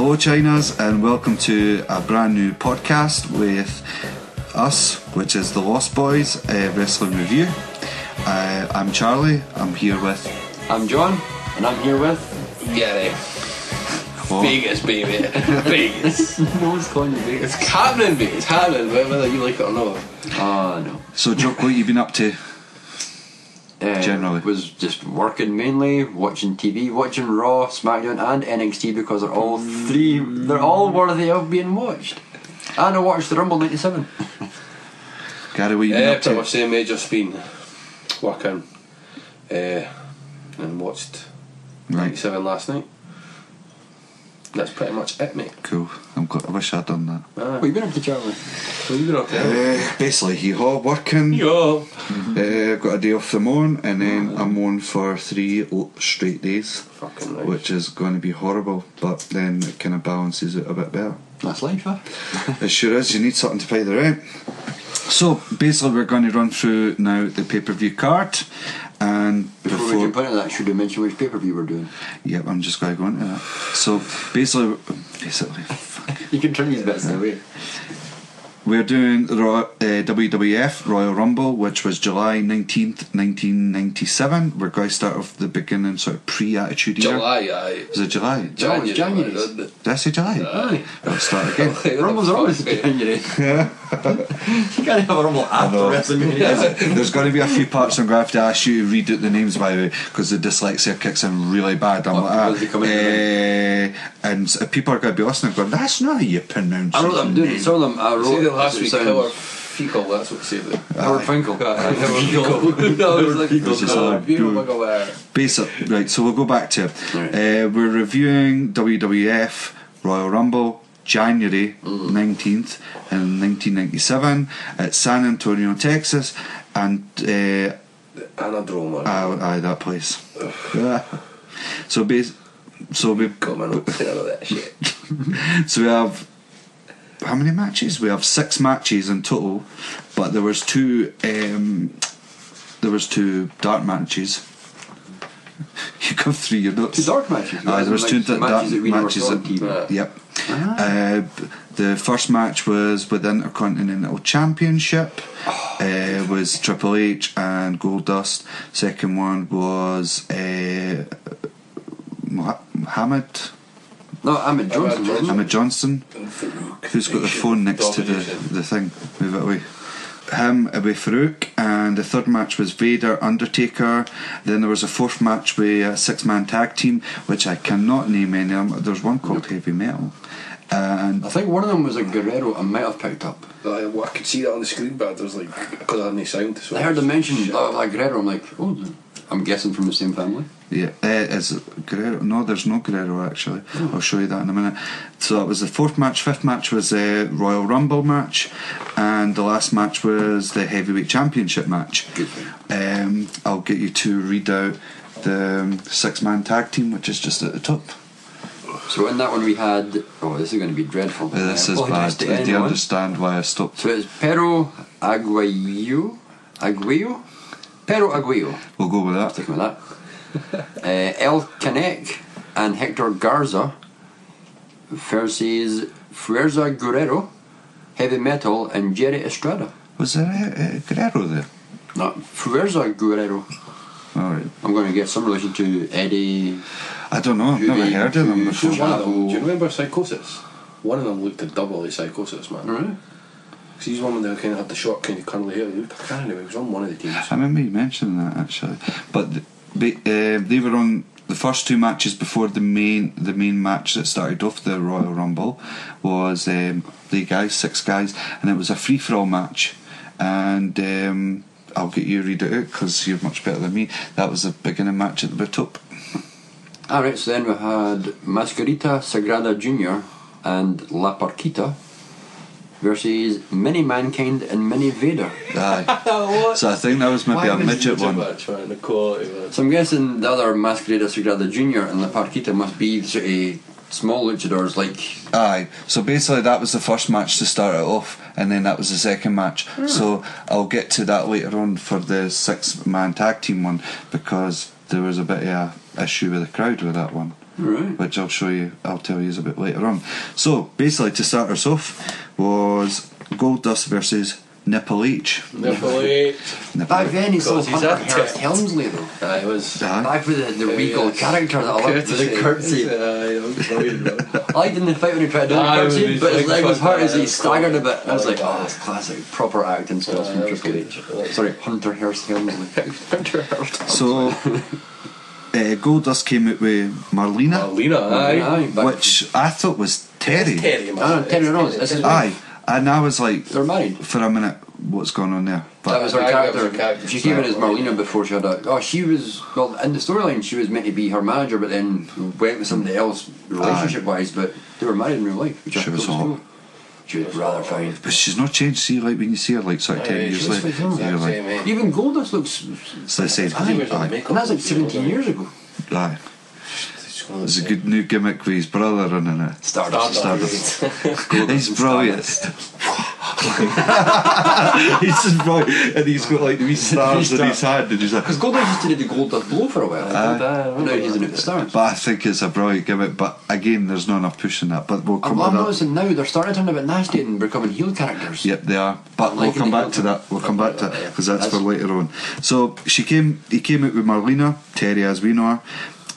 Hello Chinas, and welcome to a brand new podcast with us, which is the Lost Boys Wrestling Review. I'm Charlie, I'm here with... I'm John, and I'm here with... Gary. Oh. Vegas, baby. Vegas. No one's calling you Vegas. It's happening, mate. It's happening, whether you like it or not. Oh, no. So Joe, what have you been up to? Generally was just working mainly, watching TV, watching Raw, SmackDown and NXT because they're all worthy of being watched. And I watched the Rumble 97. Gary, what have you been up Pretty to? much same, mate. Just been working and watched 97 last night. That's pretty much it, mate. Cool. I wish I'd done that. What have you been up to, Charlie? What have you been up to? Basically, hee-haw, working. Yo. Got a day off the morn, and then I'm on for 3 straight days, Fucking nice. which is going to be horrible, but then it kind of balances it a bit better. That's life, huh? It sure is. You need something to pay the rent. So basically, we're going to run through now the pay-per-view card, and Before we jump into that, should we mention which pay-per-view we're doing? Yep, I'm just going to go into that. So basically, You can turn these bits away. we're doing the WWF Royal Rumble, which was July 19th, 1997. We're going to start off the beginning, sort of pre-Attitude Era. July, aye. Was it July? January. Did I say July? Aye. Let's start again. Rumble's always January. Yeah. You can't have a Rumble after WrestleMania. There's going to be a few parts I'm going to have to ask you to read out the names, by the way, because the dyslexia kicks in really bad. I'm What, they come in and people are going to be listening going, that's not how you pronounce I wrote them doing some of them. I See wrote the last it week, sounds- Howard Fecal, that's what they say. Howard Finkel. Howard Fecal. No, it was like It's just all Fecal. Basic, right, so we'll go back to it. Right. We're reviewing WWF Royal Rumble January 19th in 1997 at San Antonio, Texas, and Anadrome. aye, that place. So we've Got my notes in all of that shit. so we have how many matches? We have 6 matches in total, but there was two dark matches. You got 3 your notes. 2 dark matches. Aye, there was 2 dark matches that we never matches. saw on TV. Yep. Ah. The first match was with the Intercontinental Championship. Was Triple H and Goldust. Second one was Ahmed Johnson. Ahmed Johnson. Who's got the phone next to the thing? Move it away. Him with Farouk, and the third match was Vader, Undertaker. Then there was a fourth match with a 6-man tag team, which I cannot name any of them. There's one called Heavy Metal, and I think one of them was a Guerrero I might have picked up. I could see that on the screen, but there's like, because I had no sound. So I heard them mention like Guerrero. I'm like, oh, I'm guessing from the same family. yeah, is it Guerrero? No, there's no Guerrero actually. I'll show you that in a minute. So that was the fourth match. Fifth match was a Royal Rumble match, and the last match was the Heavyweight Championship match. Good thing. I'll get you to read out the 6-man tag team, which is just at the top. So in that one we had. Oh, this is going to be dreadful. This is bad. Do you understand why I stopped? So it's Pero Aguayo. Pero Aguayo. We'll go with that. Sticking with that. El Canek and Hector Garza versus Fuerza Guerrero, Heavy Metal, and Jerry Estrada. Was there a Guerrero there? No, Fuerza Guerrero. Alright. I'm going to get some relation to Eddie. I don't know, I've never heard of them Do before. you remember Psychosis? One of them looked a double like Psychosis, man. Right. Because he's one that kind of had the short, kind of curly hair. He looked like anyway. He was on one of the teams. I remember you mentioning that actually. But they were on the first 2 matches before the main match that started off the Royal Rumble was 3 guys, 6 guys, and it was a free-for-all match. And I'll get you to read it out because you're much better than me. That was the beginning match at the top. Alright, so then we had Mascarita Sagrada Jr. and La Parquita versus Mini Mankind and Mini Vader. Aye. So I think that was maybe a midget one. Match, man, the quality, man. So I'm guessing the other Mascarita Sagrada Jr. and La Parquita must be sort of small luchadors like... Aye, so basically that was the first match to start it off, and then that was the second match. So I'll get to that later on for the 6-man tag team one, because there was a bit of a issue with the crowd with that one. Right. which I'll tell you a bit later on. So basically, to start us off, was Goldust versus Nipple H. Nipple H. Back then he still Because he's Hunter a Hearst tit. Helmsley though. It was. Back with the regal Yes. character that I loved, with the curtsy. Brilliant. I liked in the fight when he tried to do the Aye, when curtsy, he's but his like leg was hurt as he fucking staggered a bit. I was like, like oh, that. that's classic, proper acting skills from that was Triple H. good. Sorry, Hunter Hearst Helmsley. Hunter Hearst. So Goldust came out with Marlena, Aye. back- which I thought was Terry. Terry, man. I know, Terry Rose. This is Aye, and I was like, They're married. for a minute, what's going on there? That was her Aye, that was character. her character. She came in as Marlena before she had a. Oh, she was. Well, in the storyline, she was meant to be her manager, but then went with somebody else relationship wise, but they were married in real life. Which I She was thought hot. cool. She was rather fine. But she's not changed. See, like when you see her, like sort of 10 years She later, looks you're like like, same, eh? Even Goldust looks. it's the same. Because he wears all the Aye, makeup. And that's like 17 years ago. aye. There's a good new gimmick with his brother running it. Stardust. He's brilliant. He's just brilliant, and he's got like the wee stars in his hand, and he's like. Because Goldust used to do the Goldust blow for a while. Now he's in the stars. But I think it's a brilliant gimmick. But again, there's not enough push in that. But we'll come I'm to that. noticing now they're starting to turn a bit nasty and becoming heel characters. Yep, they are. But I'm we'll liking come the back to that. We'll come back to that because that's for That's- later on. So he came out with Marlena, Terry as we know her,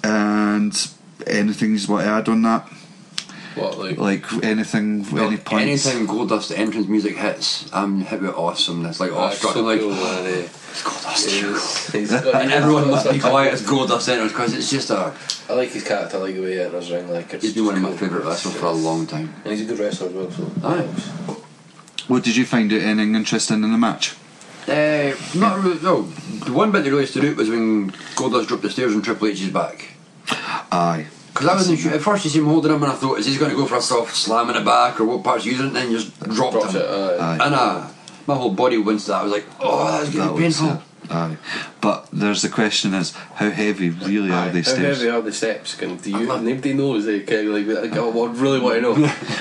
and anything you want to add on that? What, Like anything, any points? Anytime Goldust entrance music hits, I'm hit with awesomeness, like awestruck. I'm like, it's Goldust. And everyone must be quiet as Goldust enters because it's just a. I like his character, I like the way he enters ring. Like, it's He's been one of my cool. favourite wrestlers for a long time. And he's a good wrestler as well, so. Aye. What did you find out anything interesting in the match? Not really. No, the one bit that really stood out was when Goldust dropped the stairs on Triple H's back. Aye. Because I wasn't sure. At first, you see him holding him, and I thought, is he going to go for a soft slam in the back, or what part's using it? And then just dropped Drops him. it, aye. Aye. And my whole body winced at that. I was like, oh, that's going That to be was painful. it. Aye. But there's the question is, how heavy really are Aye. they How stairs? heavy are the steps? And do I you? love- Nobody knows. Like I would really want to know.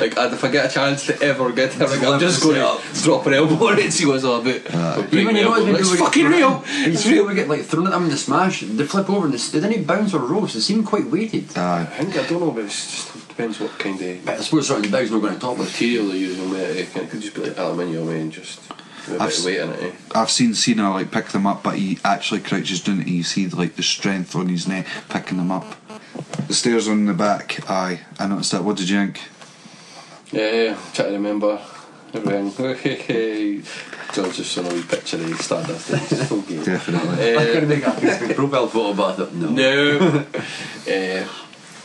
Like, if I get a chance to ever get to the ring, I'm just going to drop an elbow on it and see what it's all about. Even you know, It's fucking real. It's real. We get like thrown at them in the smash. They flip over and they didn't bounce or roast. They seem quite weighted. Aye. I don't know, but it just depends what kind of But I suppose certain bags not going to top it. material they're using. It could just be like aluminium and just with a bit of weight in it. I've seen Cena like pick them up, but he actually crouches down and you see like the strength on his neck picking them up. The stairs on the back, aye, I noticed that. What did you think? Yeah, try to remember everything. John's just showing a wee picture of his Stardust. It's so good. Definitely. I'm going to make a Facebook profile photo, but I thought, no. No.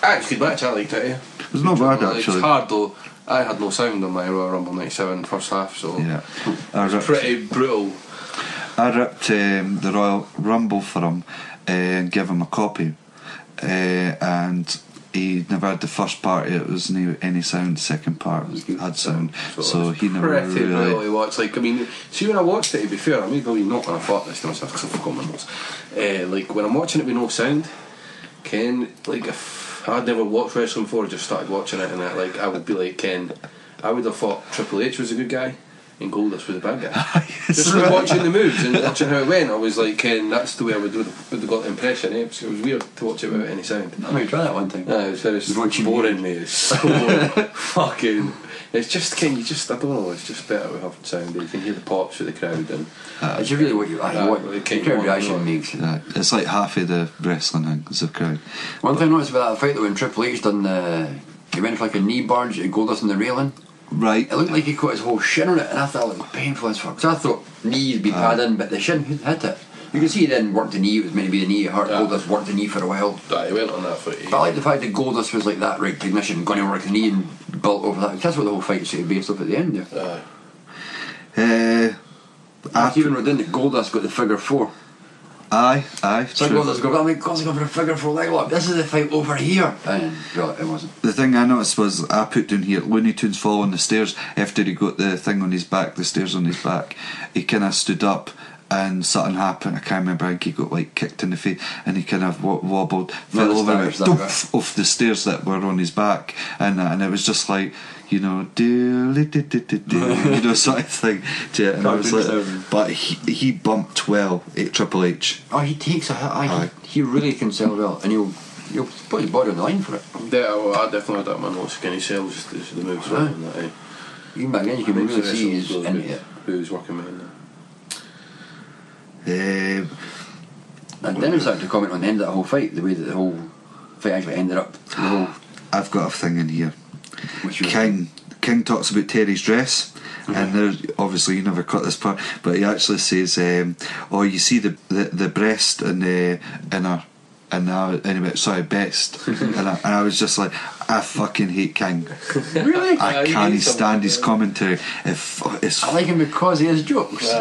Actually, match I liked it. It was not bad actually. It's hard though. I had no sound on my Royal Rumble 97 first half, so Yeah. it's pretty brutal. I ripped the Royal Rumble for him and gave him a copy, and he never had the first part. It was no any sound. Second part had sound, so he never Pretty brutal really. to watch. Like, I mean, see when I watched it, to be fair, I made really not when I thought this to myself because I forgot my notes. Like when I'm watching it with no sound, Ken, like if I'd never watched wrestling before, I just started watching it, and like I would be like, Ken, I would have thought Triple H was a good guy and Goldust was a bad guy. Just with watching the moves and watching how it went, I was like, Ken, that's the way I would have got the impression. It was weird to watch it without any sound. I might try that one time. It was very Watching boring, mate. It's so fucking. It's just, Ken, you just, I don't know, it's just better with having sound. You can hear the pops with the crowd and. It's really what you what the the crowd reaction makes. It's like half of the wrestling thing is the crowd. One thing I noticed about that fight though, when Triple H done he went for like a knee barge at Goldust on the railing. Right. It looked like he caught his whole shin on it, and I thought it was painful as fuck. So I thought knees be padding, but the shin hit it. You can see he then worked the knee. It was meant to be the knee. It hurt. Goldust worked the knee for a while. He went on that foot. But I like the fact that Goldust was like that recognition, going to work the knee and built over that. That's what the whole fight is based off at the end there. After even wrote in that Goldust got the figure 4. Aye. So True. Goldust go, oh my God, he's going for a figure 4 leg lock. This is the fight over here. And no, it wasn't. The thing I noticed was I put down here Looney Tunes following the stairs after he got the thing on his back, the stairs on his back. He kind of stood up and something happened. I can't remember. I think he got like kicked in the face and he kind of wobbled, fell the over stairs, that guy. off the stairs that were on his back, and it was just like, you know, you know, sort of thing. And I was like, but he bumped well at Triple H. Oh, he takes a hit. He really can sell well, and You'll put his body on the line for it. Yeah, well, I definitely had that in my notes. Can he sell just the moves right on that? Even back then, you can really see he's into it. Who's working with him And then it's to comment on the end of that whole fight, the way that the whole fight actually ended up. The whole, I've got a thing in here. which was King talks about Terry's dress, and there's obviously you never cut this part, but he actually says, "Oh, you see the breast and the inner." And anyway, sorry, best. and I was just like, I fucking hate King. really? I can't stand his commentary. It's I like him because he has jokes.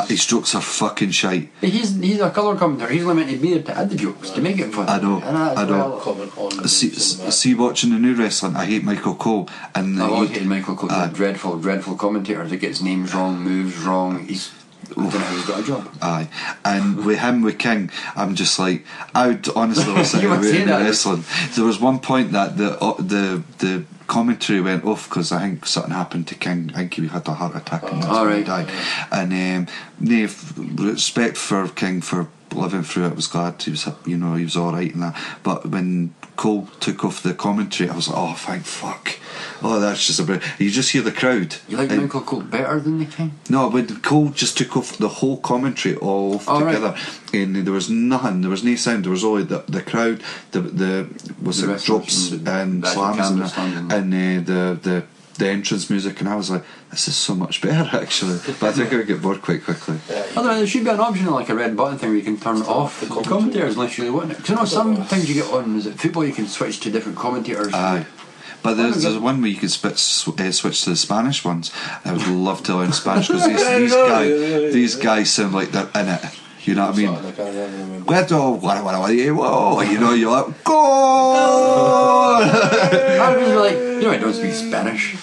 his jokes are fucking shite. He's a colour commentator. He's only meant to be there to add the jokes, to make it fun. I know, And that's I know. well- comment on See, watching the new wrestling, I hate Michael Cole. And I've always hated Michael Cole. He's a dreadful commentator that gets names wrong, moves wrong. I don't know how he's got a job. Aye, and with King, I'm just like, I would honestly was You must say in that. wrestling. There was one point that the commentary went off because I think something happened to King. I think he had a heart attack and that's when he died. And respect for King for living through it. I was glad he was, he was all right and that. But when Cole took off the commentary, I was like, oh, thank fuck. Oh, that's just a bit. You just hear the crowd. You like Michael Cole better than the King? No, when Cole just took off the whole commentary all together, right. And there was nothing. There was no sound. There was only the crowd. The drops and slams and the entrance music, and I was like, this is so much better actually. But I think I would get bored quite quickly. I don't know, there should be an option like a red button thing where you can turn off the commentators unless you really want it. Because sometimes you get on, is it football, you can switch to different commentators. Aye. But there's one where you can switch to the Spanish ones. I would love to learn Spanish because these guys sound like they're in it. You know what I mean? Whoa, you're like, go! I was like, I don't speak Spanish.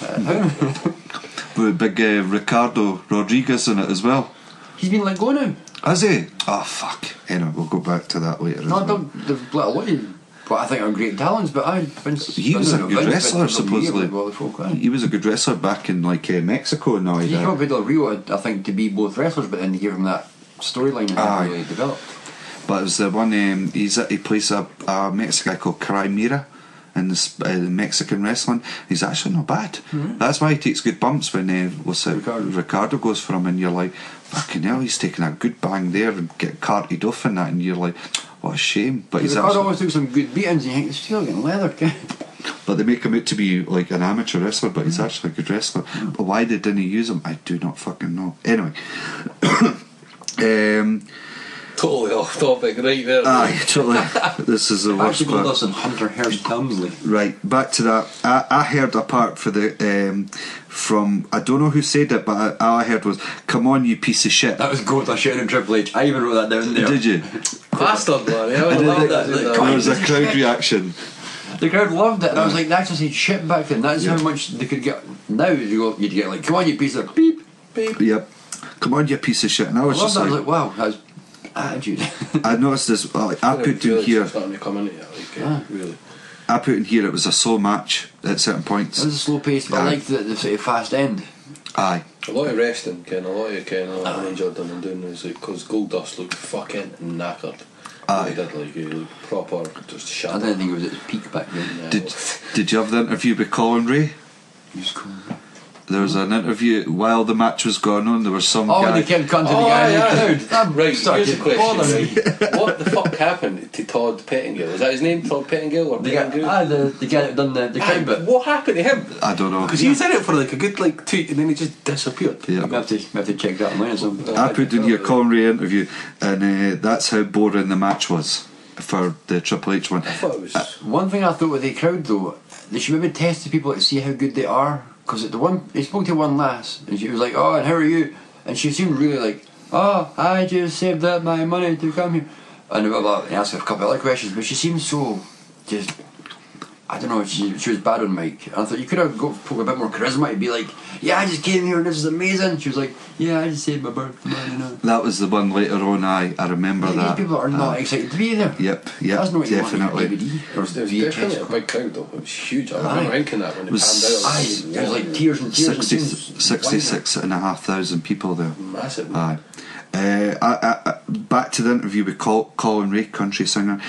With big Ricardo Rodriguez in it as well. He's been let go now. Has he? Oh, fuck. Anyway, we'll go back to that later. No, they've let away what I think are great talents, but he was a good wrestler, supposedly. He was a good wrestler back in Mexico and all that. He came up with Del Rio, I think, to be both wrestlers, but then they gave him that storyline and that really developed. But it was the one he plays a Mexican guy called Carimira in the Mexican wrestling. He's actually not bad. Mm-hmm. That's why he takes good bumps when Ricardo goes for him, and you're like, fucking hell, he's taking a good bang there and get carted off and that, and you're like, what a shame. But Ricardo always took some good beatings and you think he's still getting leathered. But they make him out to be like an amateur wrestler, but he's actually a good wrestler. But why they didn't use him, I do not fucking know. Anyway. Totally off topic right there. Aye, totally. This is the worst part. Listen, Hunter Hearst Helmsley. Right, back to that. I heard a part for the from, I don't know who said it, but all I heard was, come on you piece of shit. That was gold, I shouted Triple H. I even wrote that down there. Did you? Bastard, man. I love that. There was a crowd reaction. The crowd loved it, and I was like, they actually said shit back then. That's how much they could get. Now you'd get like, come on you piece of beep, beep. Yep. Come on you piece of shit. And I was just like, I was like, wow, that's attitude. I noticed this. I put in here. Really. I put in here. It was a slow match at certain points. It was a slow pace, but I liked the sort of fast end. Aye. A lot of resting, Ken. A lot of Jordan and doing this because Goldust looked fucking knackered. Aye. He did, like, he looked proper, just shattered. I didn't think it was at its peak back then. No. Did you have the interview with Colin Ray? Who's Colin Ray? There was an interview while the match was going on. There was some guy. They kept cutting to the guy in the crowd. Right, here's the question. What the fuck happened to Todd Pettingill? Is that his name, Todd Pettingill or Pettingill? The guy that done the crowd bit. What happened to him? I don't know. Because he was in it for like a good like 2, and then he just disappeared. Yeah. We have to check that online or something. I put in here Colin Ray interview, and that's how boring the match was for the Triple H one. I thought it was. One thing I thought with the crowd though, they should maybe test the people to see how good they are. Because the one, he spoke to one lass, and she was like, oh, and how are you? And she seemed really like, oh, I just saved up my money to come here. And he asked her a couple of other questions, but she seemed so just, I don't know, she was bad on mic. And I thought you could have got a bit more charisma to be like, yeah, I just came here and this is amazing. She was like, yeah, I just saved my birthday money. That was the one later on. I remember that. These people are not excited to be there. Yep, That's not what definitely. You want on DVD or It was definitely a big crowd though. It was huge. I remember thinking that when it panned out. There was like tears and tears. 66,500 people there. Massive. Aye. Back to the interview with Colin Ray, country singer.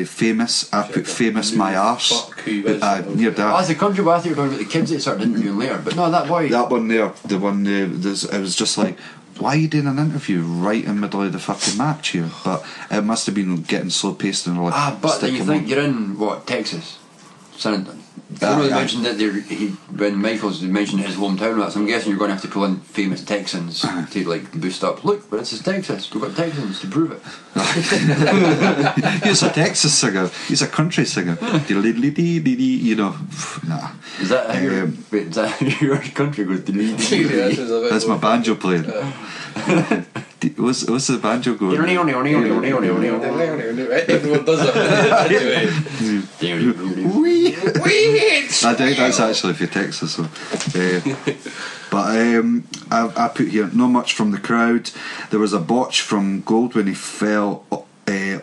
Famous. I put famous my arse. Fuck who is Near that. As a country, I think you're talking about the kids that started interviewing later, but no, that boy. That one there, the one it was just like, why are you doing an interview right in the middle of the fucking match here? But it must have been getting slow paced and like. But then you think you're in what, Texas? Sound. They mentioned that when Michaels mentioned his hometown, so I'm guessing you're going to have to pull in famous Texans to like boost up. Look, but this is Texas. We've got Texans to prove it. He's a Texas singer. He's a country singer. You know, nah. Is that how is that how your country goes? That's my banjo playing. What's the banjo going? Everyone does that. I think that's actually for Texas. So. But I put here not much from the crowd. There was a botch from Gold when he fell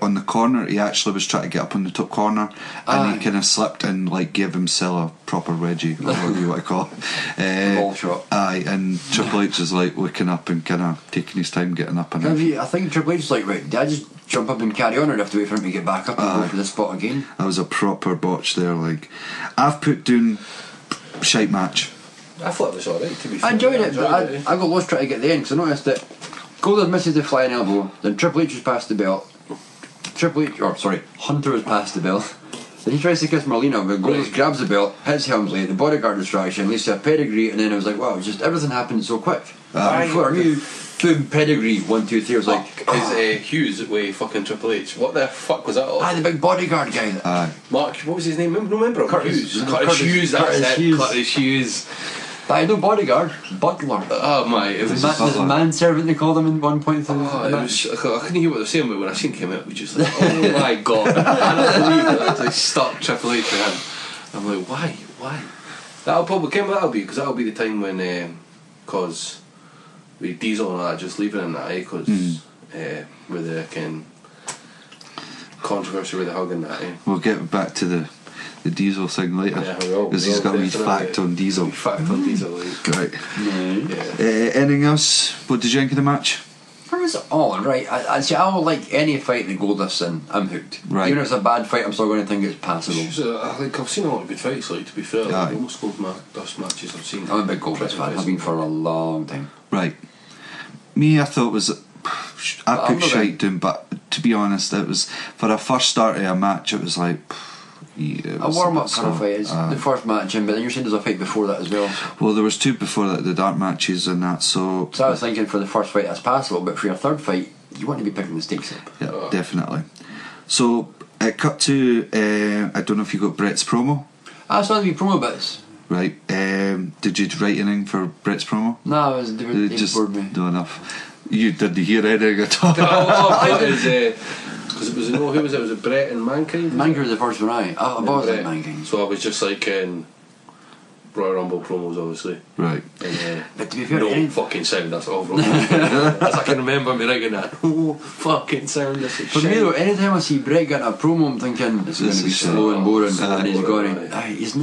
on the corner. He actually was trying to get up on the top corner, and he kind of slipped and like gave himself a proper wedgie, or whatever you want to call it. Ball shot. Aye, and Triple H was like looking up and kind of taking his time getting up. And I think Triple H was like, right, did I just jump up and carry on, or do I have to wait for him to get back up and go for the spot again? That was a proper botch there. Like, I've put down shite match. I thought it was alright, to be fair. I enjoyed it, but I got lost trying to get the end because I noticed that Goldust misses the flying elbow, then Triple H was past the belt. Hunter was past the belt. Then he tries to kiss Marlena, but Goldust grabs the belt, hits Helmsley, the bodyguard distraction, leads to a pedigree, and then it was like, wow, just everything happened so quick. Before I knew, boom, pedigree, 1, 2, 3. I was like, is Hughes with fucking Triple H? What the fuck was that all? the big bodyguard guy. Mark, what was his name? No, remember? Curtis Hughes. Curtis Hughes. Curtis Hughes. I know bodyguard, butler. Oh my, it was just There's a manservant they called him in one point through the match. I couldn't hear what they were saying, but when I seen him out, it was just like, oh my god, I can't believe it. Actually stuck Triple H for him. I'm like, why? That'll be because that'll be the time when, cause with Diesel and all that, just leaving in that, because with the controversy with the hug and that. We'll get back to the Diesel thing later, because he's got a wee fact on Diesel. Right. Anything else? What did you think of the match? It was all right. I will like any fight that Goldust's in. I'm hooked. Right. Even if it's a bad fight, I'm still going to think it's passable. I've seen a lot of good fights. Like, to be fair, like, most Goldust matches I've seen. I'm a big Goldust fan. I've been for a long time. Right. Me, I thought was. I put shite down, but to be honest, it was for a first start of a match. It was like. A warm-up kind of fight is the first match in, but then you're saying there's a fight before that as well. Well, there was 2 before that, the dark matches and that, so I was thinking for the first fight that's passable, but for your third fight you want to be picking the stakes up. Yeah, definitely. So it cut to I don't know if you got Brett's promo. I saw the wee promo bits. Right. Did you write anything for Brett's promo? No, they just bored me. No enough. You didn't hear anything at all. Because it was who was it? Was it Brett and Mankind? Mankind was the first one. I was like Mankind. So I was just like Royal Rumble promos, obviously. Right. And, but to be fair, no fucking sound. That's all. As I can remember me writing that. Oh, fucking sound. This is for me though, anytime I see Brett getting a promo, I'm thinking this is going to be slow and boring, and he's going. He's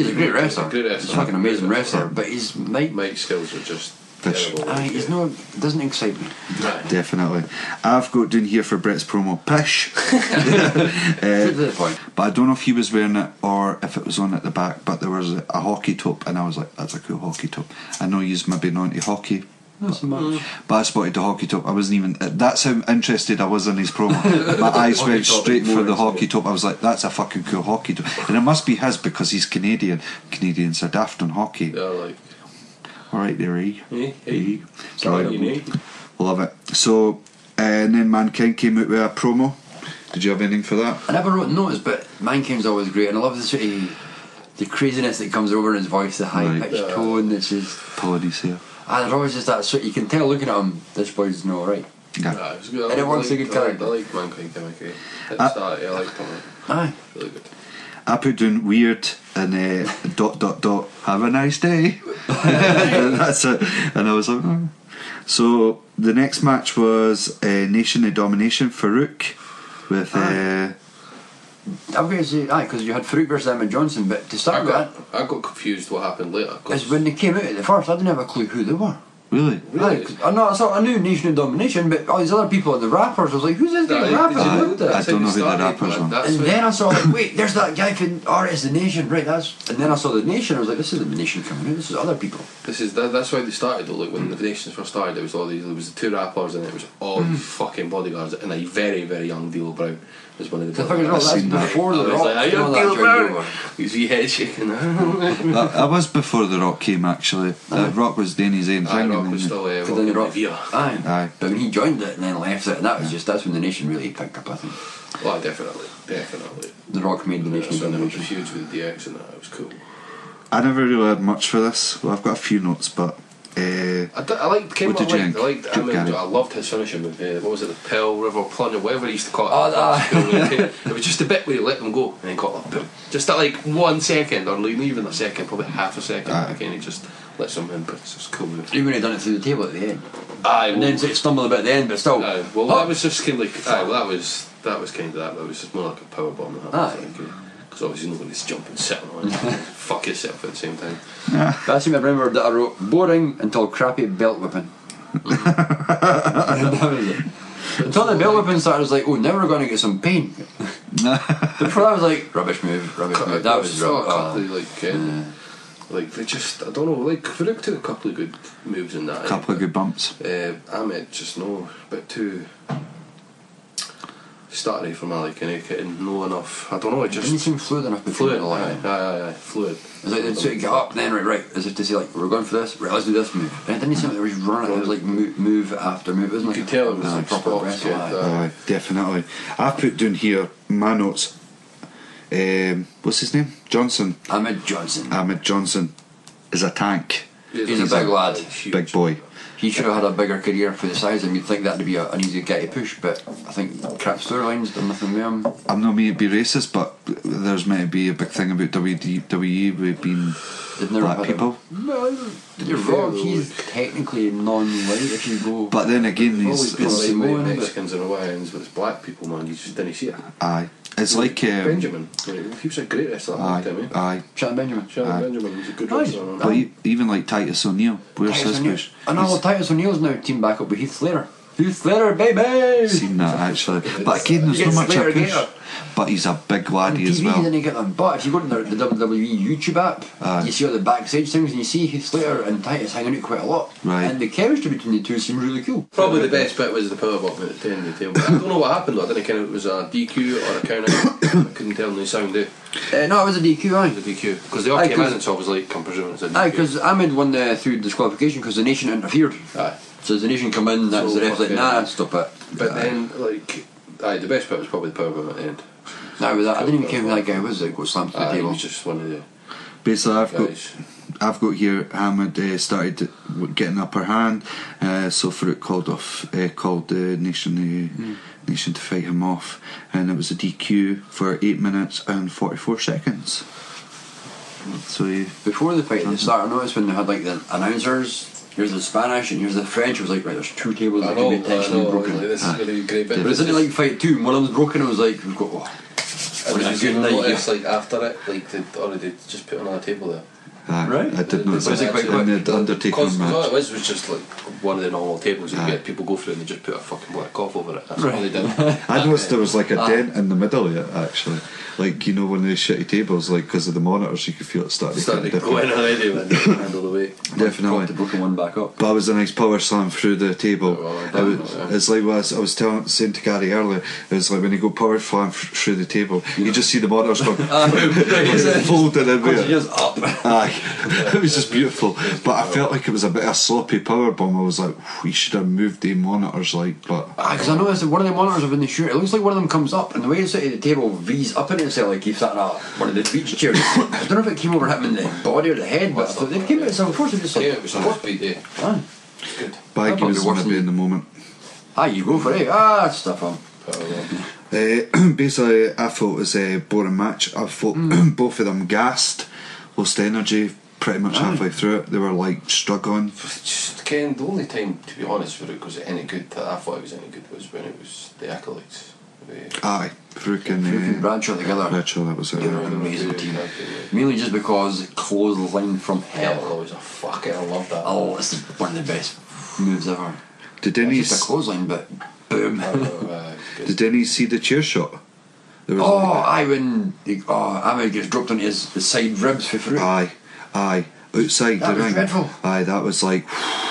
a great wrestler. He's like an amazing wrestler, but his mic skills are just. Fish. Doesn't excite me. Right. Definitely. I've got down here for Brett's promo, pish. To the point. But I don't know if he was wearing it or if it was on at the back, but there was a hockey top, and I was like, that's a cool hockey top. I know he's maybe not into hockey. Not so much. But I spotted the hockey top. I wasn't even. That's how interested I was in his promo. My eyes went straight for the hockey top. I was like, that's a fucking cool hockey top. And it must be his because he's Canadian. Canadians are daft on hockey. Yeah, like. Alright there, Hey. Sorry, love it. So, and then Mankind came out with a promo. Did you have anything for that? I never wrote notes, but Mankind's always great, and I love the sort of the craziness that comes over in his voice, the high pitched tone. It's just apologies here. And there's always just that sort. You can tell looking at him, this boy's not right. Yeah. It was good. And it works a good character. I like Mankind chemically. At the start, I liked him. Aye. Really good. I put down weird and have a nice day. That's it. And I was like, oh. So the next match was Nation of Domination, Farouk with I'm going to say because you had Farouk versus Emma Johnson, but to start with I got confused what happened later. is when they came out at the first, I didn't have a clue who they were. Really? Really? I knew Nation of Domination, but all these other people and the rappers, I was like, who's this guy rapping? I What the- don't know who the rappers are. And then I saw, like, wait, there's that guy from it's the Nation, right? And then I saw the Nation. I was like, this is the Nation coming out. This is other people. That's why they started though. Like when the Nations first started, there was the two rappers and it was all these fucking bodyguards and a very very young D'Lo Brown was one of the. That's before the Rock. Like, all that D'Lo joined Brown. over. His wee head shaking. That was before The Rock came, actually. Rock was doing his own thing. Rock and was then- still But then the Rock, Revere. aye. But when he joined it and then left it, and that's when the Nation really picked up. I think Well, definitely. the Rock made the Nation That's when there was domination. huge with the DX and that. It was cool. I never really had much for this. Well, I've got a few notes, but I liked Ken. What did you think? I liked. Good guy. I loved his finishing with what was it, the Pearl River Plunge or whatever he used to call it. It was just a bit where he let them go and then got like boom. Just at like 1 second or like, even a second, probably half a second. Again, he just lets them in, but it's just cool. Even when he done it through the table at the end. Aye, And then it stumbled a bit at the end, but still. well, that was just kind of like. That was kind of that. But it was just more like a power bomb. Because obviously nobody's jumping, sitting on it. Fuck yourself at the same time. But I seem to remember that I wrote boring until crappy belt whipping. That was it. Until the belt whipping started, I was like, oh, never going to get some pain. Before that, I was like, rubbish move. That was rubbish. Like they just, I don't know. Like Farouk took a couple of good moves in that. a couple of good bumps. Ahmed just a bit too stuttery for my liking. And no enough. I don't know. It Didn't he just seem fluid enough before? fluid. Aye, fluid. It's like they'd sort of get up and then right, as if to say like, we're going for this, right, let's do this move. And it didn't seem like they were just running, it was like move after move, isn't it? You could tell it was like proper spots, wrestle. yeah. Aye, definitely. I put down here my notes. What's his name? Johnson. Ahmed Johnson is a tank. He's a big lad. Huge. Big boy. He should have had a bigger career for the size of him. You'd think that'd be an easy guy to push, but I think crap storylines done nothing with him. I'm not meant to be racist, but there's meant to be a big thing about WWE with being They've never black had people. Well, you're wrong. He's technically non-white if you go. But then again, Always been it's lightweight Mexicans and Hawaiians, but it's black people, man. You just didn't see it. aye. It's like Benjamin. He was a great wrestler at that time. aye. Shannon Benjamin. Benjamin was a good Aye. wrestler. man. But even like Titus O'Neil, where's Titus his O'Neil. push? And all Titus O'Neil's now teamed back up with Heath Slater. Heath Slater, baby! Seen that actually, but again, there's He not gets much Slater a push. Gator. But he's a big laddie TV as well. didn't get them, but if you go to the WWE YouTube app, you see all the backstage things and you see Heath Slater and Titus hanging out quite a lot. Right. And the chemistry between the two seemed really cool. Probably the best bit was the powerbomb at the end of the table. I don't know what happened though. I didn't know if it was a DQ or a count out. I couldn't tell no sound there. No, it was a DQ, aye. It was a DQ. Because they all Aye, came in 'cause- and so I was like, I'm presuming it's a DQ. Aye, because Ahmed won through disqualification because the Nation interfered. Aye. So as the Nation come in, that's So the ref like, fucking- nah, stop it. But then, like, the best bit was probably the powerbomb at the end. Nah, with that, I didn't even care who that guy was that got slammed to the He table. was just one of the Basically, guys. I've got here Hamid started getting the upper hand, so Farouk called the nation to fight him off, and it was a DQ for 8 minutes and 44 seconds. So Before the fight at the start, I noticed when they had like the announcers, here's the Spanish and here's the French, it was like, right, there's two tables that can be intentionally broken. Like, this is going to be great. But it's in like fight two, one of them's broken, I was like, we've got, And a did good you night, notice, like, after it, like, they just put another table there? Right. I did notice Was it that quite in quick? the Undertaker Because all match. it was just like one of the normal tables. You get people go through it and they just put a fucking black cloth over it. That's all they did. I noticed there was like a dent in the middle yet, actually. Like, you know, one of those shitty tables, like, because of the monitors, you could feel it starting Started to going already when they handled the weight. Definitely. The broken one back up. But it was a nice power slam through the table. Well, It's like what I was saying to Gary earlier. It's like when you go power slam through the table, you just see the monitors going folding in there. Just up. Aye, it was just beautiful. But I felt like it was a bit of a sloppy power bomb. I was like, we should have moved the monitors, like. But Because I noticed that one of the monitors when they shoot, it looks like one of them comes up, and the way it's at the table V's up in it, so like he's sat in one of the beach chairs. I don't know if it came over him in the body or the head, but I thought they came out so force it just like. Yeah, it was on speed day. Aye. It's good. Baggy was worse maybe than- in the moment. You go for it. That's stuff on. Basically, I thought it was a boring match. I thought both of them gassed, lost energy pretty much halfway through it. They were like struggling. Just, Ken, the only time, to be honest, where it was any good, that I thought it was any good was when it was the accolades. Aye, Farouk and Bradshaw together. Bradshaw, that was it. They were an amazing team. Mainly just because clothesline from hell. Hell was a fucking. I love that. Oh, it's one of the best moves ever. Did any It's just a clothesline, but boom. Did any see the chair shot? There was when Ahmed gets dropped on his side ribs for Farouk. Aye, outside That the was ring. dreadful. Aye, that was like.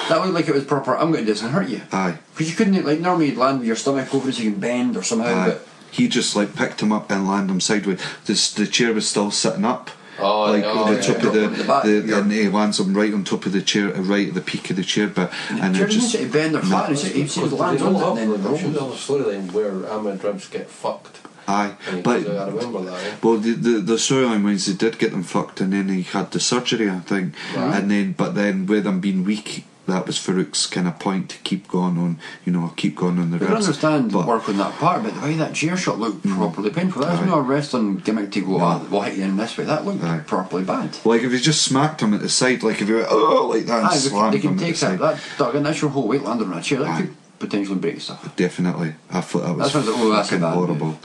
That looked like it was proper. I'm going to do this and hurt you. Aye. Because you couldn't, like, normally you'd land with your stomach over so you can bend or somehow, Aye. but He just like picked him up and landed him sideways. The chair was still sitting up. Oh, like oh, the top of The back, and he lands him right on top of the chair, right at the peak of the chair. But and the chair it just doesn't bend or flat. It's just lands on it and then There was a rolls. storyline where Ahmed ribs get fucked. aye. And But I remember that. Eh? well, the storyline was they did get them fucked, and then he had the surgery, I think, and then with them being weak. That was Farouk's kind of point to keep going on, keep going on the I can ribs. understand But- work on that part, but the way that chair shot looked properly painful. That was no wrestling gimmick to go, we'll hit you in this way. That looked Aye. properly bad. Like if he just smacked him at the side, like if he went like that and Aye, slammed they can him at the take side. that initial whole weight landed on a chair. That could potentially break stuff. Definitely, I thought that was That's what- that's a fucking bad horrible.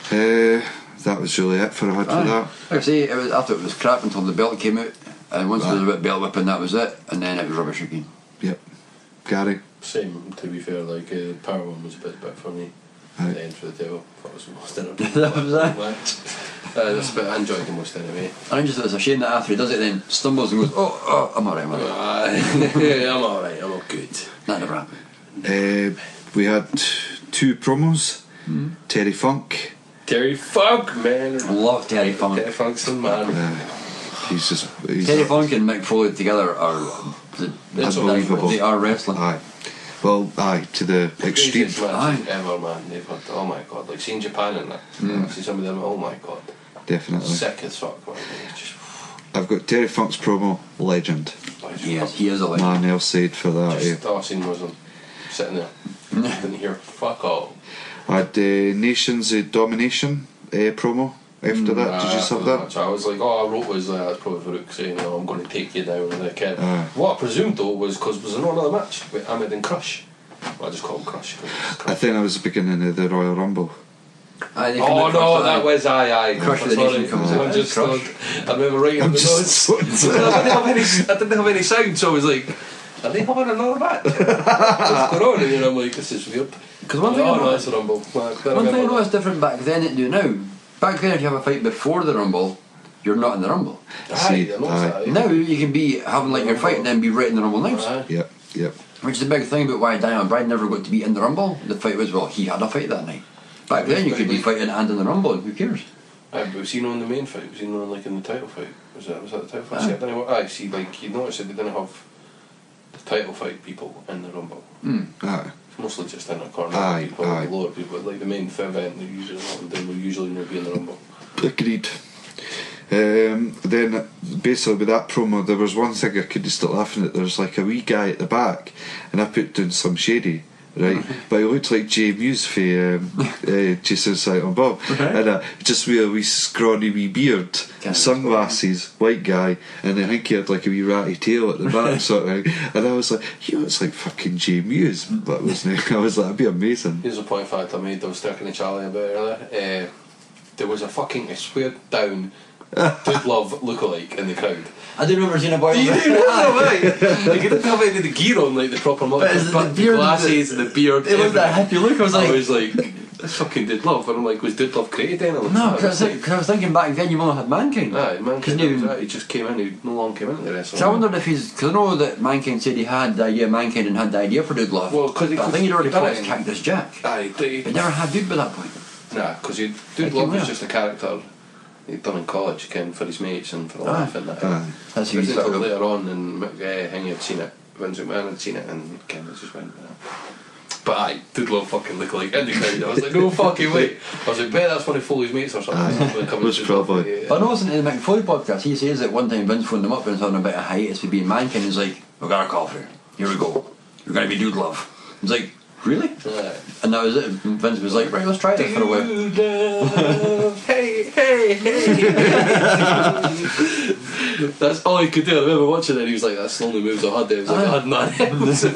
That was really it for that. Like I say, I thought it was crap until the belt came out, and once there was a bit of belt whipping, that was it, and then it was rubbish again. Yep, Gary. Same, to be fair, like the power one was a bit for me. Aye. At the end for the table. That was the most entertaining. That was that. That's a bit I enjoyed the most anyway. And I just thought it's a shame that after he does it, then stumbles and goes, I'm alright, I'm alright. Yeah, I'm alright, I'm all good. That never happened. We had 2 promos. Terry Funk. Terry Funk, man. I love Terry Funk. Terry Funk's the man. He's Terry Funk and Mick Foley together are Unbelievable. They are wrestling. Aye. Well, aye, to the extreme. Craziest matches ever, man. They've had, oh my god, like seeing Japan and that. See some of them, oh my god. Definitely. Sick as fuck, man. It's just I've got Terry Funk's promo, legend. He is a legend. Man else said for that. just all I seen was him sitting there. Didn't hear fuck all. I had Nations Domination promo after that. Did you have that? So I was like, I wrote was that's probably Farouk saying, I'm going to take you down. And like, Aye. what I presumed though was because was there not another match with Ahmed and Crush? Well, I just call him Crush. 'Cause it's Crush. I think that was the beginning of the Royal Rumble. Oh no, that was aye. Crush of the Nation comes I'm out. just Crush. I remember writing the notes. I didn't have any sound, so I was like, are they having another match? What's going on? And then I'm like, this is weird. Because one thing I no, noticed, it's a Rumble. one thing I noticed different back then than do now. Back then, if you have a fight before the Rumble, you're not in the Rumble. Aye, I know that. Now you can be having like your fight and then be right in the Rumble next. Aye. Yep. Which is the big thing about why Daniel Bryan never got to be in the Rumble. The fight was, well, he had a fight that night. Back then you could be fighting and in the Rumble, and who cares? Aye, but was he not in the main fight? Was he not like in the title fight? Was that the title fight? See, I don't know. Aye, see, like you noticed that they didn't have the title fight people in the Rumble. Aye. It's mostly just in a corner. Aye, People, aye. lower people, like the main event, they will usually not be in the Rumble. Agreed. Then basically with that promo there was one thing I couldn't stop laughing at. There was like a wee guy at the back and I put down some shady, right? But he looked like Jay Muse for Jason Silent Bob. And just with a wee scrawny wee beard, sunglasses, white guy, and I think he had like a wee ratty tail at the back sort of thing. And I was like, he looks like fucking Jay Muse, but wasn't he? I was like, that'd be amazing. Here's a point of fact I made. I was talking to Charlie about earlier. There was I swear down, Dude Love lookalike in the crowd. I do remember seeing a boy. You do know, right? Like he didn't have any of the gear on, like the proper But is it the beard, glasses and the beard. It was that hippie look. I was like, That's fucking Dude Love. And I'm like, was Dude Love created then? no, because I was thinking back then you only had Mankind. Aye, Mankind. Because He just came in. He no longer came into the wrestling. So I wondered if he's, because I know that Mankind said he had the idea of Mankind and had the idea for Dude Love. Well, because I think he'd already done fought it as in- Cactus Jack. Aye, But never had Dude by that point. nah, because Dude Like Love him was there. just a character he'd done in college, again, for his mates and for a Aye. laugh and that. Aye. That's who But he's until sort of. later on, and Hingy had seen it, Vince McMahon had seen it, and Ken just went. But aye, Dude Love fucking look like in the crowd. I was like, no fucking way. I was like, bet that's one of Foley's mates or something. Was probably. But I know listening to the Mick Foley podcast, he says that one time Vince phoned him up and told him about a hiatus for being Mankind. He's like, we've got a call for you. Here we go. You're going to be Dude Love. He's like, really? Aye. And that was it. And Vince was like, right, let's try this for a while. Dude Love, hey. That's all he could do. I remember watching it and he was like, that's the only moves I had there. I was like, I had none.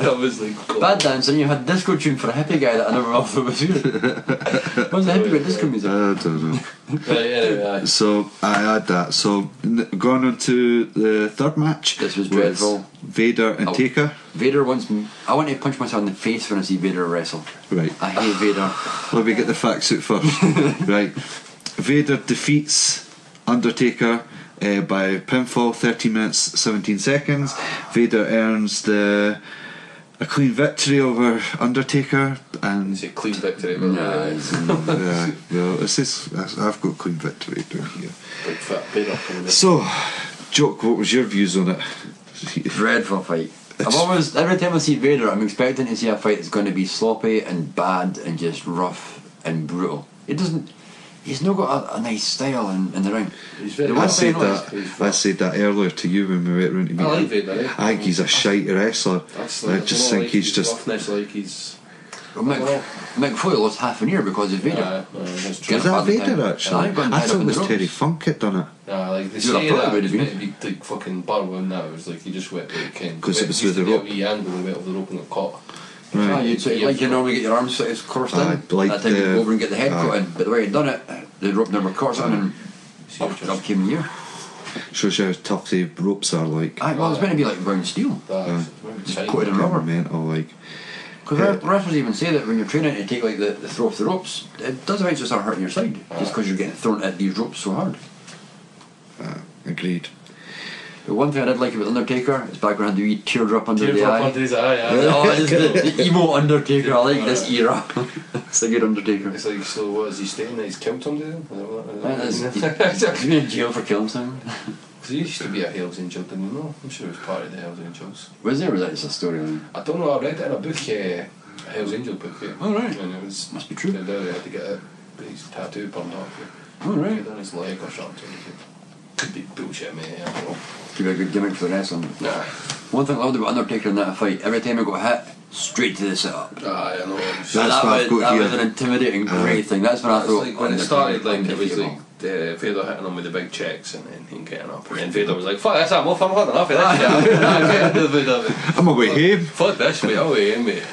I was like, God. Bad dance, and you had disco tune for a hippie guy that I never thought was you. What's the hippie with disco music? I don't know. Anyway, So I had that. So going on to the third match. This was dreadful. Vader and Taker. Vader wants me. I want to punch myself in the face when I see Vader wrestle. Right. I hate Vader. Let me get the facts out first. Right. Vader defeats Undertaker by pinfall, 13 minutes 17 seconds. Vader earns a clean victory over Undertaker, and it's a clean victory. yeah, well, I've got clean victory down here. Big fat Vader coming in. So, Jock, what was your views on it? Dreadful fight. I've always, every time I see Vader, I'm expecting to see a fight that's going to be sloppy and bad and just rough and brutal. He's not got a nice style in the ring. I said that earlier to you when we went round to meet I like him. Vader. I think he's a shite wrestler. I just think he's just. Roughness, like he's. Well, Mick Foley lost half an ear because of Vader. That's true. Is that Vader actually? I I thought it was Terry Funk had done it. Like they You'd have say thought it that would it's have meant to be like fucking barrow and that. It was like he just went like King. 'Cause it was with the rope. He angled and went over the rope and got caught. Right. You'd say, like you normally get your arms sort of crossed in. like that time you the- go over and get the head caught in. But the way he'd done it, the rope never caught something and up came the ear. Shows you how tough the ropes are like. Well, it's meant to be like brown steel. Just Coated in rubber. Mental like. Because wrestlers even say that when you're training to take like the throw off the ropes, it does eventually start hurting your side just because you're getting thrown at these ropes so hard. Agreed. The one thing I did like about Undertaker is back when I had the wee teardrop under the eye. Under his eye, yeah. Oh, it's the emo Undertaker. I like this era. It's a good Undertaker. It's like, so what is he stating that he's killed somebody then? He's been in jail for killing someone. Because he used to be a Hells Angel, didn't you know? I'm sure he was part of the Hells Angels. Was there? Or was that just a storyline? I don't know, I read it in a book, a Hells Angel book. Oh, right. And it was. Must be true. They had to get his tattoo burned off. Oh, right. Get on his leg or something. Could be bullshit, mate. I don't know. Could be a good gimmick for wrestling. Nah. One thing I loved about Undertaker in that fight, every time he got hit, straight to the setup. I know. That's that what I've got that here. was an intimidating, great thing. That's when I It's thought like when it started, like it was undefeatable. like Vader hitting him with the big checks and then him getting up, and then Vader was like, "Fuck this, I'm off. I'm had enough of this." I'm away home. Fuck this, mate. Away, mate.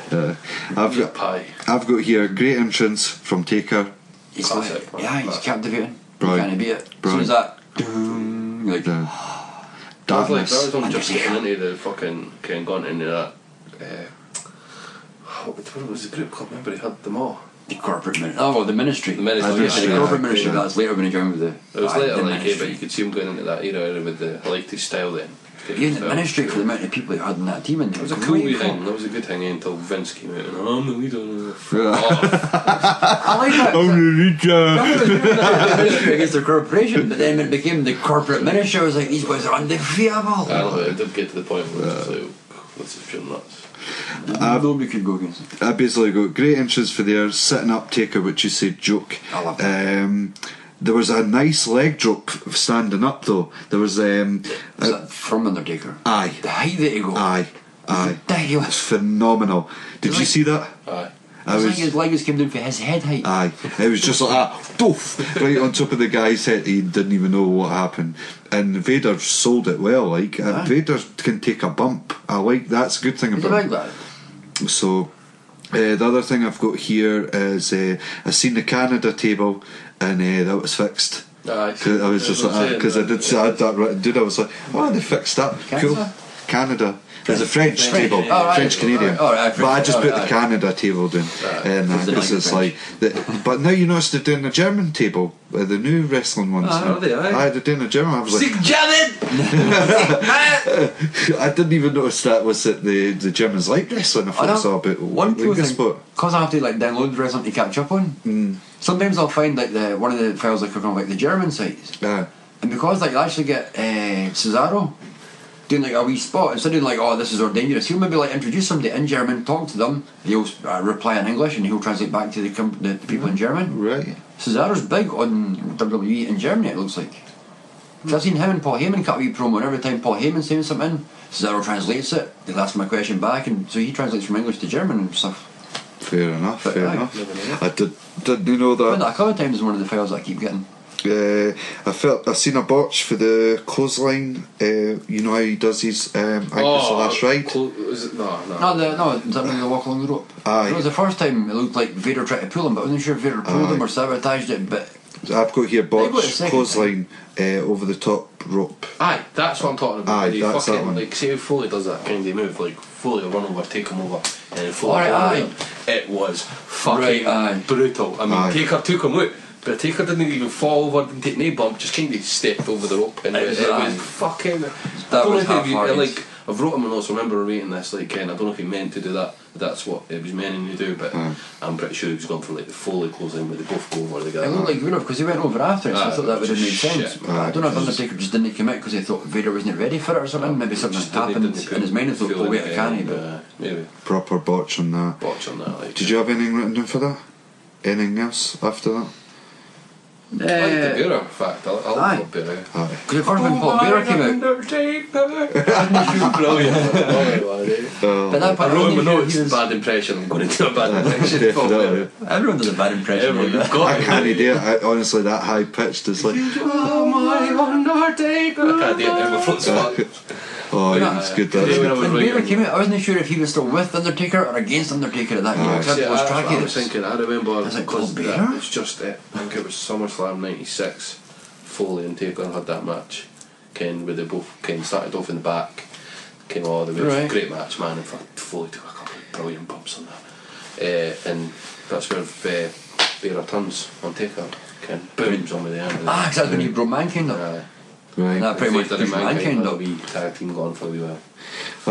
I've Eat pie. got here great entrance from Taker. He's Classic, like, man. yeah, he's captivating. Brilliant. You can't beat it. As soon Brilliant. as that, like, That was Darkness. him just getting into the fucking, gone into that. What was the group called? Remember, he had them all. the corporate ministry. Oh, well, the ministry. The ministry, Oh, yes, yeah. the corporate ministry. Yeah. That's later when he joined with the. It was later, the like, but ministry. you could see him going into that era with the. I liked his style then. Even the ministry for the amount of people he had in that team, and It was a cool wee thing. That was a good thing until Vince came out and I'm the leader. I like that. the leader. The ministry against the corporation, but then when it became the corporate ministry, I was like, these boys are undefeatable. I know, it did get to the point where it was like, this is pure nuts. Nobody could go against it. I basically got great entrance for there, sitting up Taker, which you said joke. I love that. There was a nice leg drop standing up though. There was Was that from Undertaker? aye, The height that he got. aye. It's Ridiculous. phenomenal. Did you see that? Aye. I It's like was. his legs came down for his head height. Aye, it was just like that, doof, right on top of the guy's head. He didn't even know what happened, and Vader sold it well. Like Aye. Vader can take a bump. I like that's a good thing He's about like that. him. So the other thing I've got here is I seen the Canada table, and that was fixed. Aye. 'Cause I was just like that because I had that written down. I was like, oh, they fixed that. Cool. Canada? Canada. There's a French French, table, yeah. Oh, right. French Canadian, Oh, right, but I just put the French. Canada table down, and Because they because like it's the like. But now you notice they're doing the German table, the new wrestling ones. Ah, now. are they, aye? Aye, they're doing the German. I was like, Jamming! I didn't even notice that was that the Germans like wrestling. I thought it was all about one cool thing, sport. because I have to like download wrestling to catch up on. Sometimes I'll find like one of the files like on like the German sites, Aye. and because like I actually get Cesaro doing like a wee spot instead of like, oh, this is or dangerous, he'll maybe like introduce somebody in German, talk to them, he'll reply in English, and he'll translate back to the people in German. Right. Cesaro's big on WWE in Germany, it looks like. So I've seen him and Paul Heyman cut a wee promo, and every time Paul Heyman's saying something, Cesaro translates it, they'll ask him a question back, and so he translates from English to German and stuff. Fair enough. Fair Aye. enough. I didn't know I've done that. that a couple of times in one of the files that I keep getting. I've seen a botch for the clothesline. You know how he does his I think it's the last ride. Is it? No. No, is that when they walk along the rope? Aye. It was the first time it looked like Vader tried to pull him, but I wasn't sure if Vader pulled him or sabotaged it. But I've got here They got a botch second clothesline over the top rope. Aye, that's what I'm talking about. Aye, They that's fucking, that one. like, see how Foley does that kind of move, like Foley will run over, take him over, and then Foley Alright, go over aye. him. It was fucking Right, aye. brutal. I mean, Aye. Taker took him out, but Taker didn't even fall over, didn't take no bump, just kind of stepped over the rope, and it was aye. fucking. That I don't know was if he, half-hearted. like, I've wrote him a notes. I remember rating this, like, I don't know if he meant to do that. That's what it was meant to do, but I'm pretty sure he was going for like the Foley closing where they both go over it together. looked like Vader because he went over after it, so I thought that would have made sense. Shit. But I don't know if Undertaker just didn't commit because he thought Vader wasn't ready for it or something. Maybe something Just happened didn't in his mind and thought, feel oh wait, like, I can't. But maybe Proper botch on that. botch on that. Like, Did you have anything written down for that? Anything else after that? I like the Bearer fact. I Aye. like the Bearer. Aye. because the first when Paul Bearer came out, Brilliant. but that I part, wrote in my I wasn't sure notes, he was- bad impression. I'm going to do a bad impression. Definitely. everyone does a bad impression. Everyone, Like you've that. got I it. can't do it. Honestly, that high pitched is like, Oh my Undertaker! I can't do it now, my throat's fucked. oh, it's good. Yeah, That's when I good. was When Vader writing- came out, I wasn't sure if he was still with Undertaker or against Undertaker at that time. Because Yeah, I was that's tracking what I was thinking. I remember Is it because called Bearer? it's just I think it was SummerSlam '96. Foley and Taker had that match. Ken, where they both started off in the back, came all the way. It was a Right. great match, man. In fact, Foley took a couple of brilliant bumps on that, and that's where Bearer turns on Taker. Ken booms on with the end. Ah, because that's when he broke Mankind up. Right. That pretty much pushed Mankind a up. wee tag team going for a wee while.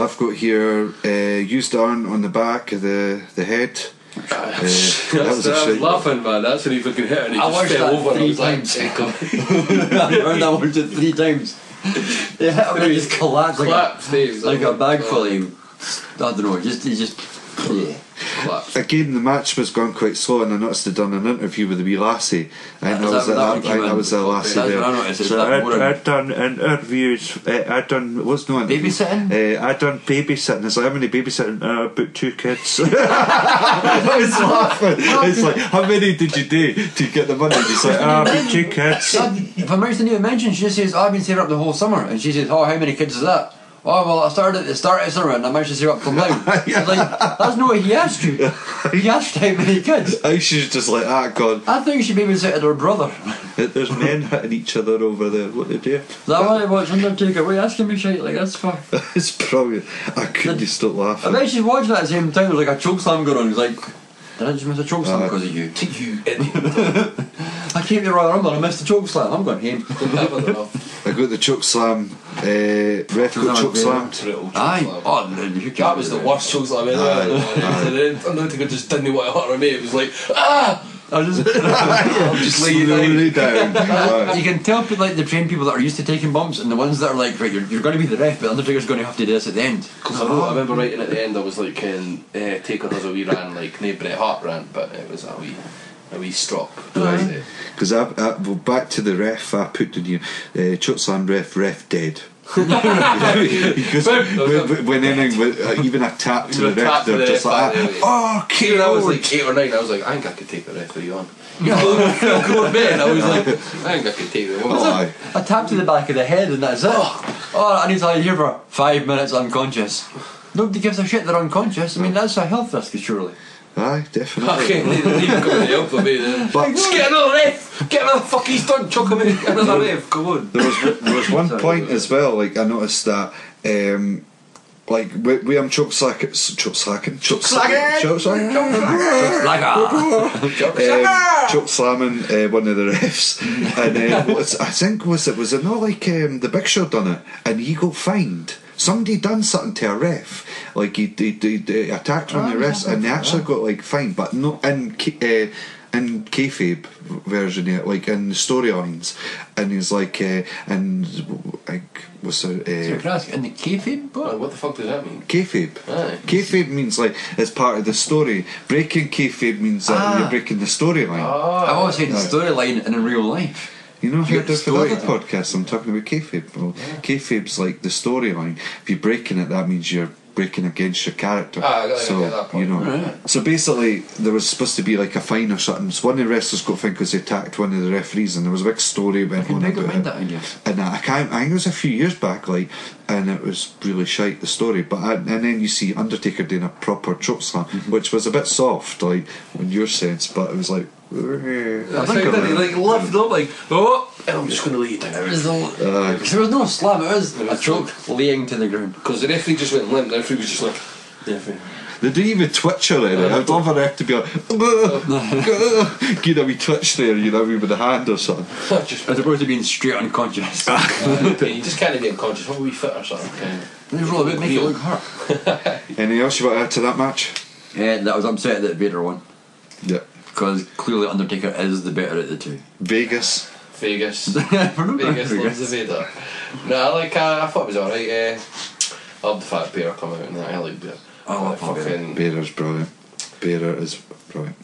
I've got here used iron on the back of the head. That was a I was shit. laughing, man. That's when he fucking hit and he I just watched fell that over. I 3 was like, times. "Take him." I heard that watched it 3 times. Yeah, I mean, it just collapsed Clap, Steve. like a bag full of, I don't know, he just yeah. Claps. Again, the match was going quite slow, and I noticed they'd done an interview with the wee lassie. I think Is that was that- that one I came think that in? was the lassie That's there. what I noticed, it's So that boring. I'd done interviews. I'd done what's no interviews? Babysitting? I'd done babysitting. It's like, how many babysitting? About 2 kids. I was laughing. It's like, how many did you do to get the money? It's like, about 2 kids. If a mouse didn't even mention, she just says, oh, I've been saving up the whole summer. And she says, oh, how many kids is that? Oh, well, I started at the start of the summer and I managed to save up till now. It's like, that's not what he asked you. He asked how many kids. I she's just like, God. I think she babysitted her brother. There's men hitting each other over there. What they do? Is that why I watch Undertaker? Why are you asking me shit like that's fuck? It's brilliant. I couldn't just stop I laughing. bet she's watching that at the same time. There's like a choke slam going on. He's like, did I just miss a choke slam because of you? You idiot. I came to the Royal Rumble and I missed the choke slam. I'm going home. Never enough. I got the choke slam. Ref got choke slammed. Brutal choke Aye. slam. Oh, no, you can't. That was the worst choke slam ever. Aye. And then Undertaker just didn't want to hurt me. It was like, ah! I was just. I'm just laying Slowly down. down. You can tell people like the trained people that are used to taking bumps and the ones that are like, right, you're going to be the ref, but Undertaker's going to have to do this at the end. Because I remember writing at the end, I was like, Taker has a wee rant, like, no Bret Hart rant, but it was a wee strop. Because well, back to the ref, I put the new choke slam ref dead. Because when anything, even a tap to the ref, they're just like, oh, When I was KO. like 8 or 9, I was like, I think I could take the referee on. Grown man, I was like, I think I could take the one. Oh, aye. A tap to the back of the head and that's it. Oh, I need to lie here for 5 minutes unconscious. Nobody gives a shit they're unconscious. I mean, that's a health risk, surely. Aye, definitely. Okay, leave him coming to help for me then. But Just get another ref! Get another fuck, he's done, chuck him in, get another ref, come on. there was one point as well, like I noticed that like I'm choke slacking, choke slamming one of the refs, and I think was it not like the Big Show done it, and he got fined. Somebody done something to a ref, like he attacked one of the refs, and they actually got like fined, but not in kayfabe version yet, like in the storylines, and he's like, and like what's it? So can I ask, in the kayfabe? What the fuck does that mean? Kayfabe. Aye. Kayfabe means like it's part of the story. Breaking kayfabe means that you're breaking the storyline. I've always said the storyline and in real life. You know, You heard get of another story. podcast. I'm talking about kayfabe. Well, kayfabe's like the storyline. If you're breaking it, that means you're breaking against your character. I get So that point. you know, Right. so basically there was supposed to be like a fine or something. So one of the wrestlers got fined because they attacked one of the referees, and there was a big story went on Big about mind it. that, I guess. And I think it was a few years back, like, and it was really shite, the story. And then you see Undertaker doing a proper choke slam, which was a bit soft, like in your sense, but it was like. I think that he like lifted up like, oh, and I'm just going to lay you down. There was no slam, it was a choke laying to the ground. Because the referee just went limp, the referee was just like, They didn't even twitch or anything. I'd love a ref to be like, give a wee twitch there, you know, with a hand or something. just, As opposed to being straight unconscious. you just can't be unconscious. What were we fit or something? Kind of. They roll a bit, make it look hurt. Anything else you want to add to that match? That was upset that Vader won. Yeah. Because clearly Undertaker is the better of the two. Vegas. Vegas Vegas. loves the Vader. No, I thought it was alright. I love the fact Bear come out and that. I like Bear. I love fucking Bearer's brilliant. Bearer is brilliant.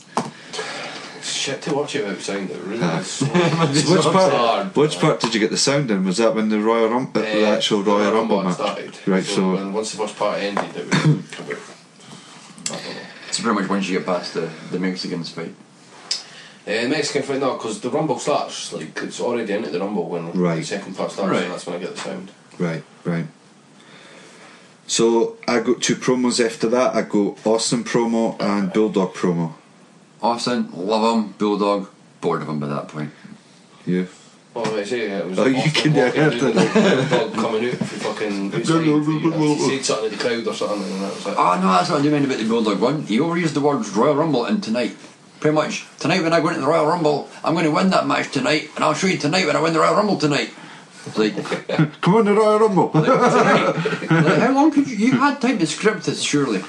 shit to watch it without sound. It really is so So which part did you get the sound in? Was that when the Royal Rumble, the actual Royal Rumble match? started. Right, so so once the first part ended, it was about, I don't know. It's pretty much once you get past the Mexicans fight. Mexican fight, no, because the Rumble starts, like, it's already into the Rumble when Right. the second part starts, Right. and that's when I get the sound. right. So I got 2 promos after that. I go Austin promo and Bulldog promo. Austin, love him. Bulldog, bored of him by that point. Yeah. Oh, I say, it was Oh, you Austin can walking hear out, that. like, Bulldog coming out for fucking outside, he said something to the crowd or something, and that was it. Oh no, that's what I do mind about the Bulldog one. He overused the words Royal Rumble and tonight. Pretty much, tonight when I go into the Royal Rumble, I'm going to win that match tonight, and I'll show you tonight when I win the Royal Rumble tonight. It's like, Come on, the Royal Rumble. like, how long could you had time to script this, surely?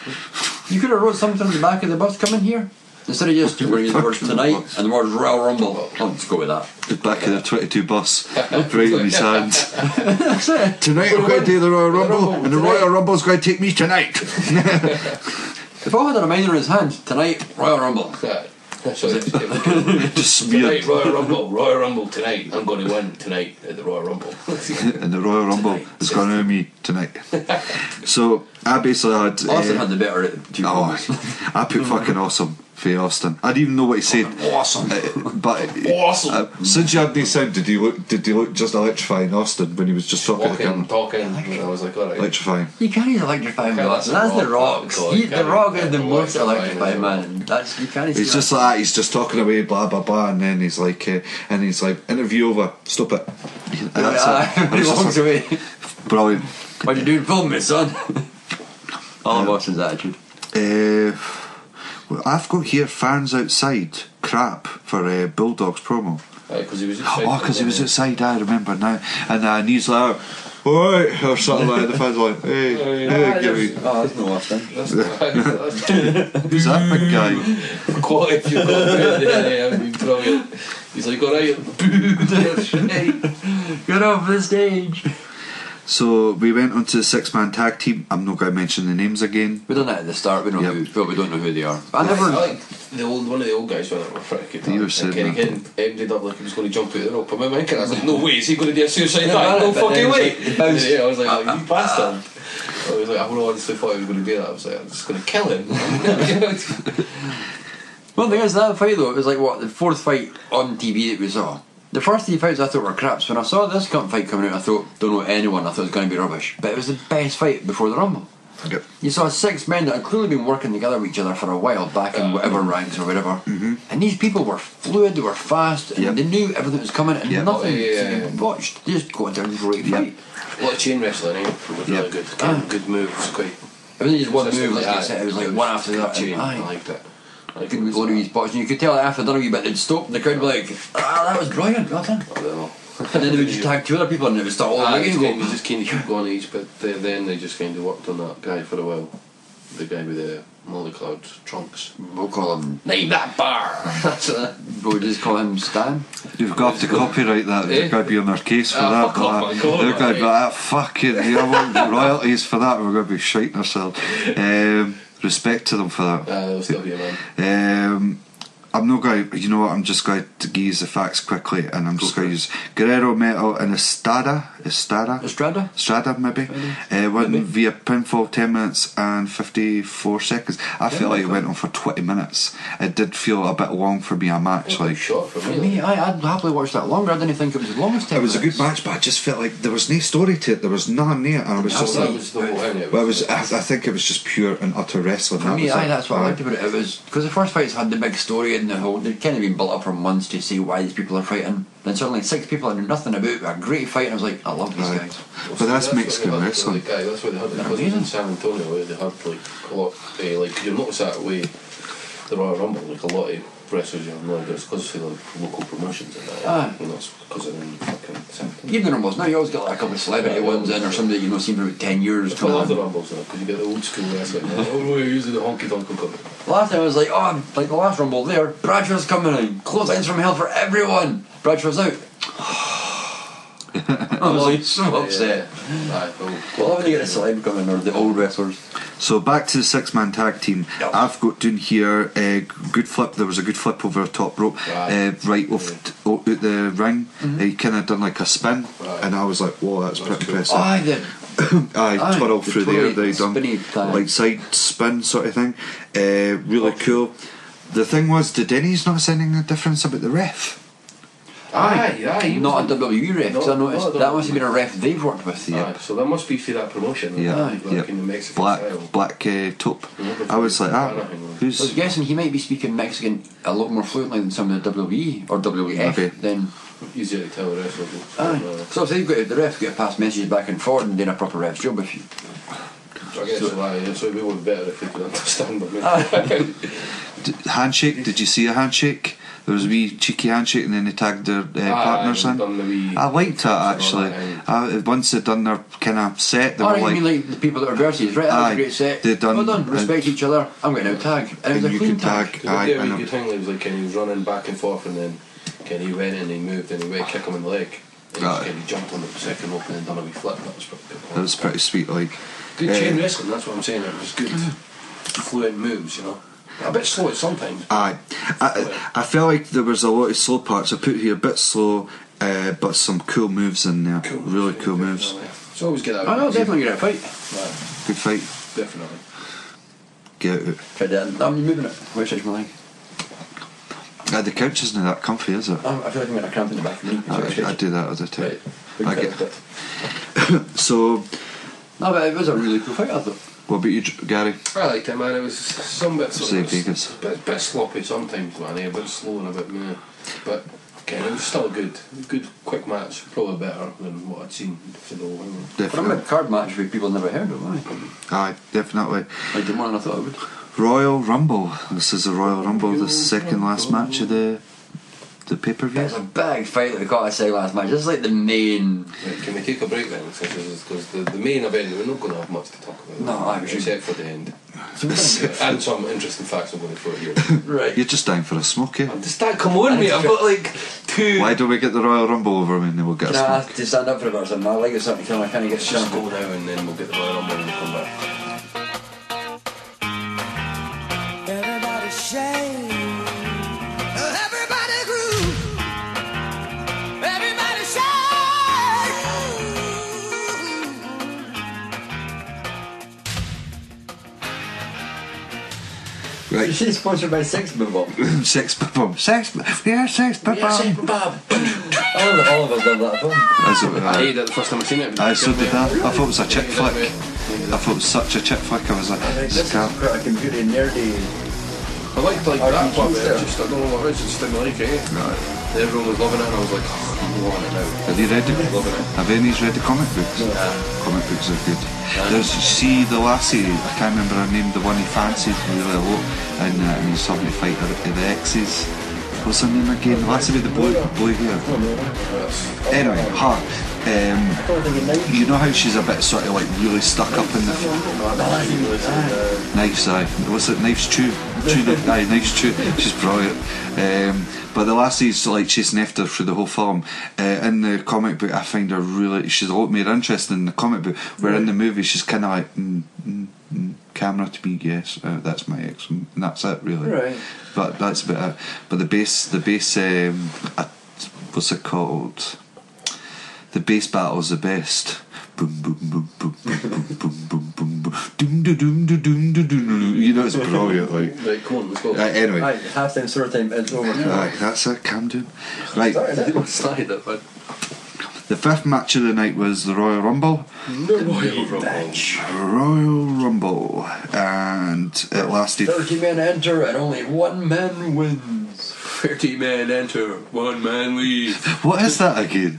You could have wrote something on the back of the bus coming here. Instead of just we're using the words tonight and the words Royal Rumble. Oh, let's go with that. The back of the 22 bus, right in his hands. That's it. Tonight I'm going to do the Royal Rumble, and the Royal Rumble's going to take me tonight. If I had a reminder in his hand, tonight, Royal Rumble. Yeah. So it Just tonight, smeared. Royal Rumble tonight. I'm going to win tonight at the Royal Rumble. And the Royal Rumble is going to be me tonight. So I basically had. Austin had the better of the two promos. I put fucking awesome for Austin. I didn't even know what he said. Awesome. But Awesome. since you had this sound, did he look just electrifying Austin when he was just talking to the camera? Talking, and I was like, alright. Electrifying. You can't even electrify him. That's the Rock. The Rock is the most electrifying man. That's you can't. He's just like that. He's just talking away, blah blah blah, and then he's like, interview over. Stop it. That's it. He walks away. Brilliant. What you doing, film me, son? All of Austin's attitude. Well, I've got here fans outside crap for Bulldog's promo. Because he was outside. Oh, because he was outside, I remember now. And he's like, alright, or something like that. The fans are like, hey, give me. Oh, that's no Austin. Who's that big guy? Quality if you've got yeah, brilliant. He's like, alright, Get off the stage. So we went on to the 6-man tag team. I'm not going to mention the names again. We done that at the start. We know Yep. who, but we don't know who they are. I like one of the old guys when it were pretty good. You were saying Kenny that. King ended up like he was going to jump out the rope. I'm thinking, I was like, no way, is he going to do a suicide dive? Yeah, No but fucking then way. he bounced. Yeah, I was like, you bastard. I was like, I honestly thought he was going to do that. I was like, I'm just going to kill him. One thing is, that fight though, it was like what, the 4th fight on TV that we saw. The first 3 fights I thought were craps. When I saw this fight coming out, I thought, don't know anyone, I thought it was going to be rubbish. But it was the best fight before the Rumble. Yep. You saw 6 men that had clearly been working together with each other for a while, back in whatever ranks or whatever. And these people were fluid, they were fast, and Yep. they knew everything was coming, and Yep. nothing Yeah. to be watched. They just got into a great fight. A lot of chain wrestling, eh? It was really Yep. good. Good moves, quite. It wasn't just one Just move, like like I that. said, it was like one after the other. Chain, And I aye. liked it. I couldn't be going to these spots, and you could tell that after done a wee bit, they'd stop, and the crowd would be like, that was brilliant, well done. I don't know. And then they would just tag 2 other people, and it would start all over You again. and go, just kind of keep going each, but then they just kind of worked on that guy for a while. The guy with the multi-colored trunks. We'll call him. Name that bar! That's it. We'll just call him Stan. You've got to copyright that. They're going to be on their case for that. Fuck off, man. Go on, They're going to be man. like, fucking, I want royalties for that. We're going to be shiting ourselves. Respect to them for that. They'll still be a man. I'm not going to, you know what, I'm just going to give you the facts quickly, and I'm just going to use Guerrero, Metal and Estrada maybe, won via pinfall 10 minutes and 54 seconds. I feel like it went on for 20 minutes. It did feel a bit long for me, a match. Like, short for me. I'd happily watch that longer. I didn't think it was as long as 10 it was minutes. a good match, but I just felt like there was no story to it. There was nothing there, and I was just like, I think it was just pure and utter wrestling. For me, that's what I liked about it. It was because the first fights had the big story and the whole. They'd kind of been built up for months to see why these people are fighting. Then suddenly 6 people I knew nothing about, a great fight, and I was like, I love these guys. But that's Mexican wrestling. That's why they had because in San Antonio they had like a lot. Like you notice that way, the Royal Rumble, like a lot of wrestlers you know, it's because of the local promotions and that. You know, it's because of them fucking San Antonio. Even the Rumbles now, you always get like a couple of celebrity ones in, or somebody you know seen for about 10 years. I love the Rumbles now because you get the old school wrestling. We're using the honky tonk coming. Last time I was like, like the last Rumble there, Bradshaw's coming in, clotheslines from hell for everyone. Bradshaw's out. I was like so upset. Well, when you get a celeb coming or the old wrestlers. So back to the 6-man tag team. Yep. I've got down here good flip. There was a good flip over the top rope, right off out the ring. He kind of done like a spin, and I was like, "Whoa, that's pretty impressive." I twirled through there. They done like side spin sort of thing. Really cool. The thing was, did Denny's not saying a difference about the ref? Aye, not a WWE ref, because I noticed that must have been a ref they've worked with. So that must be for that promotion. Like in the Mexican style. Black taupe. I was like, who's? I was guessing he might be speaking Mexican a lot more fluently than some of the WWE or WWF. Then easier to tell the rest of them. So if they've got the ref get pass messages back and forward and doing a proper ref's job, if you. I guess so we would be better if we could understand them. Handshake? Did you see a handshake? There was a wee cheeky handshake, and then they tagged their partners in. I liked that actually. Once they'd done their kind of set, they were like, you mean like the people that are versus, right? That was a great set. They'd done. Well done. Respect each other. I'm going to now tag, and it was a clean tag. The good thing was like he was running back and forth, and then he went and he moved and he went kick him in the leg. And he jumped on the second rope and then done a wee flip. That was pretty good. That was pretty sweet. Like good chain wrestling. That's what I'm saying. It was good, fluent moves. You know. A bit slow sometimes. I felt like there was a lot of slow parts. I put here a bit slow, but some cool moves in there. Really cool moves. It's always get out. I know, definitely get out fight. Good fight. Definitely. Get out. Try that. I'm moving it. Where's my leg? The couch isn't that comfy, is it? I feel like I'm getting a cramp in the back of me. I do that all the time. Right. I get. So. No, but it was a really cool fight, I thought. What about you, Gary? I liked it, man. It was some bits a bit sloppy sometimes, man. A bit slow and a bit meh. But again, it was still a good, quick match. Probably better than what I'd seen for the whole thing. Definitely. But a card match with people never heard of, Aye, definitely. I did more than I thought I would. Royal Rumble. This is the Royal Rumble, the second last match of the pay-per-view. It's a big fight that we got to say last match. This is like the main. Right, can we take a break then? Because the main event, we're not going to have much to talk about. No, except for the end. And some interesting facts I'm going to throw at you. Right. You're just dying for a smoke, eh? I'm just that. Come on, mate. I've got like 2. Why don't we get the Royal Rumble over and then we'll get a smoke? I have to stand up for a bit or something? I like it something. I kind of get just go now and then we'll get the Royal Rumble when we come back. Everybody shake, everybody groove, everybody shake. Right. She's sponsored by Sex Bob. Sex Bob. Sex Bob. All of us love that film. I hated it the first time I seen it. I so did that. I thought it was a chick flick. I thought it was such a chick flick. I was like, this is quite a computer nerdy. I liked like that part, but I don't know what it is, it just didn't like it. Everyone was loving it and I was like, I'm loving it now. Have you read it? Loving it. Have any of you read the comic books? Comic books are good. There's, see the lassie, I can't remember her name, the one he fancied really a lot, and he's having to fight the exes. What's her name again? The lassie with the blue hair. Anyway, her. You know how she's a bit sort of like really stuck up in the Knife's eye. What's it? Knife's Chew. Knife's Chew. She's brilliant. But the lassie's like chasing after through the whole film. In the comic book, I find her really. She's a lot more interesting in the comic book. Where in the movie, she's kind of like kind camera to me, yes, that's my ex, and that's it really. Right. But that's about it. But the bass, what's it called? The bass battle's the best. Boom boom boom boom boom boom boom boom boom boom doom doom doom doom doom doom. You know it's brilliant. Like. Right, come on, let's go. Anyway. Aye, half time, sort of time, it's over. Aye, that's it. Calm down. Right. Slide it, bud. The fifth match of the night was the Royal Rumble. Royal Rumble. Royal Rumble, and it lasted. 30 men enter and only one man wins. 30 men enter, 1 man leave. What is that again?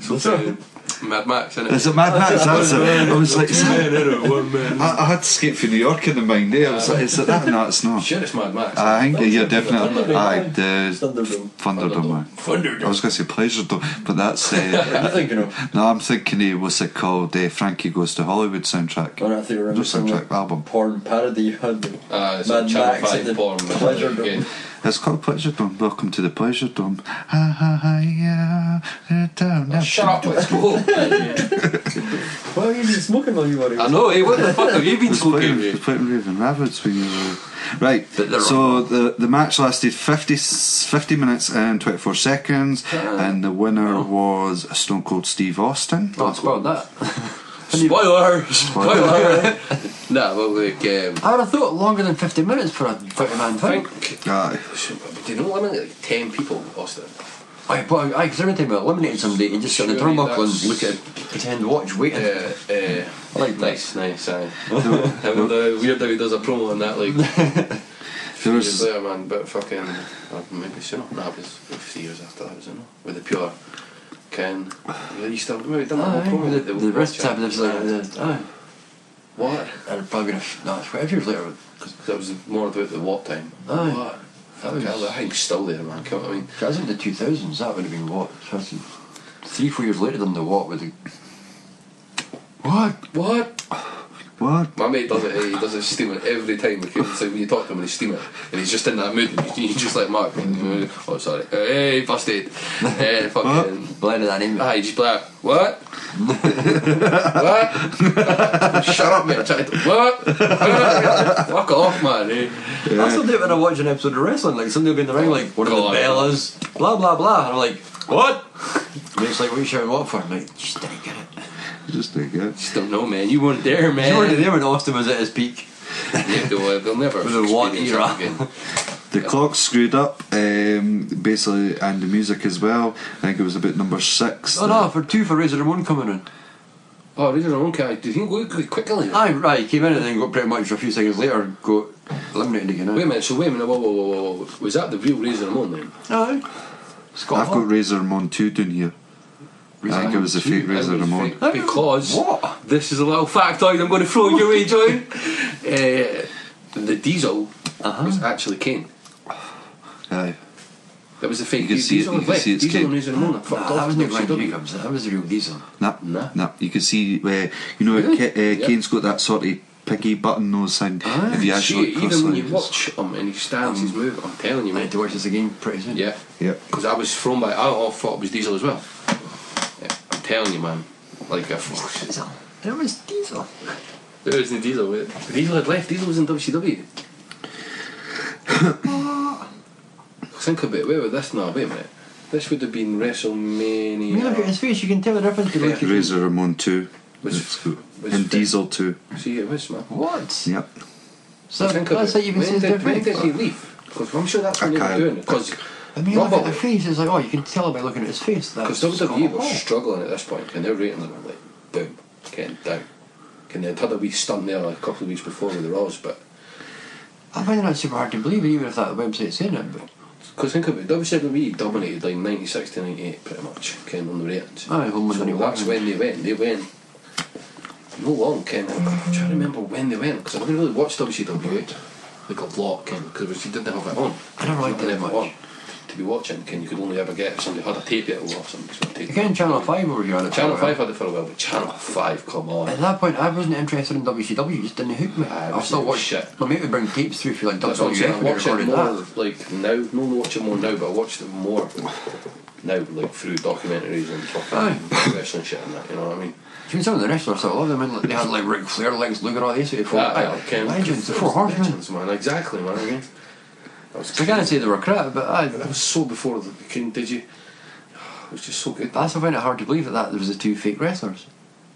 Mad Max, innit? Is it Mad Max? That's it. I was like, 2 men enter, 1 man leave. I had to skate for New York in the mind there. I was like, is it that? No, it's not. Sure, it's Mad Max. I think you're definitely. Aye, the Thunderdome. Thunderdome. Thunderdome. I was going to say Pleasure Dome, but that's. What are you thinking of? No, I'm thinking what's it called? Frankie Goes to Hollywood soundtrack. Oh, no, I think you remember some soundtrack album. porn parody you had. It's Mad on Channel Max 5 and the porn. Pleasure Dome. Yeah. It's called Pleasure Dome. Welcome to the Pleasure Dome. Ha ha ha yeah. Shut up, let's go. What have you been smoking while you were I know, hey, what the fuck have you been smoking? Playing Raven Rabbits when you were. Right, The so the match lasted 50 minutes and 24 seconds, and the winner was Stone Cold Steve Austin. Oh, spoiled that. Spoiler! Nah, but like, I would have thought longer than 50 minutes for a 30-man I fight. think. Aye. Do you know limit like 10 people, Austin? Aye, but because every time we eliminated somebody, you just sit in the Surely turnbuckle and that's- look at pretend watch waiting. I like that. nice, aye. And weird how he does a promo on that, like. There Years was later, man, but fucking. Maybe sooner. Nah, it was 3 years after that, wasn't it? With the pure. Ken. You still. Maybe done that whole promo with the wrist tap and everything. Aye. What? And probably gonna. No, it's 5 years later. Because that was more about the what time. Aye. What? That was- I think he's still there, man. I mean, That was in the 2000s, that would have been what? 3-4 years later than the what with the. What? what? My mate does it. He does it steam it every time. Because it's like when you talk to him and he's steam it, and he's just in that mood. And you just like Mark. Oh, sorry. Hey, busted. Fucking. Blended that name. Ah, you just like what? What? Shut up, mate. What? Fuck off, man. Eh? I still do it when I watch an episode of wrestling. Like somebody will be in the ring, like one of the God. Bellas, blah blah blah, and I'm like, what? And it's like, what are you shouting what for? I'm like, just didn't get it. Just like it. Just don't know, man. You weren't there, man. You weren't there when Austin was at his peak. Yeah, they'll never. With the what experience era? it again. The clock screwed up, basically, and the music as well. I think it was about number 6. Oh no, for 2 for Razor Ramon coming in. Oh, these are own guy. Do you think go quickly? Aye, right, he came in and then got pretty much a few seconds later got eliminated again. Wait a minute. So wait a minute. Whoa. Was that the real Razor Ramon then? Aye. Scott I've got Razor Ramon 2 down here. I think it was the fake Razor Ramon. Because What? this is a little factoid I'm going to throw your way, John. The Diesel was actually Kane. Aye. That was the fake You can see it, Diesel. you can see it's Diesel Kane. and Razor Ramon. Nah, that wasn't Glenn Jacobs, that was the real Diesel. Nah. You can see, you know, Really? Kane's got that sort of piggy button nose thing. Aye. If you actually Shit, even when you cross-lines. watch him and he stands his move, I'm telling you, I need mate. to watch this again pretty soon. Yeah. Yeah. Because I was thrown by. I all thought it was Diesel as well. Yeah, I'm telling you, man. Like Diesel. That was Diesel. it wasn't Diesel. Wait. Diesel had left. Diesel was in WCW. Think about it. Wait with this now. Wait a minute. This would have been WrestleMania. I mean, look at his face, you can tell the difference between like, Razor Ramon 2. Was- It's good. was And fit. Diesel 2. See, it was, man. What? Yep. So Think that's about how it. you can see When the did difference. he leave? Because I'm sure that's when I they were can't- doing it. Because I mean, look at the face, it's like, oh, you can tell by looking at his face. That's WWE were Scott struggling at this point, and their ratings were like, boom, getting down. And they'd had a wee stunt there like a couple of weeks before with the Raws, but I find that super hard to believe, even if that website's saying it. But because think of it, WWE dominated like 96 to 98 pretty much, Ken, on the ratings. Aye, home So when they that's won. when they went. They went no long, Ken. I'm trying to remember when they went because I didn't really watch WCW like a lot, Ken, because you didn't have it on. I never liked it that much. On to be watching, Ken. You could only ever get if somebody had a tape it or something. Again, Channel 5 over here. Channel 5 had it for a while, but Channel 5, come on. At that point, I wasn't interested in WCW, it just didn't hook me. Aye, I still it was watched shit. My mate would bring tapes through for like That's what I'm saying. WWF I when they watch it recorded more that. like now. No, watch it more now, but I watched it more now, like through documentaries and fucking wrestling shit and that. You know what I mean? Some of the wrestlers, I love them. Like, they had like Ric Flair, Lex Luger, all these. Legends, the Four Horsemen. Legends, man. Exactly, man. I mean, I can't say they were crap, but that was so before the King. Did you? It was just so good. That's what I find it hard to believe that there was the two fake wrestlers.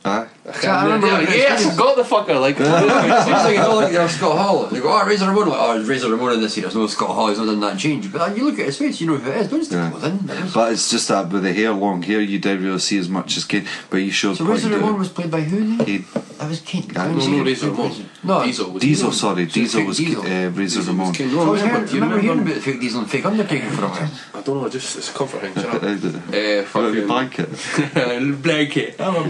Aye. I remember Yes, I got the fucker. Like, it's like, you know, like you're Scott Hall. They go, oh, Razor Ramon. Like, oh, it's Razor Ramon in this year. There's no Scott Hall. He's not done that change. But you look at his face, you know who it is. Don't stick it within. But it's just that with the hair, long hair, you don't really see as much as Kane. But you showed. So Razor Ramon was played by who then? Kane. That was Kane. no, Razor Ramon. No, Diesel. Diesel, sorry. Diesel was Diesel. Razor Ramon. Do you remember hearing remember? about fake Diesel and fake Undertaker for a while? I don't know. Just it's a comfort thing. Shut up. Fucking blanket. Blanket. I want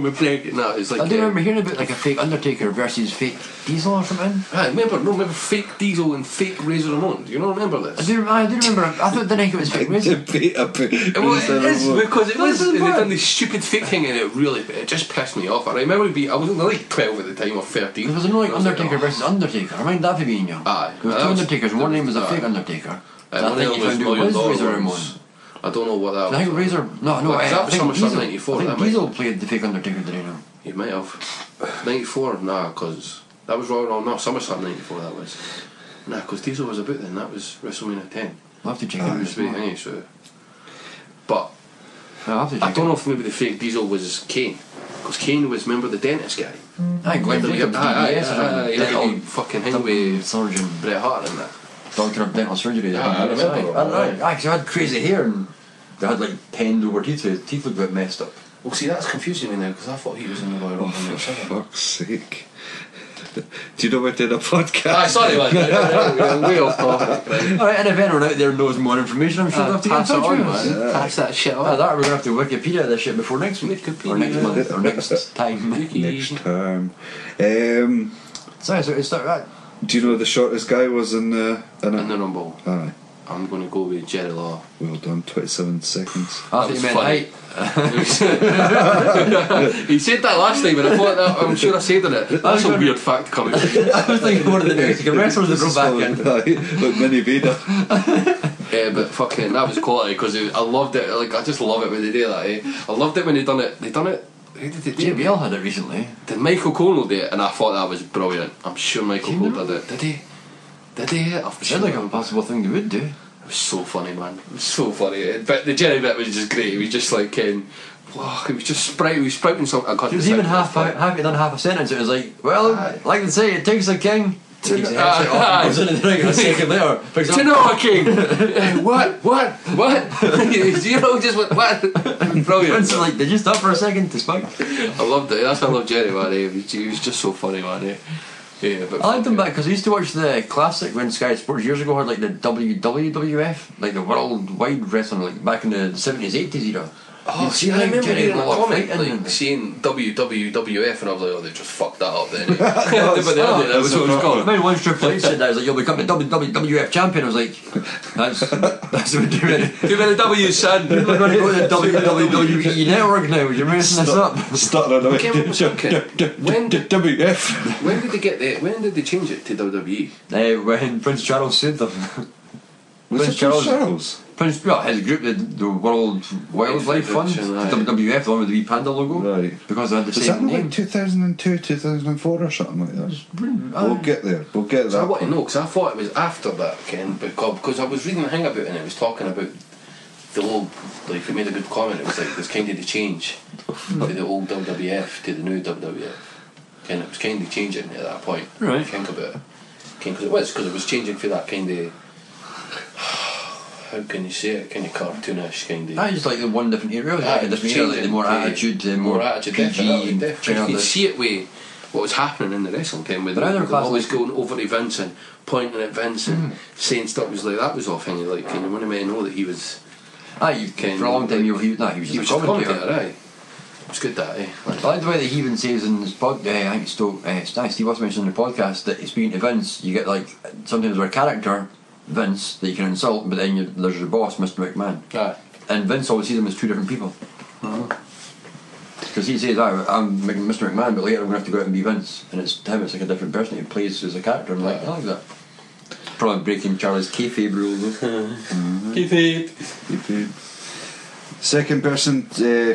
my blanket. No, it's like. I do remember hearing about like a fake Undertaker versus fake Diesel or something. I remember fake Diesel and fake Razor Ramon. Do you not remember this? I do remember. I thought the night it was fake Razor. Well, it is because it was. They done this stupid fake thing and it just pissed me off. I remember I was like 12 at the time or 13. There was no like Undertaker versus Undertaker. I mind that for being young. Aye. There was two Undertakers. One name was a fake Undertaker. One I think of you them found it was was Razor $1 Ramon. ones. I don't know what that was. I think Razor. No, Well, that I was think SummerSlam Diesel. 94, I that think might- Diesel played the fake Undertaker. Did he know? You might have. 94? Nah, because that was Royal Rumble. No, SummerSlam 94 that was. Nah, because Diesel was about then. That was WrestleMania 10. I'll have to check It was it very out. thingy, so. But I'll have to check I don't it know if maybe the fake Diesel was Kane. Because Kane was, remember, the dentist guy? Aye, Glenn Jacobs, DBS, He had all fucking hang with surgeon, Bret Hart and that. doctor of dental surgery. I remember. Aye, 'cause I had crazy hair and they had like penned over teeth. So his teeth looked a bit messed up. Well, see, that's confusing me now because I thought he was in the Royal Rumble. For fuck's sake. Do you know we're doing a podcast? Ah, sorry, man. We're way off topic. Right. Alright, and if anyone out there knows more information, I'm sure they'll have to get in Pass it touch on, with us. man. Pass that shit on. That we're gonna have to Wikipedia this shit before next week, or next month, or next time. Next time. So it's that. Do you know the shortest guy was in the Rumble. Aye. I'm going to go with Jerry Law. Well done, 27 seconds. I think was you meant funny. height. He said that last time, and I thought that I'm sure I said it. That's a weird fact coming. I was thinking one of the Mexican wrestlers that brought back in. Look, Mini Vader. Yeah, but fucking that was quality because I loved it. Like I just love it when they do that. I loved it when they done it. They done it. Who did they do it? JBL had it recently. Did Michael Cole do it? And I thought that was brilliant. I'm sure Michael Cole did it. Did he? Did he? I'm It sure. sounds like a possible thing they would do. It was so funny, man. It was so funny. But the Jerry bit was just great. He was just like, wow, he was just sprouting. He was sprouting something. I He was even half done half a sentence. It was like, well, like they say, it takes a king. Takes a headset off, goes into the ring, and a second later picks up. To know a king. What? You know, just what? Brilliant. Vince was like, did you stop for a second to spike? I loved it. That's why I love Jerry, man. He was just so funny, man. Yeah, but I liked him back because I used to watch the classic when Sky Sports years ago had like the WWF, like the worldwide wrestling, like back in the 70s, 80s era. Oh, see, I remember reading a comment like seeing WWF, and I was like, oh, they just fucked that up then. But that was what it was I called. remember once Triple H said that, I was like, you'll become the WWF champion. I was like, that's what you're doing. Too many W's, son. We're going to go to the WWE network now. You're messing this up. Starting on When WF. When did they get the? When did they change it to WWE? When Prince Charles sued them. Was it Charles? Prince, well, his group, the World Wildlife Fund, WWF, the one with the wee panda logo, Right. because they had the Was that same in name. like 2002, 2004 or something like that? We'll get there. We'll get So I that. want to know because I thought it was after that, Ken, because I was reading the thing about it and it was talking about the old, like it made a good comment. It was like there's kind of the change to the old WWF to the new WWF, and it was kind of changing at that point. Right. Think about it, because it was changing for that kind of. How can you say it? Kind of cartoonish, kind of. I just like the one different area, like a different area, like the more attitude, the more attitude. PG, Definitely. You can childish. see it with what was happening in the wrestling game with But other them classes- always going over to Vince and pointing at Vince and saying stuff was like that was off hanging like and when I may know that he was For a long time, he was he was just a commentator. aye. It was good that, eh? I like the way that he even says in his pod. I think Steve was mentioning in the podcast that speaking to Vince, you get like sometimes with a character Vince that you can insult, but then there's your boss, Mr. McMahon, Aye. and Vince always sees them as two different people. Because he says, I'm Mr. McMahon, but later I'm going to have to go out and be Vince, and it's him. It's like a different person he plays as a character. I'm like, I like that. It's probably breaking Charlie's kayfabe rule though. Kayfabe. Second person,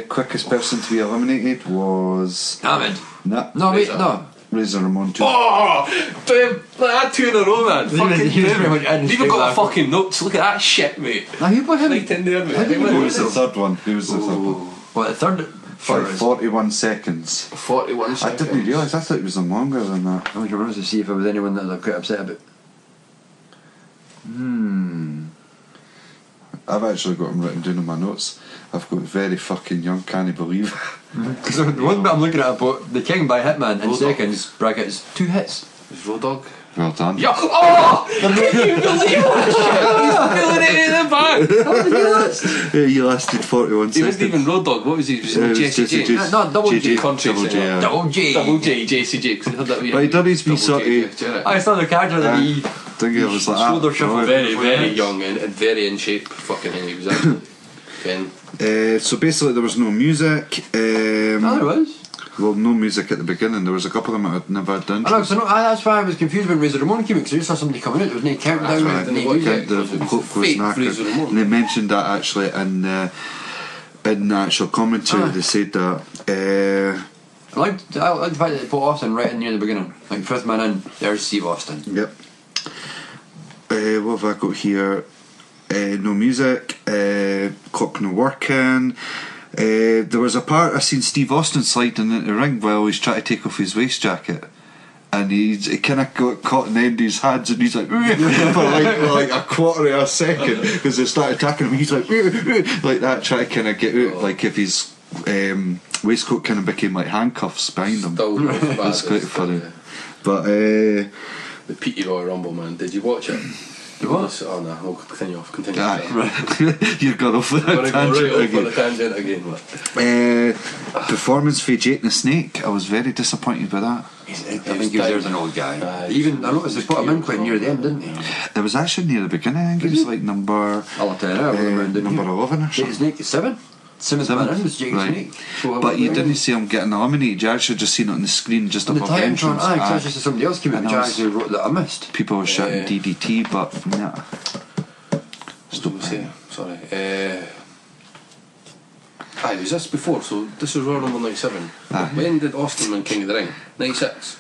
quickest person to be eliminated was Ahmed. no Wait, no. Razor Ramon too. Oh, damn, like, 2 in a row, man. Fucking he was pretty much in You've straight got last fucking notes. Look at that shit, mate. Now who put him? Right in there, mate. Who was the third one? Who was the third one? What, the third? Like 41 seconds. 41 I seconds. didn't realise. I thought it was longer than that. I was going to see if there was anyone that I was quite upset about. I've actually got them written down in my notes. I've got very fucking young, can't you believe? Because the one bit I'm looking at, I put The King by Hitman in Road seconds, brackets, 2 hits. Was Road Dogg? Well done. Yeah. Oh! Can you believe that shit? He's feeling it in the back. Yeah, you lasted 41 He seconds. wasn't even Road Dogg. What was he? Was Yeah, it was Jesse Jesse James? James. No, double J. Country Double J, singer. yeah. Double J. Double J, Jesse J. 'Cause I heard that we But he'd always been Double sort J, of- yeah. I saw the character that he. I think it was like Shoulder that. shuffle. Right. Very, very young and very in shape. Fucking hell, he was absolutely. Ken. So basically there was no music. No, there was. Well, no music at the beginning. There was a couple of them I'd never done. I know, so that's why I was confused when Razor Ramon came in, because I just saw somebody coming out, there was no countdown, That's right, no didn't work music. out. The quote was Fake knackered. Razor Ramon. And they mentioned that actually in the actual commentary. Ah. They said that. I like the fact that they put Austin right in near the beginning. Like, 5th man in, there's Steve Austin. Yep. What have I got here? No music. Clock no working. There was a part I seen Steve Austin sliding into the ring while he's trying to take off his waist jacket, and he kind of got caught in the end of his hands, and he's like for like a quarter of a second because they started attacking him. He's like that, trying to kind of get out, like if his waistcoat kind of became like handcuffs behind him. Still not as bad That's quite as funny. the- But The Petey Royal Rumble, man. Did you watch it? The what? Oh no, we'll continue. you're gone off on I'm a gonna go tangent right off on again. a tangent again. What? Performance for Jake the Snake. I was very disappointed by that. I think he was there as an old guy. Aye, Even, I noticed they put him in quite near the end, didn't he? It was actually near the beginning. I think it was like number I'll tell you now, number 11 or Jake the something. Snake, 7? 7th man in was Jake the Right. Snake. But you didn't see him getting eliminated. You actually just seen it on the screen just And the above the Titantron, entrance. aye, Aye. because just somebody else came in, And which I I was- actually wrote that I missed. People were shouting DDT, but nah. Stop say. Sorry. Aye, was this before? So this was Royal Rumble 97. Aye. When did Austin win King of the Ring? 96.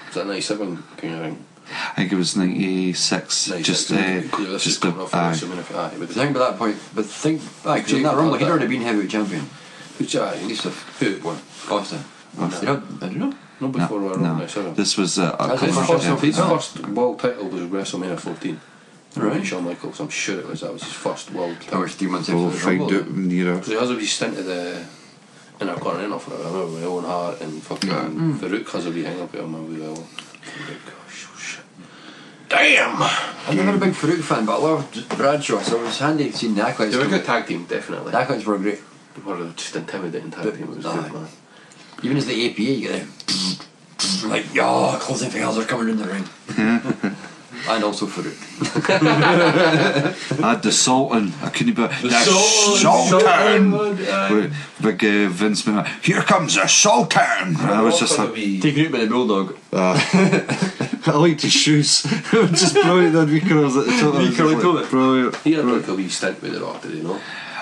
Was that 97 King of the Ring? I think it was 96. 96. Just, This is coming off. aye. Aye, The thing by that point, but think, because in that rumble he'd already been heavyweight champion. Which aye, At least who? one. Austin. Austin. You know, I don't know. Not before Royal Rumble No, 97. this was a That's His the first, Yeah. his first world title was WrestleMania 14. Right. Shawn Michaels, I'm sure it was. That was his first world That title. was 3 months after We'll the find rumble. out nearer. Because he has a wee stint at the Intercontinental for it. I remember with Owen Hart and fucking Farouk has a wee hang up with him as well. Gosh, oh shit. Damn! I'm never a big Farouk fan, but I loved Bradshaw, so it was handy seeing the Acolytes. They were a come good tag team, definitely. The Acolytes were great. They were just intimidating tag team. It was Aye. good, man. Even as the APA, you get them like, yo, closing fingers are coming in the ring. And also Farouk. I had the Sultan. I couldn't be the Sultan. Sultan. Big Vince McMahon. Here comes the Sultan. I was just like, Taken out by the Bulldog. I liked his shoes. It was just brilliant. That wee curls at the top. Wee curly toe. Brilliant. He had like a wee stint with the Rock, did he know?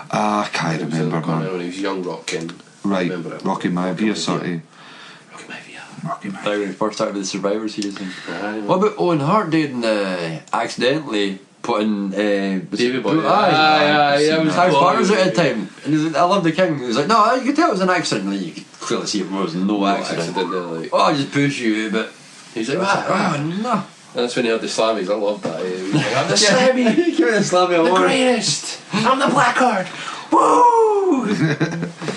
I can't remember, man. When he was young Rock and Right, remember it. Rocky Maivia sort of. Rocky Maivia. Rocky Like when he first started with the Survivor Series thing. Aye, What about Owen Hart did accidentally put in Davey Boy. Aye, that was House cool. Partners at the time. And he's like, I love the King. He was like, no, you could tell it was an accident. And you could clearly see it was no accident. Like, Oh, I just push you, but he's like, ah. no. And that's when he had the slammies. I loved that. He was like, I'm the slammy. He came in and slammed me The award. greatest. I'm the black card. Woo!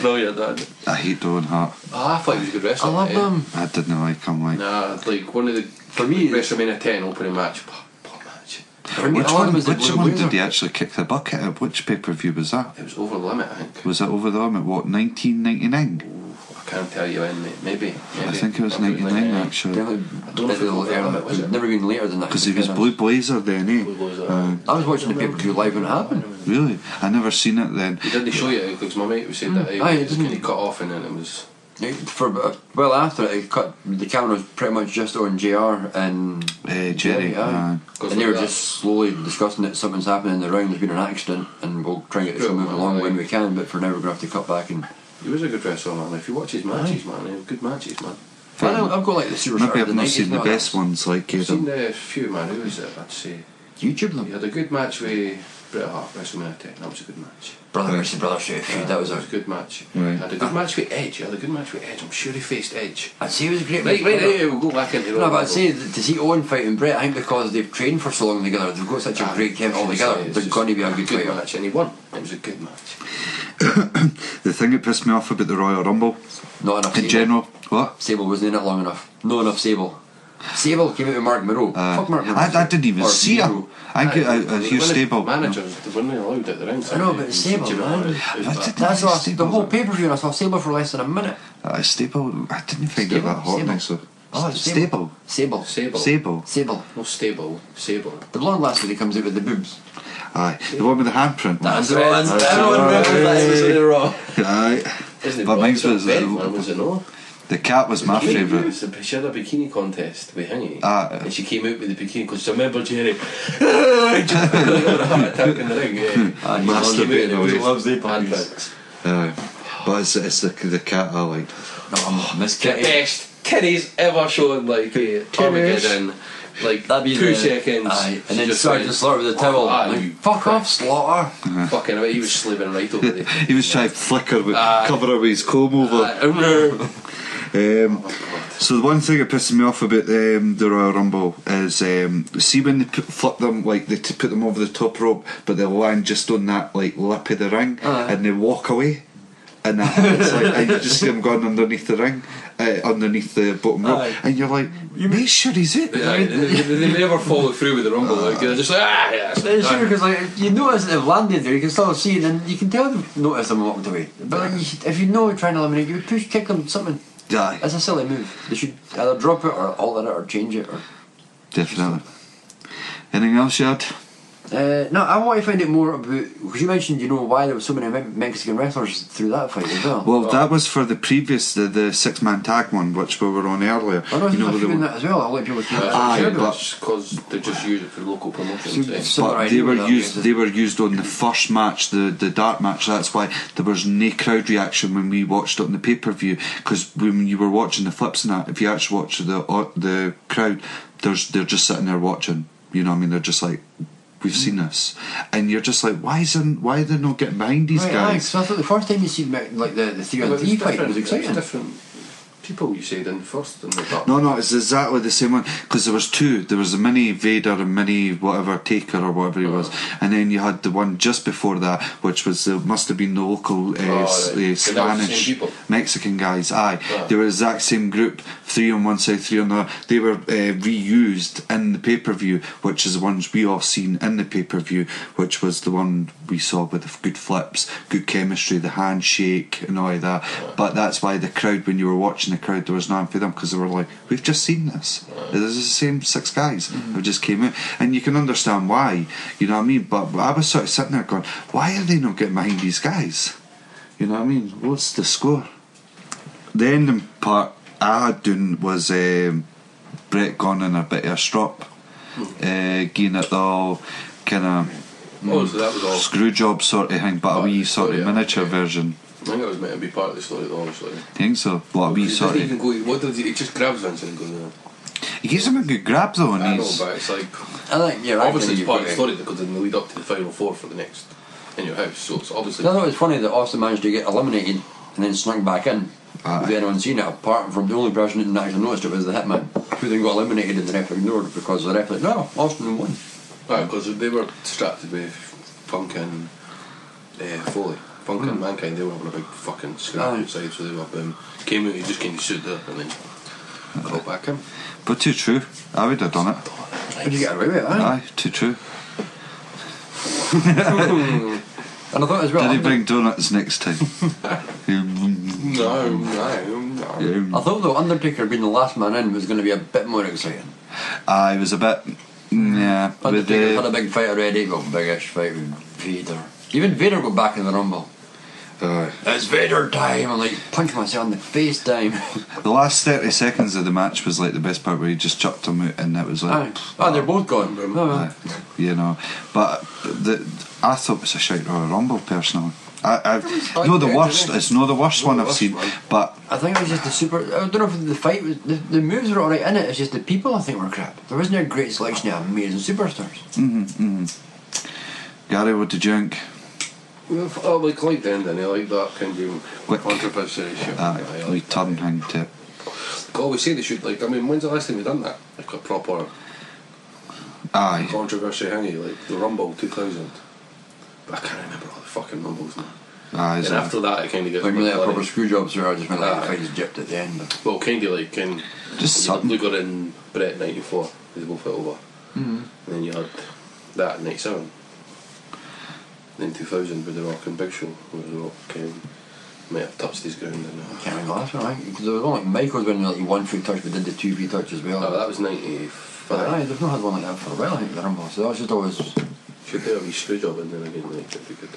Brilliant, that. I hate Owen Hart. Oh, I thought he was a good wrestler. I love yeah. them. I didn't like him. Like, Nah, like one of the For me, WrestleMania 10 opening match. What match? For me, which all of them one? was the Which Blue one Blazer. did he actually kick the bucket at? Which pay-per-view was that? It was over the limit, I think. Was it over the limit? What, 1999? Ooh, I can't tell you when, mate. Maybe. I think it was 99 actually. Definitely I don't know if it was early, that, was it? never been later than that. Because he was Blue Blazer then, eh? Blue Blazer. I was watching the pay-per-view live when it happened. Really? I never seen it then. He didn't show you because my mate was saying that Aye, he it was didn't. kind of cut off and then it was. Well, after it cut, the camera was pretty much just on JR and Jerry. and they were just slowly discussing that something's happening in the ring, there's been an accident, and we'll try and get the show moving along when we can, but for now we're going to have to cut back. And he was a good wrestler, man. If you watch his matches, man, he had good matches, man. I've got like the Super Maybe Star I've not seen the best ones like I've seen a few, man. Who was it? I'd say YouTube them. he had a good match with Bret Hart, WrestleMania 10. That was a good match. Brother versus Brother feud, that was a good match. Right. Had a good match with Edge. He had a good match with Edge. I'm sure he faced Edge. I'd say it was a great Right, match. we'll go back into No, but I'd say to see Owen fighting Brett, I think because they've trained for so long together, they've got such a great chemistry all together, they're going to be a good fighter. match, and he won. It was a good match. The thing that pissed me off about the Royal Rumble, Not enough in Sable. general, what? Sable wasn't in it long enough. Not enough Sable. Sable came out with Mark Moreau. Fuck Mark Moreau. I didn't even Or see her. Miro. I get a huge stable. Managers, they weren't allowed at the ring. I know, but Sable, man. That's the whole pay-per-view, and I saw Sable for less than a minute. Stable. I didn't find it that hot. Stable. Nice. So. Oh, it's Stable. Sable. Sable. Sable. No stable. Sable. The blonde last when he comes out with the boobs. Aye. The one with the handprint. That's the one. Everyone remembers that. was in a row. Aye. Isn't But mine was was it no? the cat was my favourite. She had a bikini contest with Hingy, Ah. and she came out with the bikini because I remember Jerry just had a heart attack in the ring. Yeah. Masturbating away. Loves the Handprints. But it's the cat I like. Oh, Miss The Kitty. best kitties ever shown, like Armageddon, like That'd be 2 the- seconds. Aye. And then just Sergeant went, Slaughter with the towel. Ah, Like, you fuck off, Slaughter. fucking away. He was slipping right over there. He was trying to flicker with cover her with his comb over. So the one thing that pisses me off about the Royal Rumble is see when they flip them, like they put them over the top rope, but they land just on that like lip of the ring, and they walk away, and it's like and you just see them going underneath the ring, underneath the bottom rope, and you're like, make sure he's it. Yeah, they never follow through with the Rumble. Like, they're just like, yeah, It's true because like you notice that they've landed there, you can still see it, and you can tell they've noticed them walked away. But like, if you know you're trying to eliminate, you would push, kick them, something. Aye. It's a silly move. They should either drop it or alter it or change it. Or Definitely. Anything else you had? no, I want to find out more about because you mentioned why there were so many Mexican wrestlers through that fight as well. Well, that was for the previous, the 6-man tag one, which we were on earlier. I know there's where a few in that as well. I'll let people see Aye, that. but- because they just use it for local promotions. But they were used on the first match, the dark match. That's why there was no crowd reaction when we watched it on the pay-per-view. Because when you were watching the flips and that, if you actually watch the crowd, they're just sitting there watching. You know what I mean? They're just like, we've seen this, and you're just like, why are they not getting behind these guys? So I thought the first time you see like the 3-on-3 fight was exciting. It was different people, you said, in first and the dark. No, it's exactly the same one, because there was two. There was a mini Vader and mini whatever Taker or whatever he was, and then you had the one just before that, which was must have been the local Spanish Mexican guys. Aye, they were the exact same group, 3 on one side, 3 on the other. They were reused in the pay-per-view, which is the ones we all seen in the pay-per-view, which was the one we saw with the good flips, good chemistry, the handshake and all of that. But that's why the crowd, when you were watching the crowd, there was nothing for them, because they were like, we've just seen this. This is the same 6 guys who just came out, and you can understand why, you know what I mean. But I was sort of sitting there going, why are they not getting behind these guys? You know what I mean? What's the score? The ending part I had done was Brett gone in a bit of a strop, getting it all kind of so that was all screw job sort of thing, but a wee sort of miniature version. I think it was meant to be part of the story though, obviously. I think so. What a wee sort Even of. go, what does he just grabs Vincent and goes, He gives him a good grab though, and I know, he's. but it's like, I think you're right. obviously it's part of the story because in the lead up to the final 4 for the next in your house, so it's obviously. I thought it was funny that Austin managed to get eliminated and then snuck back in. Without anyone seen it, apart from the only person who didn't actually notice it was the Hitman, who then got eliminated and the ref ignored because the ref like, no, Austin won. Because they were distracted with Punk and Foley. Punk and Mankind, they were having a big fucking scrap outside, so they were came out, he just came to shoot there and then got back in. But too true. I would have done it. Did you get away with it? Aye, too true. And I thought as well. Did he bring donuts next time? No. I thought though Undertaker being the last man in was going to be a bit more exciting. It was a bit. Yeah. With Undertaker had a big fight already, got a big-ish fight with Vader. Even Vader got back in the Rumble. It's Vader time. I'm like, punch myself in the face time. The last 30 seconds of the match was like the best part, where he just chucked him out, and it was like, they're both gone. you know. But I thought it was a shite Royal Rumble personally. It's not the worst. It's not the worst one I've seen, but I think it was just the super. I don't know if the fight was the moves were alright in it. It's just the people I think were crap. There wasn't a great selection of amazing superstars. Gary, what did you think? I like the ending. I like that kind of controversy shit. We turn hang to it. I always say they should, like, I mean, when's the last time we done that? Like a proper controversy hangy, like the Rumble 2000. But I can't remember all the fucking Rumbles now. And after that, it kind of gets like really a proper screw job, so I just went like the fight is gypped at the end. Well, kind of like just Luger and Brett 94, they both went over. And then you had that in 97. Then 2000 with The Rock and Big Show, where The Rock might have touched his ground. I can't remember last one, because there was one like Michael's when like 1 foot touch, but did the 2 feet touch as well. Oh, that was 95. But they've not had one like that for a while, I think, the Rumble, so that was just always. Should do a wee screw job and then again, like, it'd be good.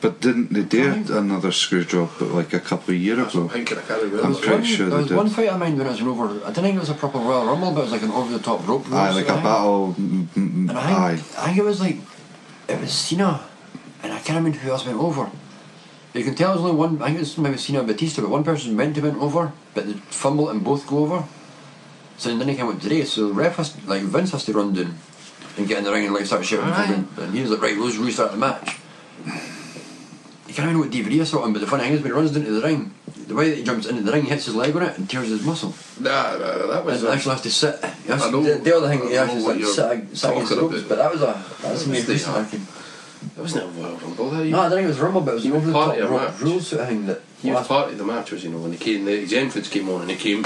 But didn't they do another screw job, but like a couple of years ago? I can't remember. I'm pretty sure they did. There was one fight I mind when it was an over. I didn't think it was a proper Royal Rumble, but it was like an over the top rope. Like a battle. And I think it was like it was Cena, and I can't remember who else went over. You can tell it was only one. I think it was maybe Cena and Batista, but one person meant to went over, but they fumbled and both go over. So then he came up today. So the ref has like Vince has to run down and get in the ring and like start shouting, and he was like, right, let's restart the match. You can't remember what DVD I saw him, but the funny thing is when he runs into the ring, the way that he jumps into the ring, he hits his leg on it and tears his muscle. That was. And actually has to sit. The other thing, he actually has to sit against the ropes. But that's amazing. That wasn't a Royal Rumble. No, I don't think it was a Rumble, but it was an over the top rules sort of thing that. He was part of the match, was, you know, when he came, his entrance came on and he came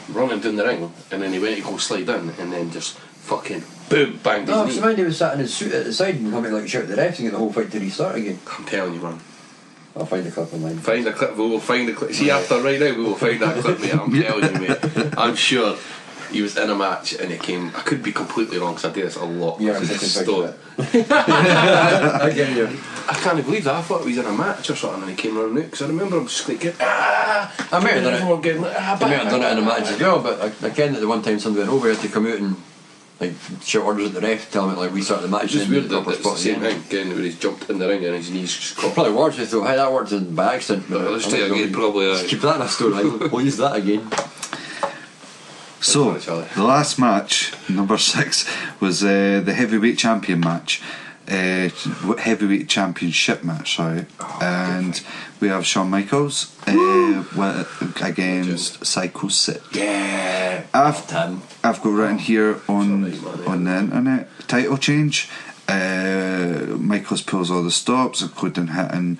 running down the ring, and then he went to go slide in, and then just fucking boom, banged his knee. No, so mind he was sat in his suit at the side and having like shout at the refs and get the whole fight to restart again. I'm telling you, man. I'll find a clip online. Find a clip, we will find a clip. See, after right now, we will find that clip, mate. I'm telling you, mate. I'm sure he was in a match and it came. I could be completely wrong because I do this a lot. Yeah, I get you. I can't believe that. I thought he was in a match or something and he came running out because I remember him just like, I may have done it. I may have done it in a match as well, but again, at the one time somebody went over, he had to come out and like shout orders at the ref, tell him to like restart the match. It's just weird that it's the same thing again where he's jumped in the ring and his knees just caught. Probably works. I thought, hey, that worked by accident. But let's try it again, probably. Keep that in a storyline. We'll use that again. So, the last match, number 6, was the heavyweight champion match. Heavyweight championship match, sorry. And we have Shawn Michaels against Psycho Sid. Yeah, I've got written here on the internet, title change. Michaels pulls all the stops, including hitting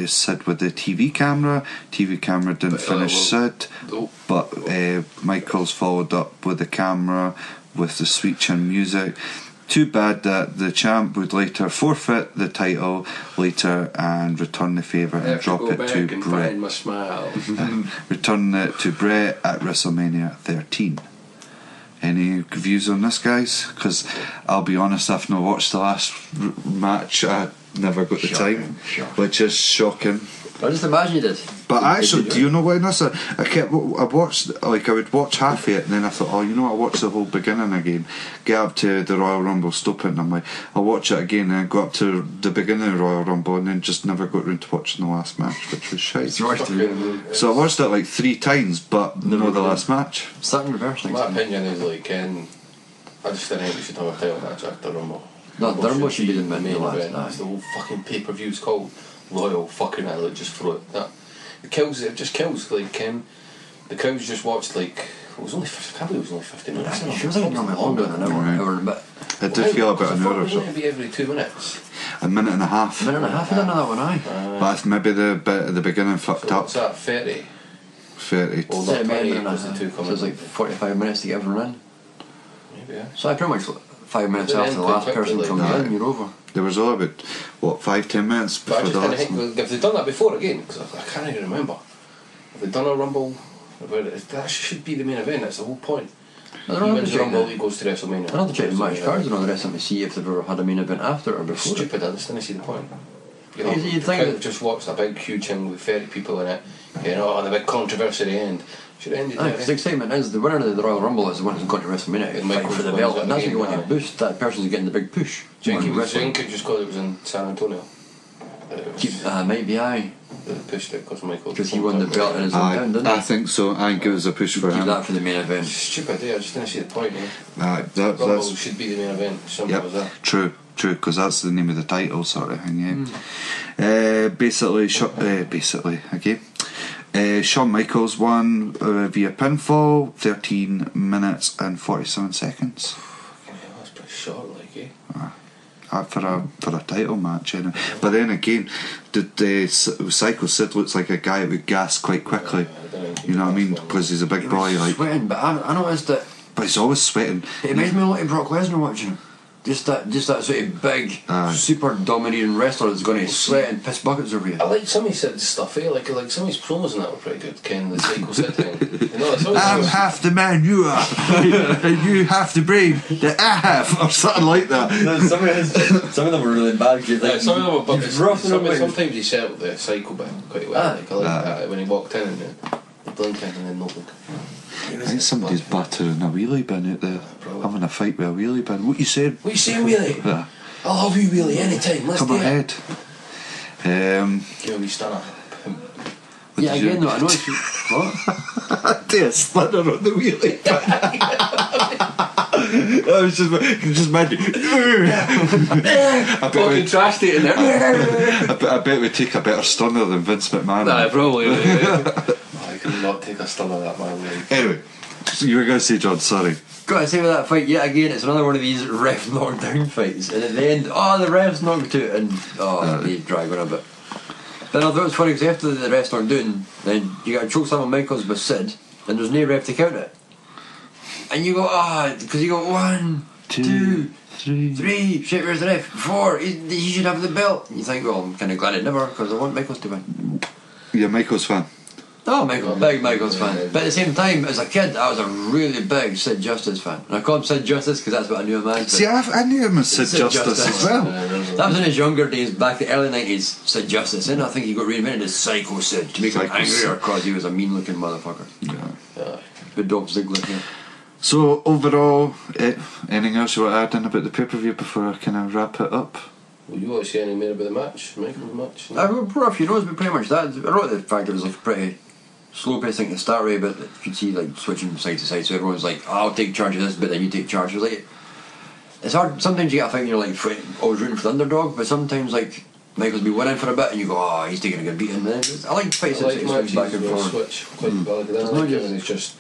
Sid with the TV camera. TV camera didn't finish Sid, but Michaels followed up with the camera with the sweet chin music. Too bad that the champ would later forfeit the title later and return the favour and drop it to Brett. Return it to Brett at WrestleMania 13. Any views on this, guys? Because I'll be honest, I've not watched the last match. I never got the time, which is shocking. I just imagine you did. But actually, do you know what? I watched, like, I would watch half of it, and then I thought, oh, you know what? I'll watch the whole beginning again. Get up to the Royal Rumble, stop it, and I'm like, I'll watch it again, and then go up to the beginning of the Royal Rumble, and then just never got round to watching the last match, which was shite. So I watched it like 3 times, but not the last match. Starting reverse. My opinion is like, I just think we should have a title match after the Rumble. No, the Rumble should be the main event. That's the whole fucking pay-per-view's called Royal fucking like just throw it. That it just kills. Like the crowds just watched like it was only 50 minutes. It feels like normally longer than an hour and a bit. It did feel about an hour or so. It be every 2 minutes. A minute and a half. I done that one, aye. But that's maybe the bit at the beginning fucked up. What's that? 30. 30. Well, not 20 was the 2 coming. So it's like 45 minutes to get everyone in. Maybe. Yeah. So I pretty much 5 minutes after the last person comes in, you're over. There was all about 5-10 minutes before the last one. Have they done that before again? Because I can't even remember. Have they done a Rumble? That should be the main event. That's the whole point. He wins the Rumble, he goes to WrestleMania. I don't have to check the match cards and all the rest of them to see if they've ever had a main event after or before. Stupid, I just didn't see the point. You know, You'd you think could that- have just watched a big huge thing with 30 people in it, you know, and the big controversy at the end. Should have ended The there. excitement is the winner of the Royal Rumble is the one who's going to WrestleMania And and Michael fight for the wins belt, it and that's what you again, want to boost. That person's getting the big push. Do you think it was Wrestling. just because it was in San Antonio? Might be aye, They pushed it because Michael. because he won the belt in his hometown, didn't I he? think so. I think it was a push for Keep him. that for the main event. Stupid idea, I just didn't see the point, eh? That's Rumble should be the main event, simple as that. true, because that's the name of the title, sort of thing. Yeah. Basically, Shawn Michaels won via pinfall, 13 minutes and 47 seconds. Fucking hell, that's pretty short, like, eh? For a title match, anyway. But then again, Psycho Sid looks like a guy that would gas quite quickly. You know what I mean? Because he's a big boy, like. Sweating, but I noticed that But he's always sweating. it reminds me a lot of Brock Lesnar watching him. Just that sort of big, super dominating wrestler that's going to sweat and piss buckets over you. I like some of his stuff, eh? Like some of his promos and that were pretty good. The Psycho Sid thing. You know, it's always I'm half the man you are, and you half the brain that I have, or something like that. Some of them were really bad. Yeah, some of them were, but He's rough in a way. sometimes he settled the psycho bit quite well. Like, I like Ah. that when he walked in and the blinking and then nothing. I think somebody's battering a wheelie bin out there, Probably. having a fight with a wheelie bin. What you said? What you saying, Wheelie? Yeah. I'll have you, Wheelie, anytime. Let's Come do it. ahead. Give me stunner. Yeah, did you- again though, I know it's what? Do a slither on the wheelie bin. I was just imagine. Fucking trash in there. I bet we take a better stunner than Vince McMahon. Nah, probably. I could not take a stun of that, man. Like. Anyway, so you were going to say, John, sorry. Gotta say with that fight, yet again, it's another one of these ref knockdown fights, and at the end, the refs knocked out, and they drag on a bit. Then I thought it was funny because after the refs knocked down, then you got a choke slam on Michaels with Sid, and there's no ref to count it. And you go, because you go 1, 2, 3, shit, where's the ref? 4, he should have the belt. You think, well, I'm kind of glad it never, because I want Michaels to win. You're a Michaels fan. Oh, big Michaels fan. But at the same time, as a kid, I was a really big Sid Justice fan. And I call him Sid Justice because that's what I knew him as. See, I knew him as Sid Justice as well. That was in his younger days, back in the early 90s, Sid Justice. And I think he got reinvented as Psycho Sid to make him Psycho Sid. angrier because he was a mean looking motherfucker. Yeah. With Dolph Ziggler here. So, overall, anything else you want to add in about the pay-per-view before I kind of wrap it up? Well, you want to say any more about the match? Michael's match? I wrote a few notes, but pretty much that. I wrote the fact it was like a pretty slow paced thing to start with, but you could see like switching side to side, so everyone's like, I'll take charge of this, but then you take charge. It was like, it's hard. Sometimes you get a fight and you're like, always rooting for the underdog, but sometimes like Michael's be winning for a bit and you go, he's taking a good beating. I like fights that swing matches back and where forth. switch quite well. I There's like no it just- when it's just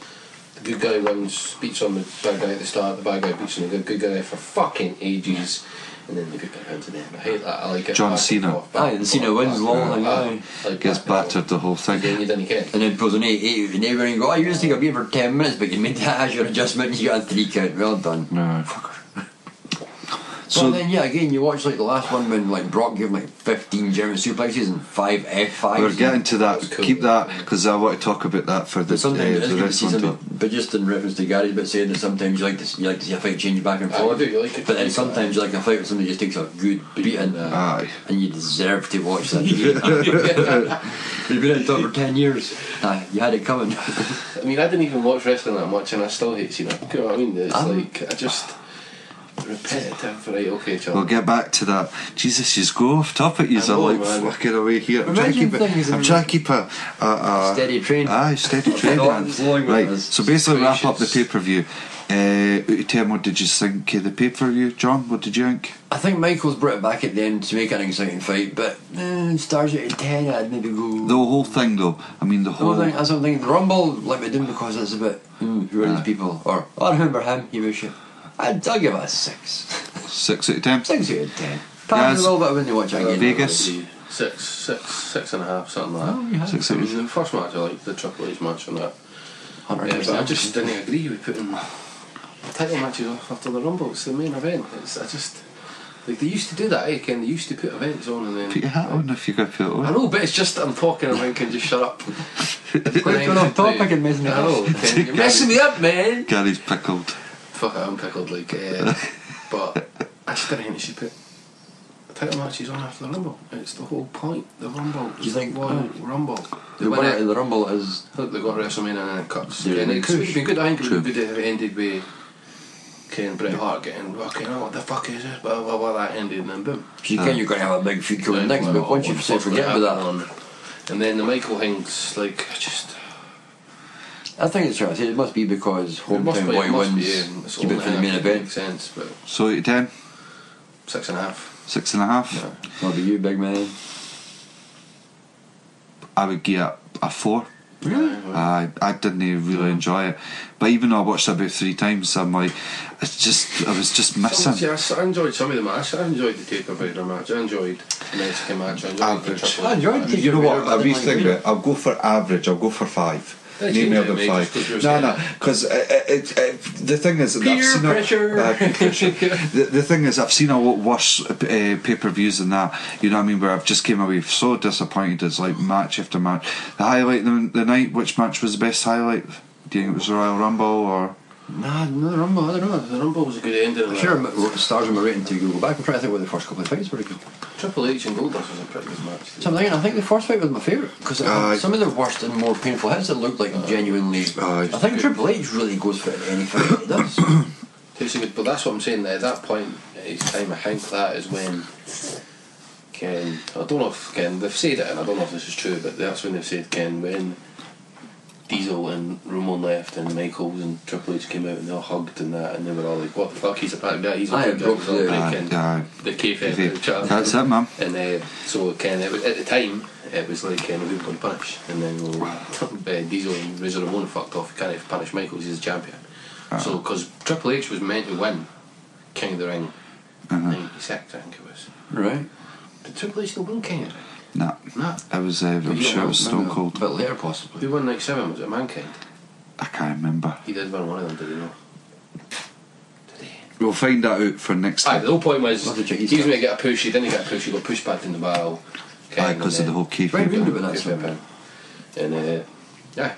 the good guy wins, beats on the bad guy at the start, the bad guy beats on the good guy for fucking ages, and then the good guy wins in the end. I hate that. I like it. John back and Cena. forth, back and The Cena forth, wins back long, and forth. aye. I like Gets back and battered the whole forth. thing. Then you didn't get. And then pulls an 8 and everyone you go, you just take a beat for 10 minutes, but you made that as your adjustment and you got a 3 count. Well done. No. So then, again, you watch like the last one when like Brock gave him like 15 German suplexes and 5 F5s. We're getting to that. That's cool. Keep that, because I want to talk about that for the, But sometimes it is the good to rest see of the something, but just in reference to Gary's bit saying that sometimes you like to see a fight change back and I forth. do, you like it. But then sometimes you like a fight where somebody just takes a good beating, Aye. and you deserve to watch that. You've been in top for 10 years. You had it coming. I mean, I didn't even watch wrestling that much, and I still hate Cena. You know what I mean? It's like I just repetitive. Right? Okay, John. We'll get back to that. Jesus, you go off topic. You're I know, like man. flicking away here. I'm trying to keep it. I'm trying to keep a Steady train. Aye, steady train, Oh, man. flowing with Right. us. So basically, wrap up the Gracious. pay-per-view. Out of 10, what did you think of the pay-per-view, John? What did you think? I think Michaels brought it back at the end to make an exciting fight, but stars out of 10, I'd maybe go. The whole thing, though. I mean, the whole. That's something. The Rumble let me down because it's a bit. Who are these people? Or I remember him. He was shit. I'll give it a 6. 6 out of 10. 6 out of 10. Guys, Probably a little bit when you watch it again. Vegas. 6 and a half, something like that. Oh, you had 6 I out mean, of the first match I liked, the Triple H match and that. 100%. But I just didn't agree with putting title matches off after the Rumble. It's the main event. I just like they used to do that, Ken. They used to put events on and then. Put your hat on if you're going to put it I on. know, but it's just I'm talking and I can just shut up. Quite going off topic and messing it I know, up. Ken, you're messing me up, man. Gary's pickled. Fuck it, I'm pickled. Like, but I just didn't think they should put title match is on after the Rumble. It's the whole point. The Rumble. Do you think Royal Rumble? the winner of the Rumble is? Look, they got WrestleMania and then it cuts. Yeah, And it would have been good. I think it True. would be good if it ended with Ken Bret Hart getting fucking, oh, what the fuck is this? Blah blah blah. That ended and then boom. If you can, you're going to have a big feud going next, but once you say forget about that. And then the Michael things, like, just. I think it's right. It must be because It must hometown be- boy it must be, wins. Keep it for the main event. Makes sense, but So 8 10, 6.5. 6.5. What about you, big man? I would give it a 4. Really? I didn't really enjoy it, but even though I watched it about 3 times, I'm like, I was just missing. I enjoyed some of the match. I enjoyed the Taker Vader match. I enjoyed the Mexican match. I enjoyed Average. the Triple I enjoyed match. Taker You know what? Vader, I but really I think didn't that I'll go for average. I'll go for 5. They Need more changed than it, mate, 5. just 'cause you were No, saying because the thing is, that Peer I've seen pressure. Peer pressure. The thing is, I've seen a lot worse pay-per-views than that. You know what I mean? Where I've just came away so disappointed. It's like match after match. The highlight of the night. Which match was the best highlight? Do you think it was the Royal Rumble or? Nah, no, the Rumble, I don't know. The Rumble was a good ending. I'm sure the stars in my rating to go back and try to think what the first couple of fights were good. Triple H and Goldust was a pretty good match. So I think the first fight was my favourite because some of the worst and more painful hits that looked like genuinely. I think Triple H really goes for it in any fight he does. But that's what I'm saying. At that point in his time, I think that is when Ken. I don't know if Ken. They've said it, and I don't know if this is true, but that's when they've said Ken when Diesel and Roman left and Michaels and Triple H came out and they all hugged and that, and they were all like, what the fuck, he's a bad guy, he's a Aye, good guy, he's all breaking the kayfabe. That's it, man. And so Ken, at the time, it was like, who we going to punish? And then Diesel and Razor Ramon fucked off, you can't punish Michaels, he's a champion. So, because Triple H was meant to win King of the Ring 96, I think it was. Right. Did Triple H still win King of the Ring? Nah. Nah. It was. I'm sure it was Stone Cold. A bit later, possibly. Who won 97? Was it Mankind? I can't remember. He did win one of them, did he not? Did he? We'll find that out for next Aye, time. the whole point was We'll have to check he his was going to get a push, he didn't get a push, he got pushed back in the barrel. Aye, because of the whole Right, kayfabe. we knew about that somewhere. And yeah.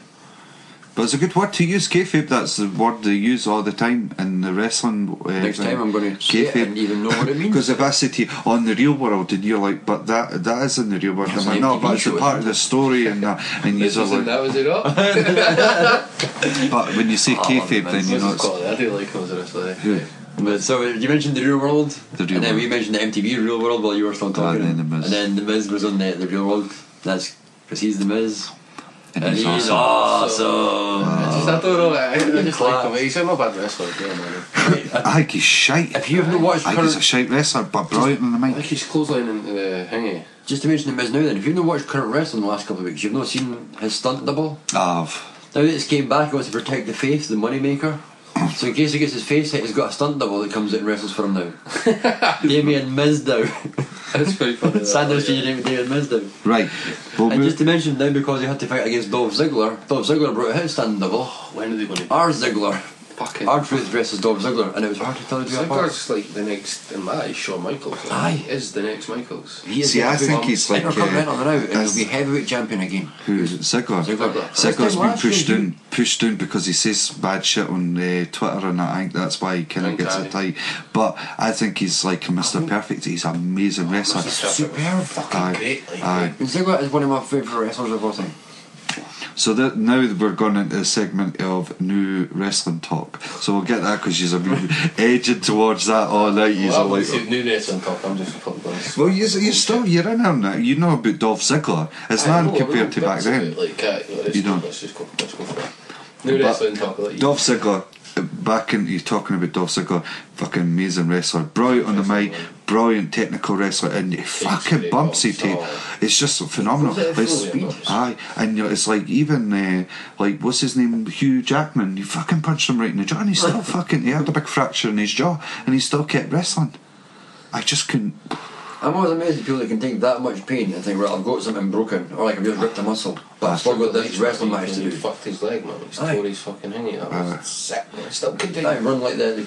But it's a good word to use, kayfabe. That's the word they use all the time in the wrestling. Next time I'm going to say it and even know what it means. Because if I say to you, on the real world, and you're like, but that is in the real world. It's I'm like, an no, MTV but it's a show, part of the story, and you This are was like, was it up? but when you say kayfabe, then you know it's I do like him as a wrestler. who? But so you mentioned the real world, The Real and then World. we mentioned the MTV real world while you were still talking, and then The Miz. and then the Miz was on the real world. That's because he's the Miz, And and he's he's awesome. awesome. I don't know. I just like him. Class. He's not a bad wrestler. Yeah, man. I think he's shite. If you haven't watched I think he's a current, shite wrestler, but brilliant on the I think mic. he's clothesline into the thingy. just to mention the Miz now, then if you've not watched current wrestling the last couple of weeks, you've not seen his stunt double. I've. Now that it's came back, he wants to protect the face, the money maker. So in case he gets his face hit, he's got a stunt double that comes out and wrestles for him now. Damien Mizdow. That's pretty funny. Sanders changed your name to Damien Mizdow. Right. Well, And just to mention now, because he had to fight against Dolph Ziggler brought out his stunt double. When are they going to R Ziggler. fucking... R-Truth versus Dolph Ziggler, and it was hard to tell the two apart. Ziggler's like the next, in my eyes, Shawn Michaels. Like, Aye. He is the next Michaels. He is See, I the think he's like. Intercontinental now, and he'll as- be heavyweight champion again. Who? Ziggler. Ziggler. Ziggler's been Last year, pushed down because he says bad shit on Twitter and that. I think that's why he kind of gets it tight. But I think he's like Mr. Perfect. He's an amazing wrestler. He's Superb. fucking Aye. great. Like, Aye. And Ziggler is one of my favourite wrestlers of all time. So that now we're going into the segment of new wrestling talk. So we'll get that because you've been edging towards that all night. You're well, like, like, new wrestling talk. I'm just fucking going. well, you're in on that. You know about Dolph Ziggler. It's not compared to back then. Like, You don't. Let's just go for it. New wrestling talk. Like, Dolph Ziggler, back in you talking about Dolph Ziggler, fucking amazing wrestler, brilliant on the mic, brilliant technical wrestler, and fucking great, bumpsy oh, tape. It's just phenomenal. Was it It's, Foley? aye, and you know, it's like even like what's his name, Hugh Jackman. You fucking punched him right in the jaw, and he still fucking he had a big fracture in his jaw, and he still kept wrestling. I just couldn't. I'm always amazed at people that can take that much pain and think, well, I've got something broken, or like I've just ripped a muscle. But I've still got this wrestling match to He do. fucked his leg, man. He Aye. tore his fucking hingy. That was sick, man. Still could do. I run like the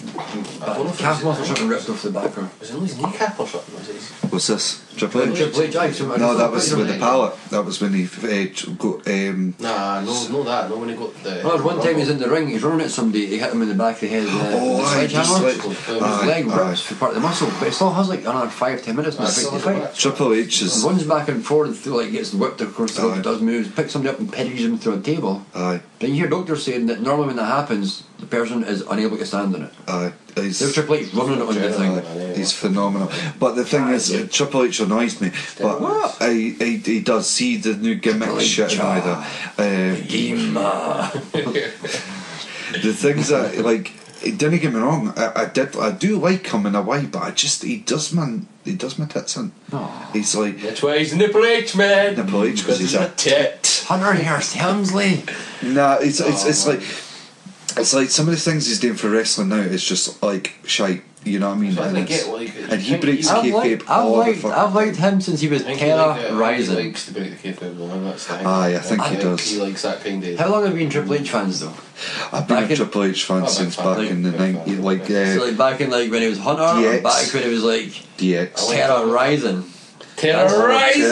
I don't know if calf it was muscle something ripped off the back. Or was it his kneecap or something? Was it? What's this? Triple H? Triple H, aye, so No, that was with the Leg. pallet. That was when he got. Nah, no, that. No, when he got the. Well, there was one time he's in the ring, he's running at somebody, he hit him in the back of the head. aye, just sledgehammer. like- His aye, leg aye. rips for part of the muscle, but it still has like another 5-10 minutes now. That's Big still a fight. match. Triple H is. Runs back and forth, through, like gets whipped across the rope, Aye. does moves, picks somebody up and pedigrees him through a table. Aye, Then you hear doctors saying that normally when that happens, the person is unable to stand on it. aye. There's He's, Triple H running it on the thing. he's phenomenal. But the thing is, Triple H annoys me. But What? he does see the new gimmick Triple H, shit and all that. The things that like. Didn't get me wrong. I do like him in a way, but he does my tits in. Oh. He's like That's why he's Nipple H, man. Nipple H because he's a a tit. Hunter Hearst Helmsley. Nah, it's like some of the things he's doing for wrestling now is just like shite. You know what I mean? So I And, think it's- it, like, and he breaks I've kayfabe all the fucking I've liked him since he was I think he Terra He Rising. likes to break the kayfabe, though, and that's the thing. Aye, I think he does. He likes that kind of. How long have you been Triple H fans though? I've been back a in- Triple H fan Oh, since big back fan. in the Big 90s, fan. like So like back in like when he was Hunter, or DX. back when he was like DX. Terra Rising. Terrorizing!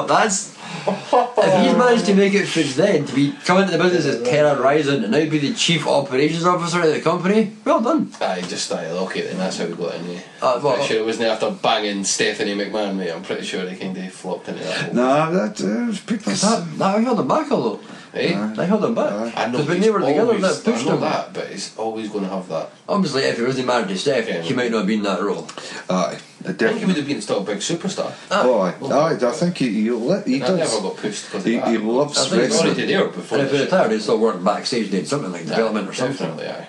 That's if he's managed to make it since then to be come into the business as Terra Rising and now be the chief operations officer of the company, well done. I just started okay, then that's how we got in there. Well, Pretty sure it wasn't after banging Stephanie McMahon, mate. I'm pretty sure they kind of flopped into that hole. Nah, that people. That held him back a lot. Eh? They held him back. I know, Because when he's they were together, always, that pushed I know him. that, but it's always going to have that. Obviously, if he wasn't married to Steph, Yeah. he might not have been that role. Aye, I think he would definitely. have been still a big superstar. Oh, aye, I think he That does. never got pushed because of He that. loves I think he's already wrestling. did there before. And if he this retired, he'd still work backstage doing something like shit. development or something. Definitely, aye.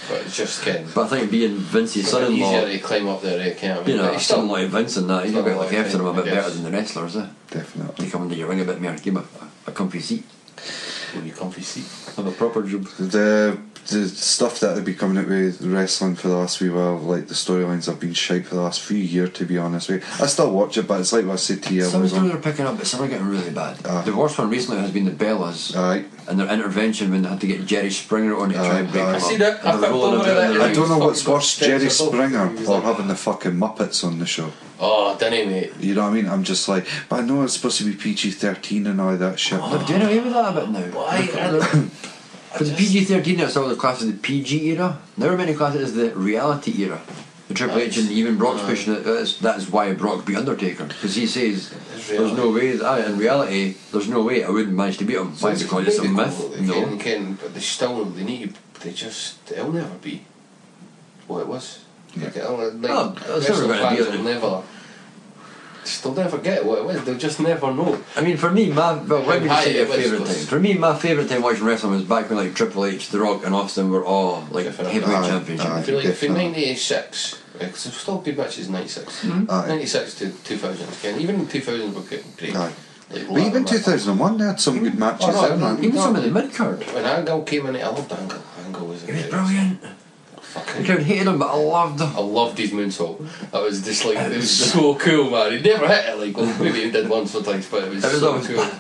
But it's just kidding. But I think being Vince's It's son-in-law, easier to climb up there, can't we? you know, But he's he's still still like Vince and that. He's still got to look like after him a him, bit I better guess. than the wrestlers, eh? Definitely. They come into your ring a bit more, give him a comfy seat, in your comfy seat. have a proper job. The stuff that they've been coming out with wrestling for the last wee while, like the storylines have been shite for the last few years, to be honest with you. I still watch it, but it's like what I said to you. Some like, stories are picking up, but some are getting really bad. Aye. The worst one recently has been the Bellas Aye. and their intervention when they had to get Jerry Springer on to try and break Aye. him I up. see that. I And they're felt rolling over about in that. the I ring. don't know what's Fucking worse, got Jerry steps above. Springer He was or like- having the fucking Muppets on the show. Oh, didn't he, mate? You know what I mean? I'm just like, but I know it's supposed to be PG-13 and all that shit. They're doing away with that a bit now. Why? Because the PG-13 that's all the class is the PG era. Now we're meant to class it as the reality era. The Triple H and even Brock's pushing it. That's why Brock beat Undertaker, because he says there's no way that in reality there's no way I wouldn't manage to beat him. Why? Because it's a myth. No. But it'll never be what it was. Like, Oh, it's never wrestling gonna be fans it. will never. They'll never get what it was. They'll just never know. I mean, for me, let me How say your high it was favourite was- time. For me, my favourite time watching wrestling was back when like Triple H, The Rock, and Austin were all like Definitely. heavyweight Aye, champions. aye. I feel like for Definitely. 96, because there's still good matches in 96. Aye. 96 to 2000 again. Even in 2000 were getting great. Aye. Like, But even 2001, they had some good matches Oh, no, there, man. Even some of the mid card. When Angle came in, I loved Angle. Angle was He was great. brilliant. The Fucking. crowd hated him, but I loved him. I loved his moonsault. That was just like, it was so cool, man. He never hit it, like, well, maybe he did once or twice, but it was so always cool. It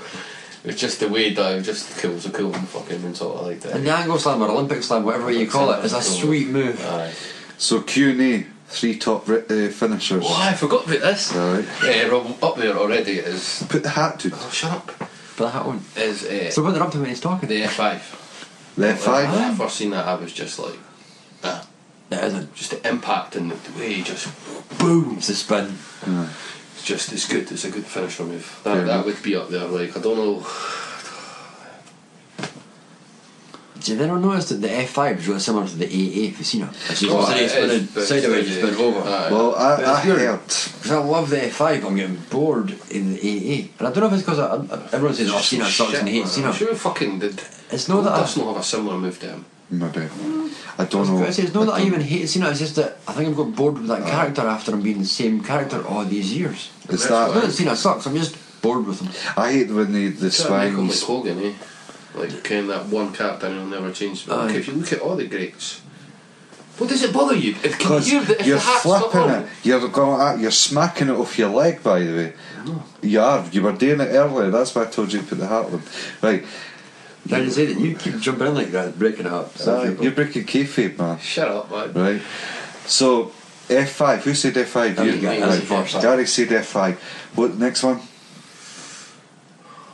was just the way that it was just cool. It was a cool fucking moonsault. I liked it. And the angle slam or Olympic slam, whatever way you call it, is a sweet move. Aye. So Q&A, 3 top finishers. Oh, I forgot about this. Right. Rob, up there already is. Put the hat to Oh, shut up. But that one. Is So what they're up to when he's talking? the F5. the When F5. I first seen that, I was just like, It isn't. just the impact and the way he just boom. It's a spin. It's good. It's a good finisher move. Fair That enough. would be up there. Like, I don't know. Did you ever notice that the F5 is really similar to the AA Casino? It's just Oh, instead of it is, spinning but sideways, you it's- spin over. Aye. Well, But I it's good. heard. Because I love the F5, I'm getting bored in the AA. And I don't know if it's because everyone says, oh, Cena sucks and hates Cena. I'm sure fucking did. It's not that I- does not have a similar move to him. Maybe. I don't know. It's not that I even hate Cena, it's just that I think I've got bored with that character after him being the same character all these years. It's It's not that that. Cena sucks, I'm just bored with him. I hate when the It's like Michael swings. Hogan, Like, that one character and he'll never change. But look, Aye. if you look at all the greats, What does it bother you? Can you Because hear if you're the hat's not flipping on? it. You're going like that. You're smacking it off your leg. By the way, you are. You were doing it earlier. That's why I told you to put the hat on. Right. Can you say that you keep jumping in like that, breaking it up? You're breaking kayfabe, man. Shut up, man. Right. So F5. Who said F5? Gary, You. Gary Right. first. Gary said F5. What next one?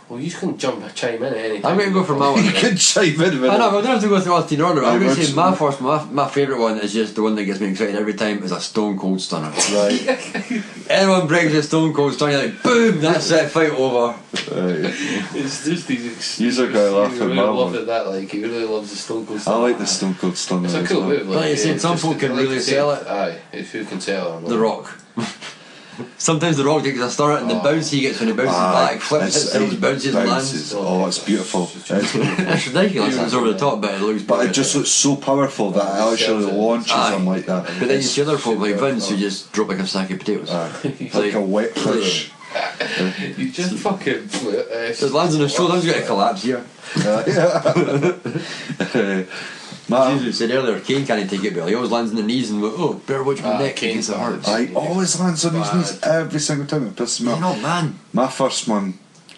Well, you can chime in at any time. I'm going to go for my one. You can chime in. I know, but I don't have to go through all 10 order. I'm going to say Right, my favourite one is just the one that gets me excited every time is a Stone Cold Stunner. Right. Anyone brings a Stone Cold Stunner, you're like, boom, that's it, fight over. Right. It's just these You're gonna laugh at really my love one. it that, like, he really loves the Stone Cold I Stunner. like the Stone Cold Stunner. It's a as cool well. move. Like you said, some just folk can like really you sell said, it. Aye, it's who can sell it. The Rock. Sometimes The Rock takes a stunner and the bounce he gets when he bounces back, flips, hits those bounces and lands. Oh, it's beautiful. It's beautiful. It's ridiculous, it's over the top, but it looks But it brilliant. just looks so powerful that it actually launches Aye. him like that. But then you It's see other folk like Vince who just drop like a sack of potatoes. like a wet fish. You just fucking. So it lands on his shoulder, he's got to collapse here. As you said earlier, Kane can't take it, but he always lands on the knees and goes, oh, better watch my neck, Kane's against the heart. I always lands on his knees every single time. It pisses me You're off. not man. My first one,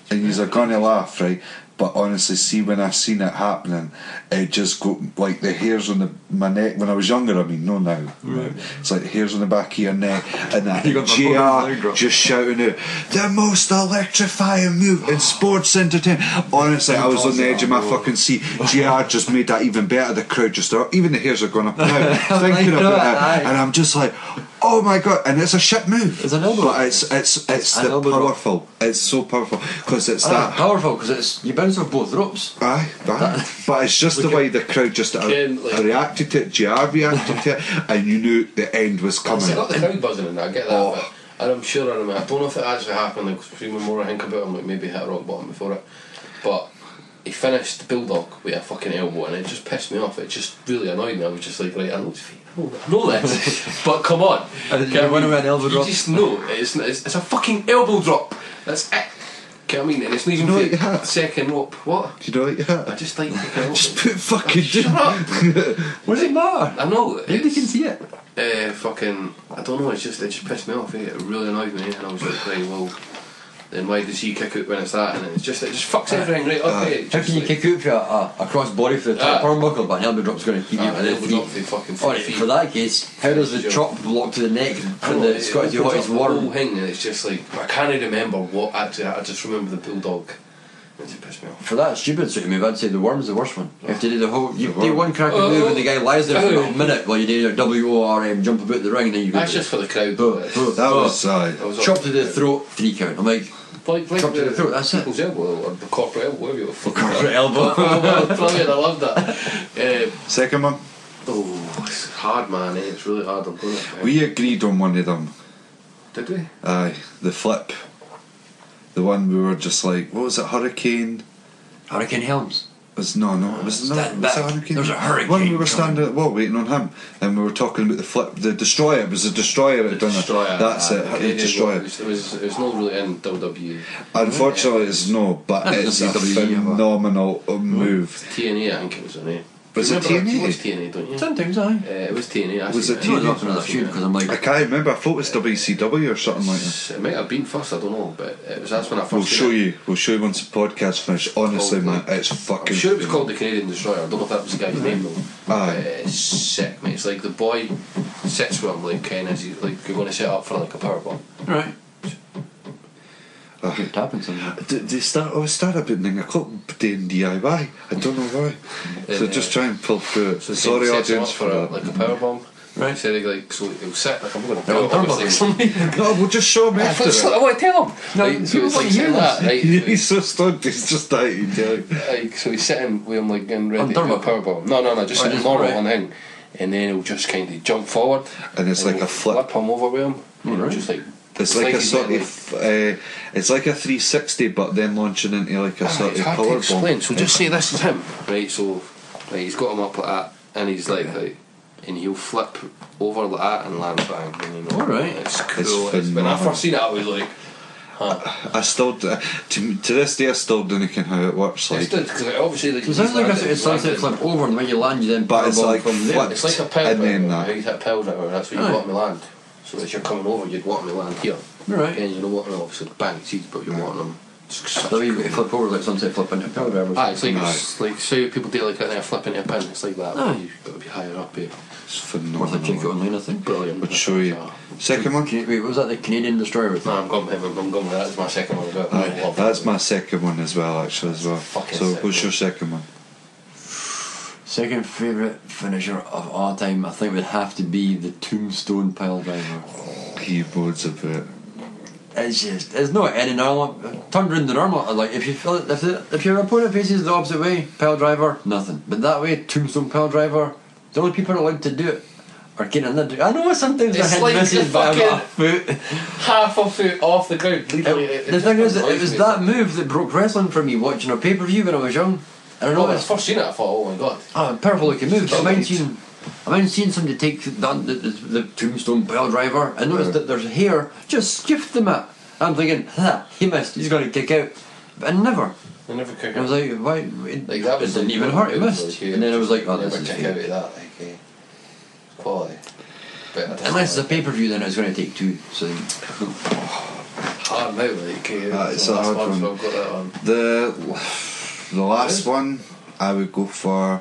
and you're gonna laugh, right? But honestly, see, when I seen it happening, it just go like the hairs on my neck. When I was younger, I mean, no now. Right. It's like hairs on the back of your neck, and that You got the JR just shouting out the most electrifying move in sports entertainment. Honestly, I was on the edge of my fucking seat. JR just made that even better. The crowd just even the hairs are going up now thinking about it, and I'm just like, oh my god! And it's a shit move. It's an elbow. But it's an the elbow drop. powerful. It's so powerful because it's Ah, that. powerful because it's you bounce off both ropes. Aye. But it's just the way the crowd just Ken, like- reacted to it. JR reacted to it, and you knew the end was coming. I got the crowd buzzing and I get that, Oh. but and I'm sure I remember. I don't know if it actually happened. Like, the more I think about him, like maybe hit a rock bottom before it, but he finished the Bulldog with a fucking elbow, and it just pissed me off. It just really annoyed me. I was just like, right, I know this, but come on, You went away an elbow drop. You just know it's a fucking elbow drop. That's it. You know what I mean? And it's not even know for what you had? second rope. What? Do you know what you had? I just like taking it Just put fucking. Shut up. What does it matter? I know. Maybe they can see it. Fucking, I don't know. It just pissed me off. It really annoyed me, and I was like, right, well, then why does he kick out when it's that? And it just fucks everything right up. How can you kick out for a cross body for the top turnbuckle, but an elbow drop's going to keep you And and then then three. up the fucking Alright, feet. for that case, how does the chop block to the neck from the Scottish It opens Hottest up the whole worm? thing, and it's just like I can't remember what actually. I just remember the Bulldog. It just pissed me off. For that stupid sort of move, I'd say the worm's the worst one. If they do the whole, you The do worm. one cracking move and the guy lies there for a minute while you do your WORM jump about the ring, and then you go. That's just for the crowd. That was That was chop to the throat, 3 count. I'm like, like chop to the throat. That's it. people's elbow or the corporate elbow, whatever you Corporate elbow. Brilliant, I love that. second one. It's hard, man. It's really hard. I'm going to. We agreed on one of them. Did we? Aye, the flip. The one we were just like, what was it? Hurricane. Hurricane Helms. It was no, it was not. Stand Was it back. hurricane? There's a hurricane When we were coming. standing at the wall waiting on him, and we were talking about the flip, the destroyer. It was the destroyer that done it. That's it. The destroyer. It was not really in WWE. Unfortunately, it's no, but That's it's a WWE, phenomenal move. TNA, I think it was on it. Was it TNA? It was TNA, don't you? Sometimes I. It was TNA. Was it No, TNA? not another shoot because I'm I like, can't remember. I thought it was WCW or something like that. It might have been first, I don't know, but that's when I 1st We'll seen show it. you. We'll show you once the podcast finished. Honestly, Probably. man, it's fucking. I'm sure it was called the Canadian Destroyer. I don't know if that was the guy's name though. Aye. It's sick, mate. It's like the boy sits with him like Ken as he's like you're going to set up for like a powerbomb. right. Keep tapping something. They start. I started putting a couple doing DIY. I don't know why. So just try and pull through it. So Sorry, sets him audience, up for that. like a powerbomb. Right. So so he'll sit like I'm going to No, tell him obviously. No, we'll just show him after it. I want to tell him. No, Right, so people it's want like to hear sitting that, this. right? He's so stunned. He's just dying. So he's sitting with him like getting ready On to do a turnbuckle? powerbomb. No, just sitting just normal right. on him, and then he'll just kind of jump forward, And it's like he'll a flip. him over with him, and he'll Right. just like. It's like a he's sort like- of. It's like a 360, but then launching into like a sort It's of hard to power explain. bomb. So just say this is him, right? So, right, he's got him up like that, and he's like, and he'll flip over like that and land bang. And, you know, Alright. it's It's cool. When I phenomenal. first seen it, I was like, I still to this day I still don't know how it works. Like, because obviously like, So it sounds like it's sunset flip over, and when you land, you then but it's powerbomb like from there. it's like a pile and then driver. You hit a pile driver, that's where you Aye. want me land. So as you're coming over, you'd want me land here. Right. And you know what? Obviously, bang, seats, but you want them. So you flip over like sunset flip into power drivers. It's like say people do like a flip into a pin. It's like that. Aye. You've got to be higher up. it's Worth a check it phenomenal. online, I think. Brilliant. Would show you. Second one. Wait, what was that the Canadian Destroyer with? No, I'm going with him. I'm going with that. That's my second one as well. I Aye, love that's that. my second one as well, actually, as well. Fucking So sick what's one. your second one? Second favourite finisher of all time, I think, would have to be the Tombstone Pile Driver. He modes of it. It's not any normal. Turned around the normal. Like if your opponent faces the opposite way, Pile Driver, nothing. But that way, Tombstone Pile Driver, the only people allowed to do it are getting in. I know sometimes It's they're like hitting misses the by about a fucking- foot. half a foot off the ground. The thing is, it was that move that broke wrestling for me watching a pay-per-view when I was young. And I know When I it's first seen it, I thought, oh my god. a powerful looking move. But I mind Right. seeing somebody take the Tombstone Pile Driver and notice that there's hair just skiffed the mat. I'm thinking, he missed, he's going to kick out. But I never. I never kick And I was out. like, why? Like that was it didn't even hurt, he missed. And then I was like, oh, this never is kick fake. out of that. Like, quality. But I didn't Unless it's a like- pay-per-view, then it's going to take two. So hard now, like It's the a last hard one, one. so I've got that on. The last one I would go for,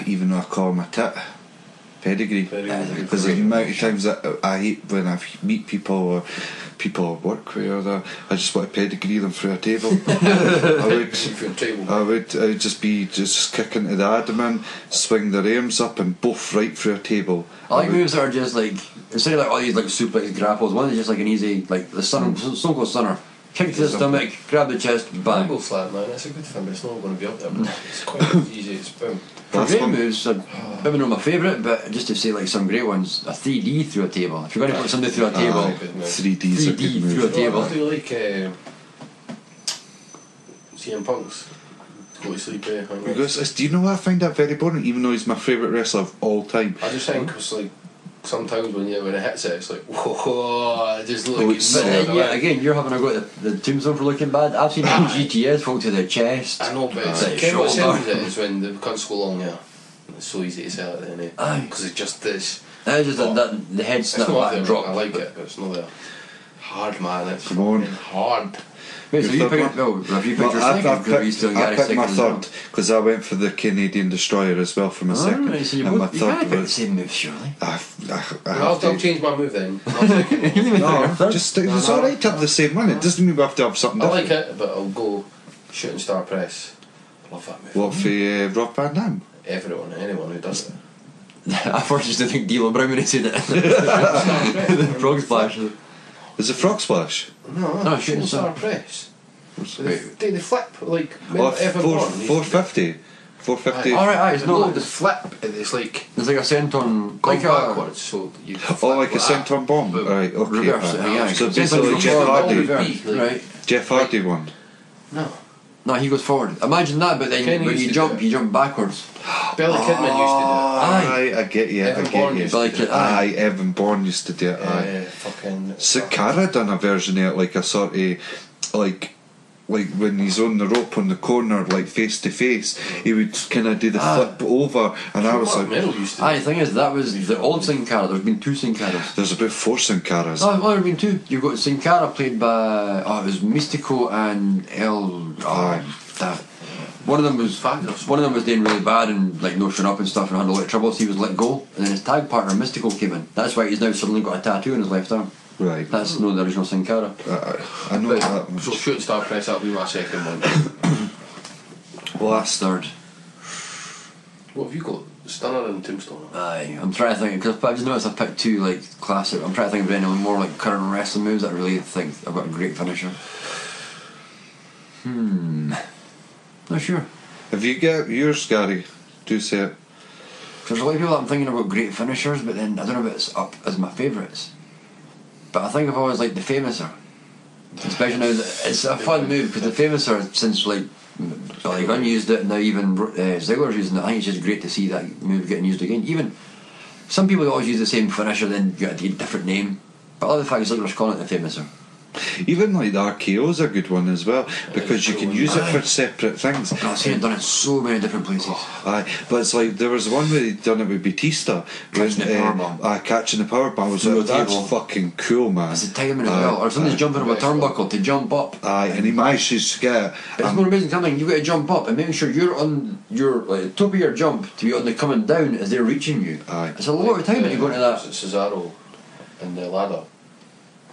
even though I call him a tit, pedigree. Because the amount of times that I hate when I meet people or people I work with or that, I just want to pedigree them through a table. I would just be kicking to the admin, swing their arms up and both right through a table. I like moves that are just like, instead of like all these like suplex grapples, one is just like an easy, like the Stone Cold Stunner. Kick to the stomach, grab the chest, bang. Bumble flat, man, that's a good thing, but it's not going to be up there. But it's quite easy, it's boom. For Last great one. moves, maybe not my favourite, but just to say like some great ones, a 3D through a table. If you're going to put somebody through a table, Aye, 3D's a 3D good through a move. table. I do like CM Punk's Go to Sleep, hang Because do you know what, I find that very boring, even though he's my favourite wrestler of all time. I just think it's like sometimes when it hits it, it's like whoa, it just looks. it's But so- then, yeah, again, you're having a go at the Tombstone for looking bad. I've seen GTS fall to the chest. I know, but Like it's what shoulder. sells it is when the cunts go long, yeah. It's so easy to sell it then, eh? Aye. Because it's just this. That is just that the head It's snap not back there, drop. I like it, but it's not there. Hard, man. It's Come on. fucking hard. Wait, so Your you third picked, no, have you picked Well, your I've second? Because we picked, still got I a picked second my as well. third because I went for the Canadian Destroyer as well for my second. Alright, so you and my both, you can't third pick the was same move, surely. I I'll have to. change my move then. No, just it's No, no. alright to have the same one. It doesn't mean we have to have something I different. like it, but I'll go shooting star press. Love that move. What for Rob Van Dam? Anyone who does it. I first used to think D'Lo Brown when he said it. The frog splash. Is it Frog Splash? No, shooting shooting star. star press. Wait. They flip like Oh, Evan Bourne. 450. 450. Alright, aye, it's No, not. the flip. It's like There's like a senton, going like a backwards, so you. Oh, like a senton bomb. Boom. Right, okay. reverse. right. Yeah, So senton basically goes Jeff forward, Hardy. reverse, right? Jeff Hardy one. No. No, he goes forward. Imagine that, but then Kenny when used you to jump, do you jump backwards. Billy Kidman Aye, I get you. Evan I Bourne get used you. to Like it, Aye, Evan Bourne used to do it. used to do Aye. it. Fucking. Sakara done a version of it, like a sort of like when he's on the rope on the corner, like face to face, he would kind of do the flip over, and I was Mark like, Merrill used to. Aye, the thing is, that was the old Sin Cara. There's been two Sin Caras. there's about 4 Sin Caras. Oh, well, there's been two. You've got Sin Cara played by, it was Mystico and that. One of them was Fabulous. One of them was doing really bad and like no showing up and stuff and had a lot of trouble, so he was let go. And then his tag partner Mystico came in. That's why he's now suddenly got a tattoo on his left arm. Right. That's no the original Sin Cara. I know that one. So shooting star press, that'll be my second one. Last Third. What have you got? Stunner and Tombstone. Aye, I'm trying to think because I just noticed I picked two like classic. I'm trying to think of any more like current wrestling moves that I really think I've got a great finisher. Not sure. Have you got yours, Gary? Do say it. There's a lot of people that I'm thinking about great finishers, but then I don't know if it's up as my favourites. But I think I've always liked the Famouser. Especially now that it's a fun move because the Famouser, since like Billy Gunn used it, and now even Ziggler's using it, I think it's just great to see that move getting used again. Even some people always use the same finisher, then get a different name. But I love the fact Ziggler's calling it the Famouser. Even like the RKO's a good one as well, because you can use it for separate things. I've seen it done in so many different places. Aye, but it's like there was one where he done it with Batista, Catching the powerbomb. catching the power bomb. I was Through like, the that's table. fucking cool, man. It's the timing as well. Or somebody's jumping over a turnbuckle to jump up. Aye, and he manages to get. But it's more amazing something. You've got to jump up and make sure you're on your like top of your jump to be on the coming down as they're reaching you. Aye. It's a lot of time when you go into that. Cesaro and the ladder.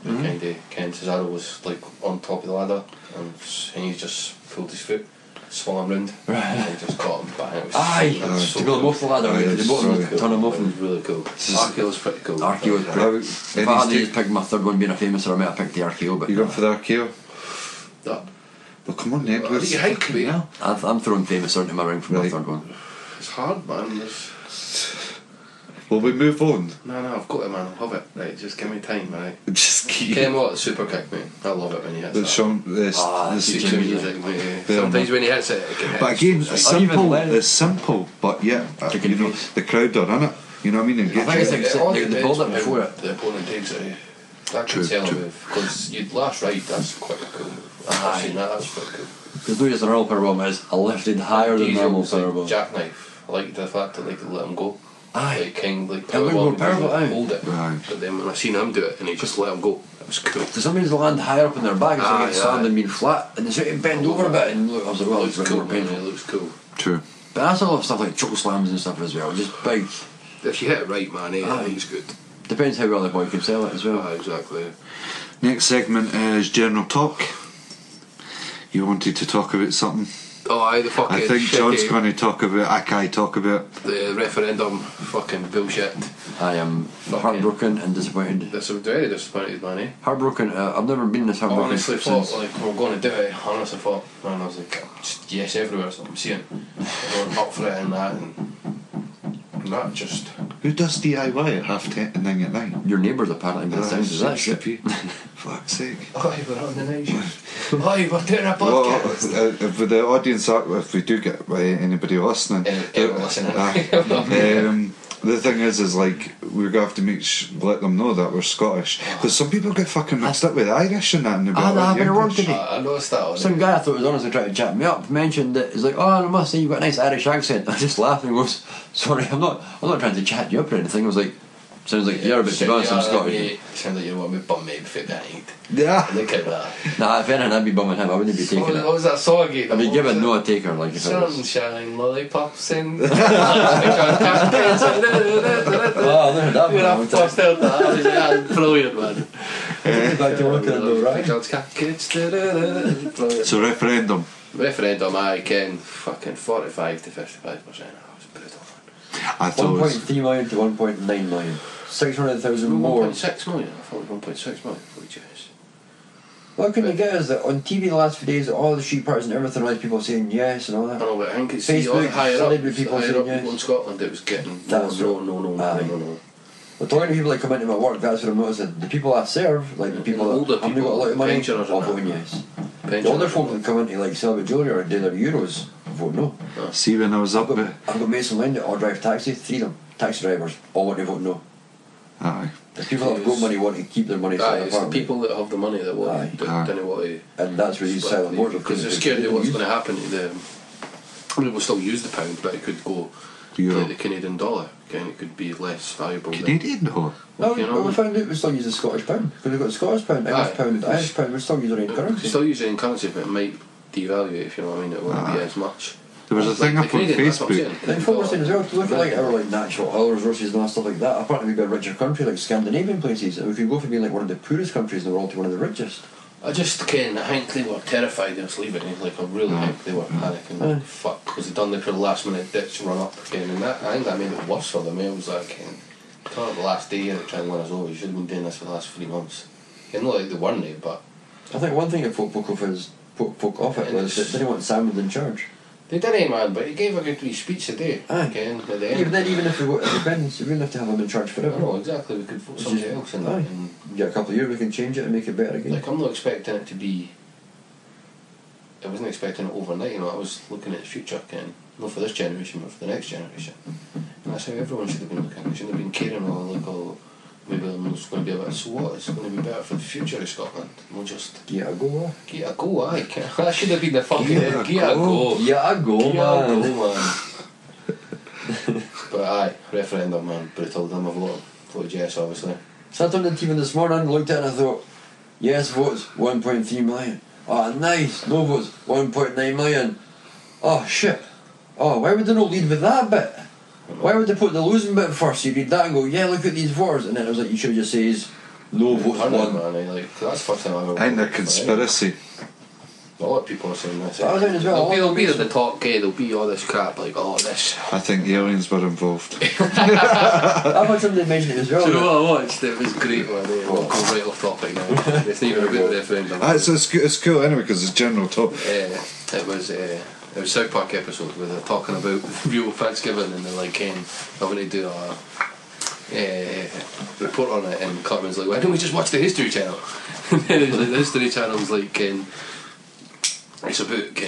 Ken Cesaro was like on top of the ladder and he just pulled his foot, swung him round, and just caught him. Bang. It was To go off the ladder, they both turn him off. It was really cool. RKO was pretty cool. RKO was great. If I had to just pick my third one being a famous, I might have picked the RKO. But You going for the RKO? That. Well, come on, then. What do you hype me? I'm throwing famous into my ring for my third one. It's hard, man. Will we move on? No, I've got it, man. I'll have it. Right, just give me time, right? Just keep. Ken what? Super kick, mate. I love it when he hits The that. Sean, the Feature music, mate. Sometimes when he hits it, it can hit. But again, so it's straight. simple. It's simple, but yeah, Chicken you know, face. the crowd are in it. You know what I mean? And I get think it's you. like It all they depends build it on before how it. the opponent takes it. That True, can tell true. him because you'd last right. That's quite a cool move. I've seen that. That's quite cool. There's no just a normal powerbomb, it's a lifted higher than Diesel normal was like powerbomb. jackknife. I like the fact that they could let him go. Aye. Like King, like Yeah, we were powerbomb, powerful, aye. hold it. Aye. But then when I seen him do it and he just let him go, it was cool. So somebody's land higher up in their back, it's like Aye, it's stand aye. and being flat, and they sort of bend over a bit, and look, I was like, well, It it's looks a bit cool, more man. painful. It looks cool. True. But that's a lot of stuff like choke slams and stuff as well, just big. If you hit it right, man, it Aye. looks good. Depends how well the boy can sell it as well. Aye, exactly. Next segment is general talk. You wanted to talk about something? Oh, aye, the fucking I think John's shitty- going to talk about. I can't talk about. the referendum fucking bullshit. I am heartbroken and disappointed. That's very disappointed, man, eh? Heartbroken, I've never been this I heartbroken honestly thought, since. like, we're going to do it. I honestly thought, man, I was like, just yes everywhere, so I'm seeing. Everyone up for it and that just. Who does DIY at 9:10 at night? Your neighbours apparently by the sounds of that shit. Fuck's sake. Oh, we're on the night shift. Oh, we're doing a Well, podcast. if the audience, if we do get anybody listening, Anyone listening. the thing is like we're gonna have to let them know that we're Scottish, because some people get fucking mixed up with Irish and that. And that happened at work today. I noticed that. Some guy I thought was honestly trying to chat me up mentioned that he's like, oh, I must say you've got a nice Irish accent. I just laughed and goes, sorry, I'm not trying to chat you up or anything. I was like, sounds like you're a bit to be honest, I'm Scottish. Sounds like you want me to bum me before that night. Yeah. Look at that. Nah, if anything, I'd be bumming him. I wouldn't be taking What it. was that song again? I'd be What giving was no it? a taker like if it was. Sunshine, lollipops, and. Oh, look at that When I one. first heard that, I was like, that's brilliant, man. Back to working on the right. George Kids, brilliant. So referendum. Referendum, I can fucking 45 to 55%. That was brutal, man. I thought it was 1.3 million to 1.9 million. 600,000 more. 1.6 million. I thought it was 1.6 million. Holy Jesus. What can you get is that on TV the last few days, all the street parties and everything, like people saying yes and all I that. know, but I think it's Facebook, all the higher up, celebrity people higher saying up yes. people in Scotland, it was getting That's no. But talking to people that come into my work, that's what I'm noticing. The people I serve, like the people Older that haven't got a lot of money, pensioners and all that. voting yes. The Pensioners older folk and that come into like Celebrate Jewellery or do their Euros, vote no. See, when I was up with I've got mates in London that all drive taxi, 3 of them, taxi drivers, all want to vote no. aye. The people that have got money want to keep their money for Aye, their it's the family. people that have the money that want Aye. to don't want to. And that's where these silent votes are because they're coming scared of what's from. going to happen to them. I mean, we'll still use the pound, but it could go Euro. like the Canadian dollar. Again, it could be less valuable. Canadian though. No, You know? but we found out we still use the Scottish pound because we've got the Scottish pound, English Aye. pound, Irish pound. We still use our own We currency. still use it in currency, but it might devalue it, if you know what I mean. It won't be Aye. as much. There was a thing Like up the on Canadian, that's what I'm Facebook. saying. Then folk were saying as well, to look at like our like natural oil resources and all stuff like that, apparently we'd be a richer country like Scandinavian places, and we could go from being like one of the poorest countries in the world to one of the richest. I just I think they were terrified they was leaving. Like I really think they were panicking. Like, fuck, because they done the for the last minute ditch run up again, and that I think that made it worse for them. It was like, turn up the last day and trying to win us over. You should have been doing this for the last 3 months. Not like they weren't there, but I think one thing that folk off it was that they didn't want Salmon in charge. they didn't, man. But he gave a good wee speech today. Aye. Again, at the Yeah, but end. then even if we got independence, we wouldn't have to have him in charge I forever. know exactly. We could vote somebody else in that. Aye. And, Yeah, a couple of years we can change it and make it better again. like I'm not expecting it to be. I wasn't expecting it overnight. I was looking at the future, not for this generation, but for the next generation. And that's how everyone should have been looking. They shouldn't have been caring all maybe there's going to be a bit, so what, it's going to be better for the future of Scotland. We'll just Get a go. get a go, aye. That should have been the fucking get a go. Get a go, Get a man. go, man. But aye, referendum, man, brutal. Them a voted yes, obviously. So I turned the TV this morning, looked at it and I thought, yes votes, 1.3 million. Oh, nice. No votes, 1.9 million. Oh, shit. Oh, why would they not lead with that bit? Why would they put the losing bit first? You read that and go, yeah, look at these voters. And then it was like, you should have just says, no votes won. Man, like, that's the first time I've ever And a voted for conspiracy. A lot of people are saying this. I was saying as well, They'll be at the top, okay, there'll be all this crap, like, oh, this. I think aliens were involved. I've had somebody mention it as well. Do you know what I watched? It was great one. We'll go right off topic now. It's not even a bit referendum. It's cool anyway because it's general topic. It was a South Park episode where they're talking about real Thanksgiving and they're like, I want to do a report on it, and Cartman's like, why don't we just watch the History Channel? And then it was like, the History Channel's like, it's about,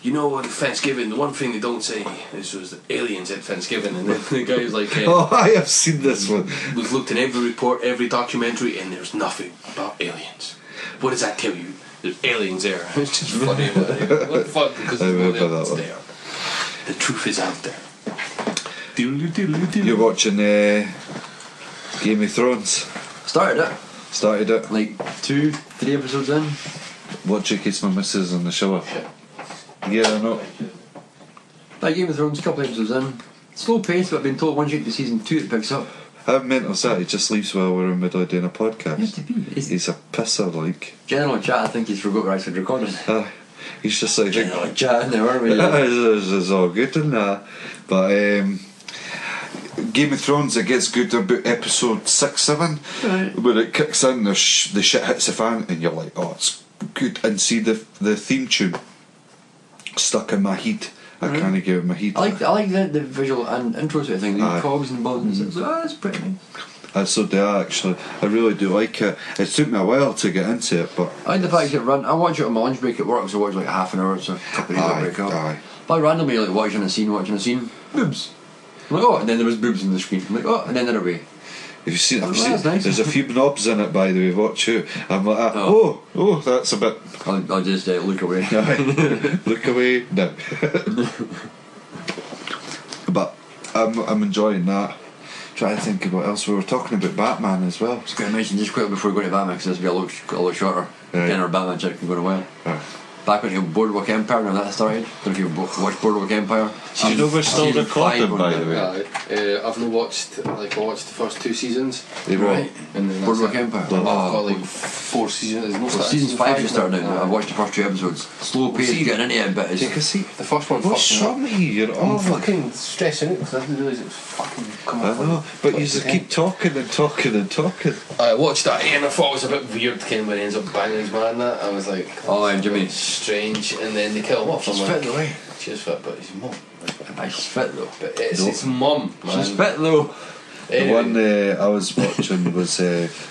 you know, on Thanksgiving, the one thing they don't say is was the aliens at Thanksgiving, and then the guy was like, Oh, I have seen this one. we've looked in every report, every documentary, and there's nothing about aliens. What does that tell you? There's aliens there. It's just funny. What the fuck? Because I there's no remember that aliens one. there. The truth is out there. You're watching Game of Thrones. Started it, Started it. like 2-3 episodes in. Watch it, kiss my missus on the shower. Shit. Yeah, I know. Like Game of Thrones, a couple episodes in. Slow pace, but I've been told once you get to season 2 it picks up. How mental is that? He just leaves while we're in the middle of doing a You have podcast. to be. It's He's a pisser, like. general chat, I think he's forgot we're actually recording. He's just like. General chat in there, aren't we? It's all good and that. But Game of Thrones, it gets good about episode 6, 7, Right. where it kicks in, the shit hits the fan, and you're like, oh, it's good. And see the theme tune stuck in my head. I Right. can't get it in my head. I like the visual and intro sort of thing, the Aye. cogs and buttons. It's like, oh, that's pretty nice. So do I, actually. I really do like it. It took me a while to get into it, but I like the fact that I watch it on my lunch break at work, so I watch like half an hour, so a couple of days I break up. aye. But I randomly like watching a scene, boobs. I'm like, oh, and then there was boobs on the screen. I'm like, oh, and then they're away. If you see, That's nice. there's a few knobs in it, by the way. Watch out. I'm like, oh, that's a bit. I'll just look away. Aye. Look away. No. But I'm enjoying that. Trying to think of what else we were talking about. Batman as well. I was going to mention just quickly before we go to Batman, because this will be a lot shorter. Right. Then our Batman check can go in a while. Right. Back when you Boardwalk Empire, when that started. Don't know if you've watched Boardwalk Empire. Do you know we're still Season recording, 5 by on the way? I've not watched, I watched the first 2 seasons. They were. Right. And then Boardwalk that's it. Empire. I've got like 4 seasons. There's no Well, start- season 5 just started now. now. I've watched the first 2 episodes. Slow pace, see- getting into it, but it's. Take a seat. The first one What's fucked me up. wrong with you? You're I'm all fucking stressing out because I didn't realise it was fucking coming I up. know, but you just keep talking and talking and talking. I watched that and I thought it was a bit weird when he ends up banging his man. That I was like, Oh, and Jimmy. strange. And then they kill him off. She's I'm fit like, though, eh? she's fit, but his mum. She's fit though. But it's his mum, man. She's fit though. The Anyway, one I was watching was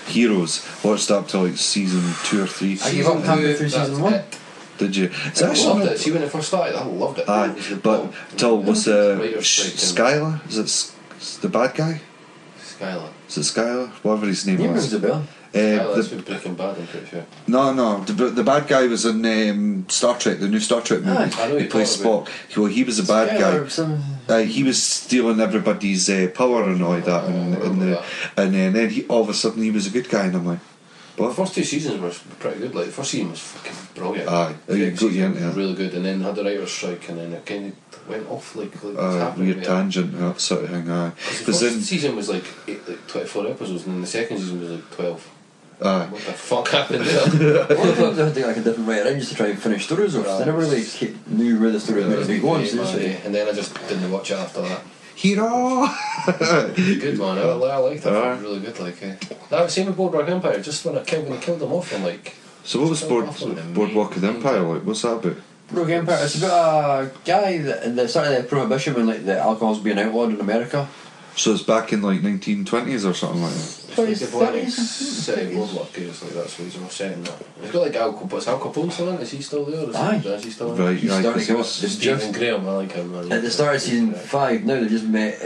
Heroes. Watched up to like season 2 or 3. I gave up halfway through that's season 1. it. Did you? It's I actually loved not- it. See when it first started, I loved it. Aye, It was the but bomb. till was Writer's strike Skylar? Is it the bad guy? Skylar. Is it Skylar? Whatever his name Name was. rings a bell. Skylar's The, been Breaking Bad, I'm pretty sure. no, the bad guy was in Star Trek, the new Star Trek movie. Aye, I know He you're plays talking Spock. Well, he was a bad guy. He was stealing everybody's power and all that, and then he all of a sudden he was a good guy, and I'm like, The what? first 2 seasons were pretty good. Like the first season was fucking brilliant. Aye, The you next got you season into was it. really good, and then had the writer's strike, and then it kind of went off like what's happening Weird there. tangent, that sort of thing. Aye, The because first then season was like 24 episodes, and then the second season was like 12. aye. What the fuck happened there? Well, I thought they had to like a different way around just to try and finish stories off. They never really knew where the story was going to be going. So they just- And then I just didn't watch it after that. Hero. Good man, I liked it. Aye. It was really good. That was same with Boardwalk Empire. Just when I killed them off, I'm like, So what was Off on the Boardwalk of the main Empire like? What's that about? Boardwalk Empire. It's about a guy that started the prohibition when like the alcohol's being outlawed in America. So it's back in like 1920s or something like that. It's like City World War Games, like that's where he's setting that. He's got like Al Capone still in it? Is he still there? Is he still in it? Right, He's yeah, starting to 'cause go. Stephen Graham, I like him, man. At the start of season 5, now they just met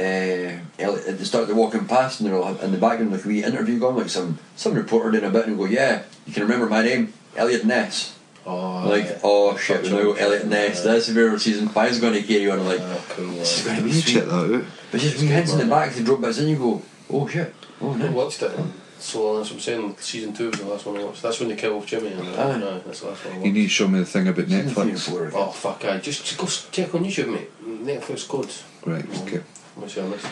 Elliot, at the start they're walking past and they're all in the background like a wee interview going, like some reporter doing a bit and go, yeah, you can remember my name, Elliot Ness. Oh, Like, oh shit, we know Elliot Ness. That's where season 5 is going to carry on. I'm like, cool. this is going to be You sweet. check that out. But just wee hints in the back, they drop bits in, you go, oh shit, oh I no. watched it. So that's what I'm saying. Season 2 was the last one I watched. That's when they kill off Jimmy. And no, that's the last one I watched. You need to show me the thing about Season 3 and Netflix. 4 again. Oh fuck! Just go check on YouTube, mate. Netflix codes. Right, okay. What's your list?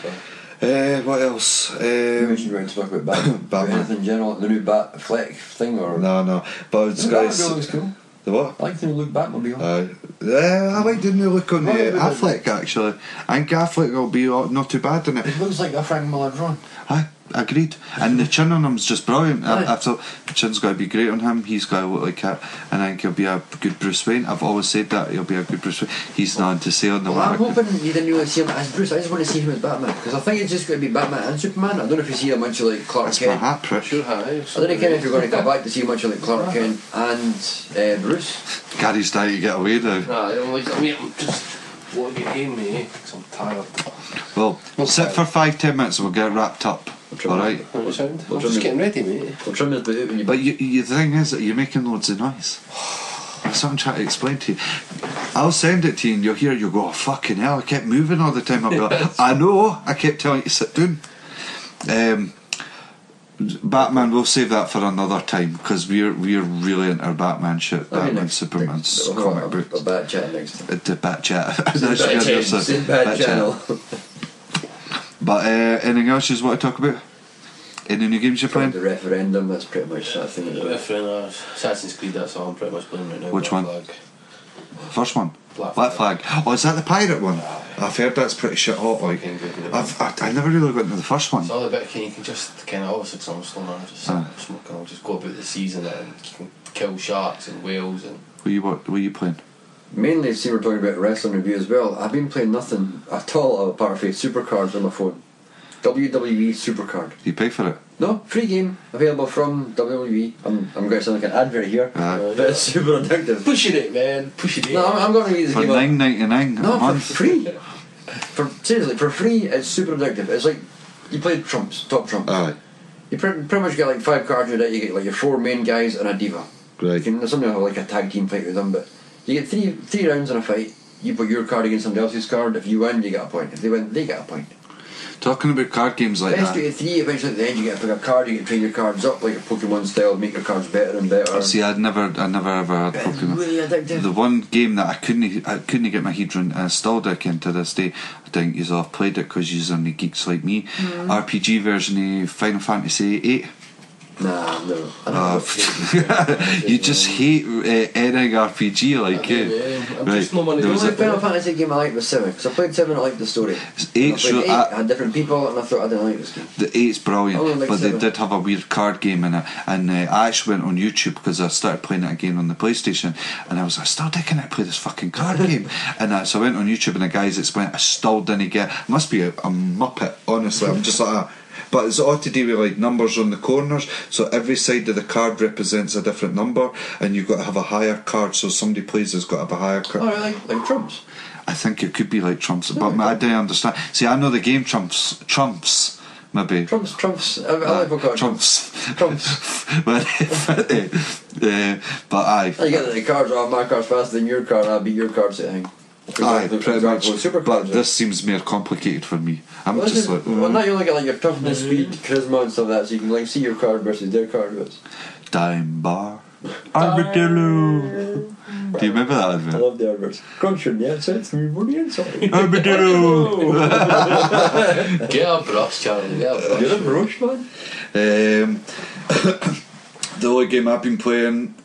There? What else? You mentioned we're going to talk about Batman. Batman. Anything in general, the new Batfleck thing or... No. But it's The guys. Batmobile looks cool. The what? I like the new look Batmobile. I like the new look on the Right, right. Affleck actually. I think Affleck will be not too bad in it. It looks like a Frank Miller drawing. I agreed. And the chin on him's just brilliant. Aye. I thought the chin's got to be great on him. He's got to look like it. And I think he'll be a good Bruce Wayne. I've always said that he'll be a good Bruce Wayne. He's nothing to say on the Well, I'm matter. hoping you didn't really see him as Bruce. I just want to see him as Batman because I think it's just going to be Batman and Superman. I don't know if you see a bunch of like Clark That's my Kent. hat, Prick. Sure, hi. I don't know Ken, if you're going to come back to see a bunch of like Clark Kent and Bruce. Gary's dying to get away now. Nah, I'm just want to get in, mate, because I'm tired. Well, sit for 5-10 minutes and we'll get wrapped up. Alright? What sound? Well, I'm just Jimmy- getting ready, mate. We'll trim this bit out when you. But the thing is that you're making loads of noise. That's what I'm trying to explain to you. I'll send it to you and you'll hear, you'll go, oh fucking hell, I kept moving all the time. I'll be like, I know, I kept telling you to sit down. Batman, we'll save that for another time because we're really into our Batman shit. Batman, Superman's comic A books. bad chat next time. The Bat Chat. Bad channel. But anything else you want to talk about? Any new games you're From playing? the referendum, that's pretty much that thing. Yeah, friend, Assassin's Creed, that's all I'm pretty much playing right now. Which Black one? Flag. First one? Black Flag. Oh, is that the pirate one? I've heard that's pretty shit hot. Like, I never really got into the first one. It's all a bit, you can just kind of, obviously, because I'm still not just smoking, I'll just go about the season and you can kill sharks and whales and. What were you playing? Mainly, see, we're talking about wrestling review as well. I've been playing nothing at all apart from Supercards on my phone. WWE Supercard. Do you pay for it? No, free game available from WWE. I'm going to sound like an advert here, but it's super addictive. Pushing it, man, pushing it. No, I'm going to read this For game up. $9.99 a No, for month. free. Seriously, for free, it's super addictive. It's like you play trumps, top trumps. Aye. You pretty much get like 5 cards in it. You get like your 4 main guys and a diva. You Right. can sometimes have like a tag team fight with them, but you get three rounds in a fight. You put your card against somebody else's card. If you win, you get a point. If they win, they get a point. Talking about card games like Best that. 2 to 3. Eventually, at the end, you get to pick a card. You can train your cards up like a Pokemon style, make your cards better and better. See, I never ever had It's Pokemon. really addictive. The one game that I couldn't get my head around, and I still do again to this day. I think you've all played it because you're only geeks like me. RPG version of Final Fantasy VIII. Nah, no. I don't know. You just hate any RPG like it. I'm just no money. The There was only a- Final Fantasy game I liked was 7, because I played 7 and I liked the story. Eight, I played so 8, I had different people, and I thought I didn't like this game. The 8's brilliant, I only like but they 7. did have a weird card game in it, and I actually went on YouTube because I started playing it again on the PlayStation, and I was like, still taking it to play this fucking card game, and so I went on YouTube and the guys explained I still didn't get. It must be a muppet, honestly. I'm just like but it's all to do with like numbers on the corners, so every side of the card represents a different number, and you've got to have a higher card, so somebody plays has got to have a higher card. Oh, like trumps. I think it could be like Trumps, but I don't understand. See, I know the game Trumps, maybe. Trumps. I like what Trumps. Trumps. but aye. You get the cards off my cards faster than your card, I'll beat your cards at thing. Aye, pretty much. Super But cards. this seems more complicated for me. I'm just like, well, now you look at like your toughness, speed, charisma, and stuff like that, so you can like see your card versus their card versus. Dime bar, armadillo. Do you remember that I advert? love the adverts. Crunch on the outside, smooth on the inside. Armadillo. Get a brush, Charlie. Get a brush. You're a brush, man. The only game I've been playing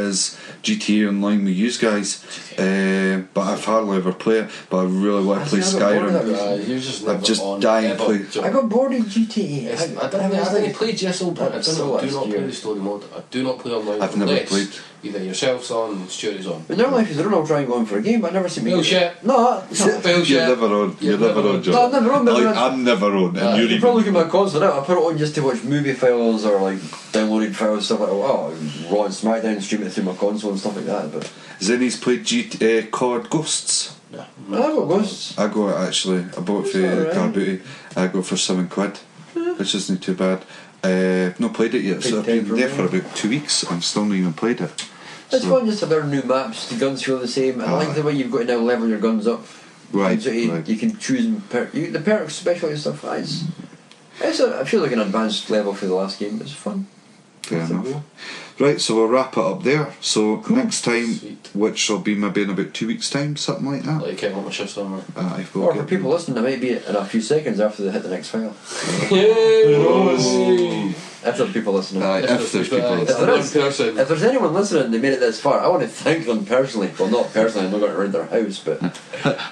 is GTA Online with you guys, but I've hardly ever played it. But I really want to play Skyrim. You're just I'm just dying to play. I got bored of GTA. I didn't play JSL, but I do not play the story mode. I do not play online. I've never unless played. Either yourself's on and Stuart's on. In their life, is they're all trying going for a game, but I never see me. Bullshit. No, You're never on. You're never on, John. No, I'm never on. Like, I'm never on, and you're You even. probably look at my console now. I put it on just to watch movie files or like downloaded files, stuff like that. Oh, Raw and SmackDown, stream it through my console and stuff like that. But Has any's played COD Ghosts? No. I got Ghosts. I got it actually. I bought it for It's alright. Car Booty. I got it for £7, which isn't too bad. Not played it yet, so I've been there for about 2 weeks and still not even played it. It's So- fun just to learn new maps. The guns feel the same. I like the way you've got to now level your guns up. Right, So you, right. you can choose the perks, special and stuff. I feel like an advanced level for the last game. It's fun. Fair That's enough. cool. Right, so we'll wrap it up there. So next time, Sweet. which will be maybe in about 2 weeks' time, something like that. Like I want my shifts on. Aye, we'll Or for get- people listening, it might be in a few seconds after they hit the next file. If there's people listening. Aye, if there's people If listening. there is- person. If there's anyone listening and they made it this far, I want to thank them personally. Well, not personally, I'm not going to rent their house, but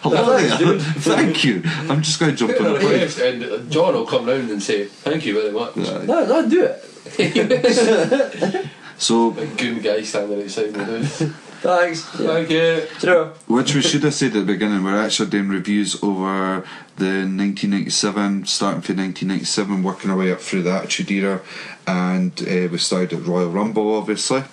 Hello Thanks, there. dude. Thank you. I'm just going to jump on the plane. And John will come round and say thank you very much. no, do it. So, Big goon guy standing outside my house. Thanks. Thank you. True. which we should have said at the beginning, we're actually doing reviews over the 1997, starting from 1997, working our way up through the Attitude Era, and we started at Royal Rumble, obviously.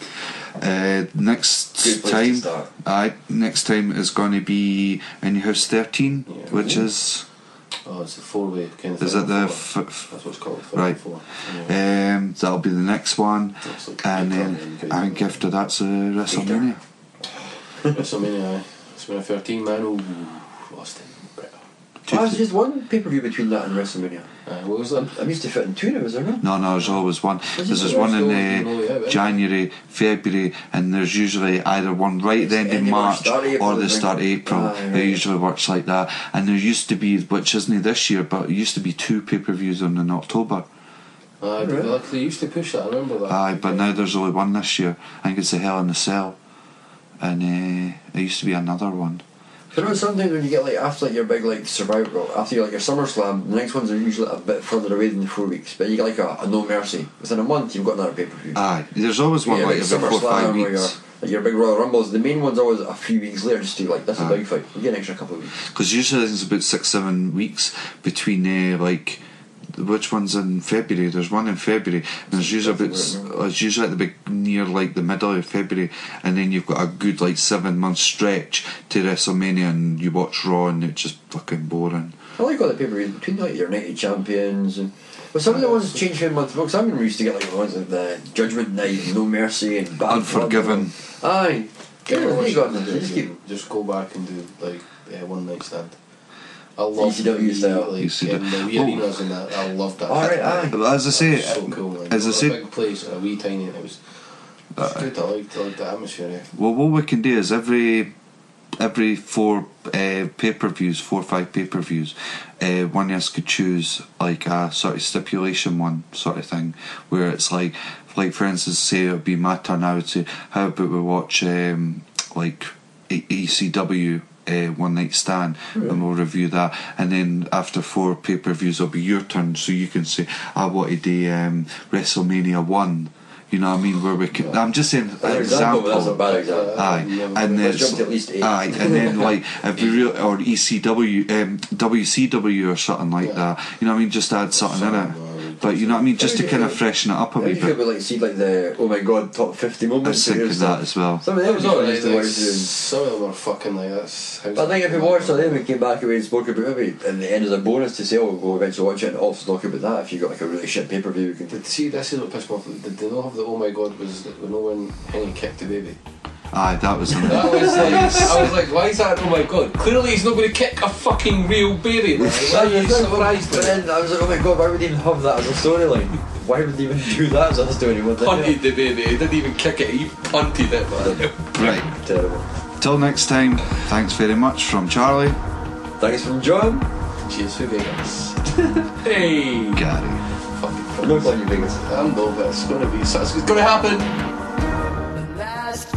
Next Good place to time, start. next time is going to be in your house 13, Yeah. which is Oh, it's a four-way kind of is thing. it the Four. That's what it's called. right? Four. Yeah. That'll be the next one, That's like and a then big I think after that's WrestleMania. WrestleMania. It's been a 13 man. Ooh, lost it. Oh, it's just one pay-per-view between that and WrestleMania. What was that? I'm used to fitting two now, is there not? No, there's always one. There's it one always in always been all January, February, and there's usually either one right at the end of end of March, March start of April, or the I think. start of April. Aye, It right. usually works like that. And there used to be, which isn't this year, but it used to be 2 pay-per-views on in October. They used to push that. I remember that. Aye, but now there's only one this year. I think it's the Hell in a Cell. And it used to be another one. You know, sometimes when you get like after like your big like Survivor, after you like your SummerSlam, the next ones are usually a bit further away than the 4 weeks. But you get like a No Mercy. Within a month, you've got another pay-per-view. Aye, there's always one like every 4 or 5 or weeks. your big Royal Rumbles. The main one's always a few weeks later, just to like that's a Aye. big fight. You get an extra couple of weeks. Because usually it's about 6-7 weeks between like which one's in February. There's one in February, and there's usually it's usually at the big near like the middle of February, and then you've got a good like 7 month stretch to WrestleMania, and you watch Raw, and it's just fucking boring. I like all the pay-per-views between like your Night of Champions and. But some of the ones change from month to month. Some of them used to get like the ones like the Judgment Night, No Mercy, and Bad Unforgiven. Blood. Aye. Yeah, they got them. They just keep. Just go back and do like one night stand. I love ECW style. like ECW. in the wee Oh. arenas and that. I love that. Alright, aye. But as I say, so cool. Like, as I it was say- a big place, and a wee tiny, and it was good. I liked the atmosphere. Yeah. well, what we can do is every 4 pay-per-views, 4 or 5 pay-per-views, one of us could choose like a sort of stipulation one sort of thing, where it's like for instance, say it would be my turn, I would say, how about we watch like ECW One Night Stand, and we'll review that, and then after 4 pay-per-views it'll be your turn, so you can say I wanted the WrestleMania 1. You know what I mean? Where we could, I'm just saying an example. That's not a bad example. Aye, and then Let's jump to at least 8. aye, and then like if we real or ECW, WCW or something like that. You know what I mean? Just add something in it. But you know what I mean? Just to kind of freshen it up a How wee do you feel bit. about like see like the oh my god top 50 I moments? was thinking that as well. Some of That them was was alright. used to Like, watch doing. some of them were fucking like that's. But I think if we watched some of them, we came back away and spoke about maybe at the end as a bonus to say, oh, we'll eventually watch it and also talk about that if you got like a really shit pay-per-view. We can See, this is what pissed me off. Did they not have the oh my god was that when no one Henry kicked the baby? Aye, that was in That was like, I was like, why is that? Oh my god! Clearly, he's not going to kick a fucking real baby. Like, why are you surprised? But then I was like, oh my god, why would they even have that as a storyline? Why would they even do that as a story? What the hell? Punted the baby. He didn't even kick it. He punted it. Man. right. Terrible. Till next time. Thanks very much from Charlie, Thanks from John. Cheers for Vegas. Hey. Gary. Fucking I'm not calling you Vegas. I know, but it's going to be. It's going to happen. Last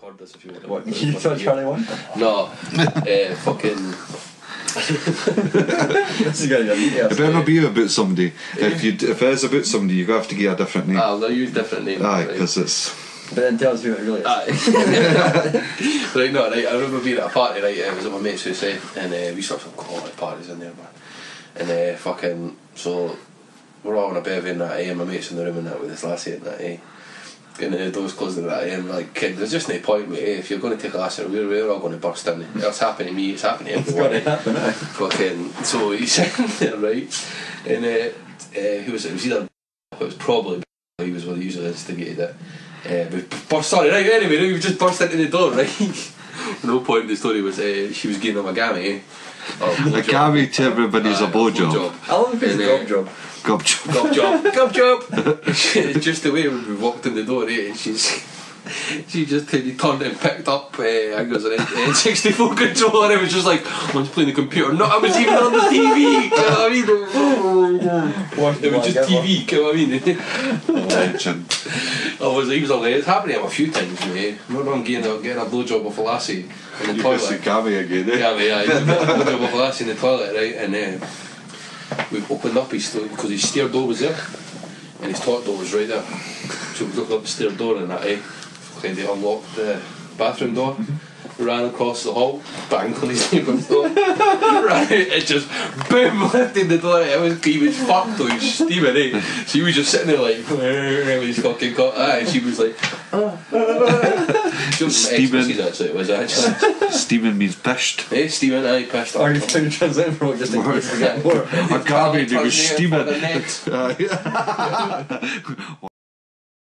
record this if you want. What? You saw Charlie 1? No, fucking. This is going to be a It better not be about somebody. If it is about somebody, you have to give a different name. I'll use different names. Aye, because it's. But then tell us who it really is. Right, no, right. I remember being at a party, right? It was at my mate's house, right? And we used to have some quality parties in there, man. And fucking, so we're all on a bevy and that, and my mate's in the room and that with this lassie and that, and the doors closing and that, and like, kid, there's just no point, mate. If you're going to take a lassie, we're all going to burst in. It's happening to me, it's happening to everyone. It's going to happen, Fucking, so he's sitting there, right? And who was it? It was either, it was probably, he was one who usually instigated it. Sorry, right, anyway, we just burst into the door, right? No point in the story was she was giving him a gammy, A gammy to everybody's a blowjob. I love the gob job. Gob job. Gob job, gob job. Just the way when we walked in the door, she just turned and picked up I think it was an N64 controller, and it was just like, I was playing the computer. No, I was even on the TV. You know what I mean? It was just TV. You know what I mean? Legend. He was all like, it's happened to him a few times, mate. Remember him getting a blowjob off a lassie in the You toilet. missed the gammy again, eh? Yeah, he got a blowjob off a lassie in the toilet, right? And we opened up his door because his stair door was there, and his toilet door was right there. So we opened up the stair door and that, they unlocked the bathroom door. Ran across the hall, banged on his neighbour's door. Ran, it just boom, lifted the door. He was fucked though, he was steaming, eh? So he was just sitting there like with his fucking cock. And she was like Steaming. Actually, it was actually Steaming means pished. steaming, pissed. Or you found a translation for it just in case we get more. A gammy, they was steaming. Net.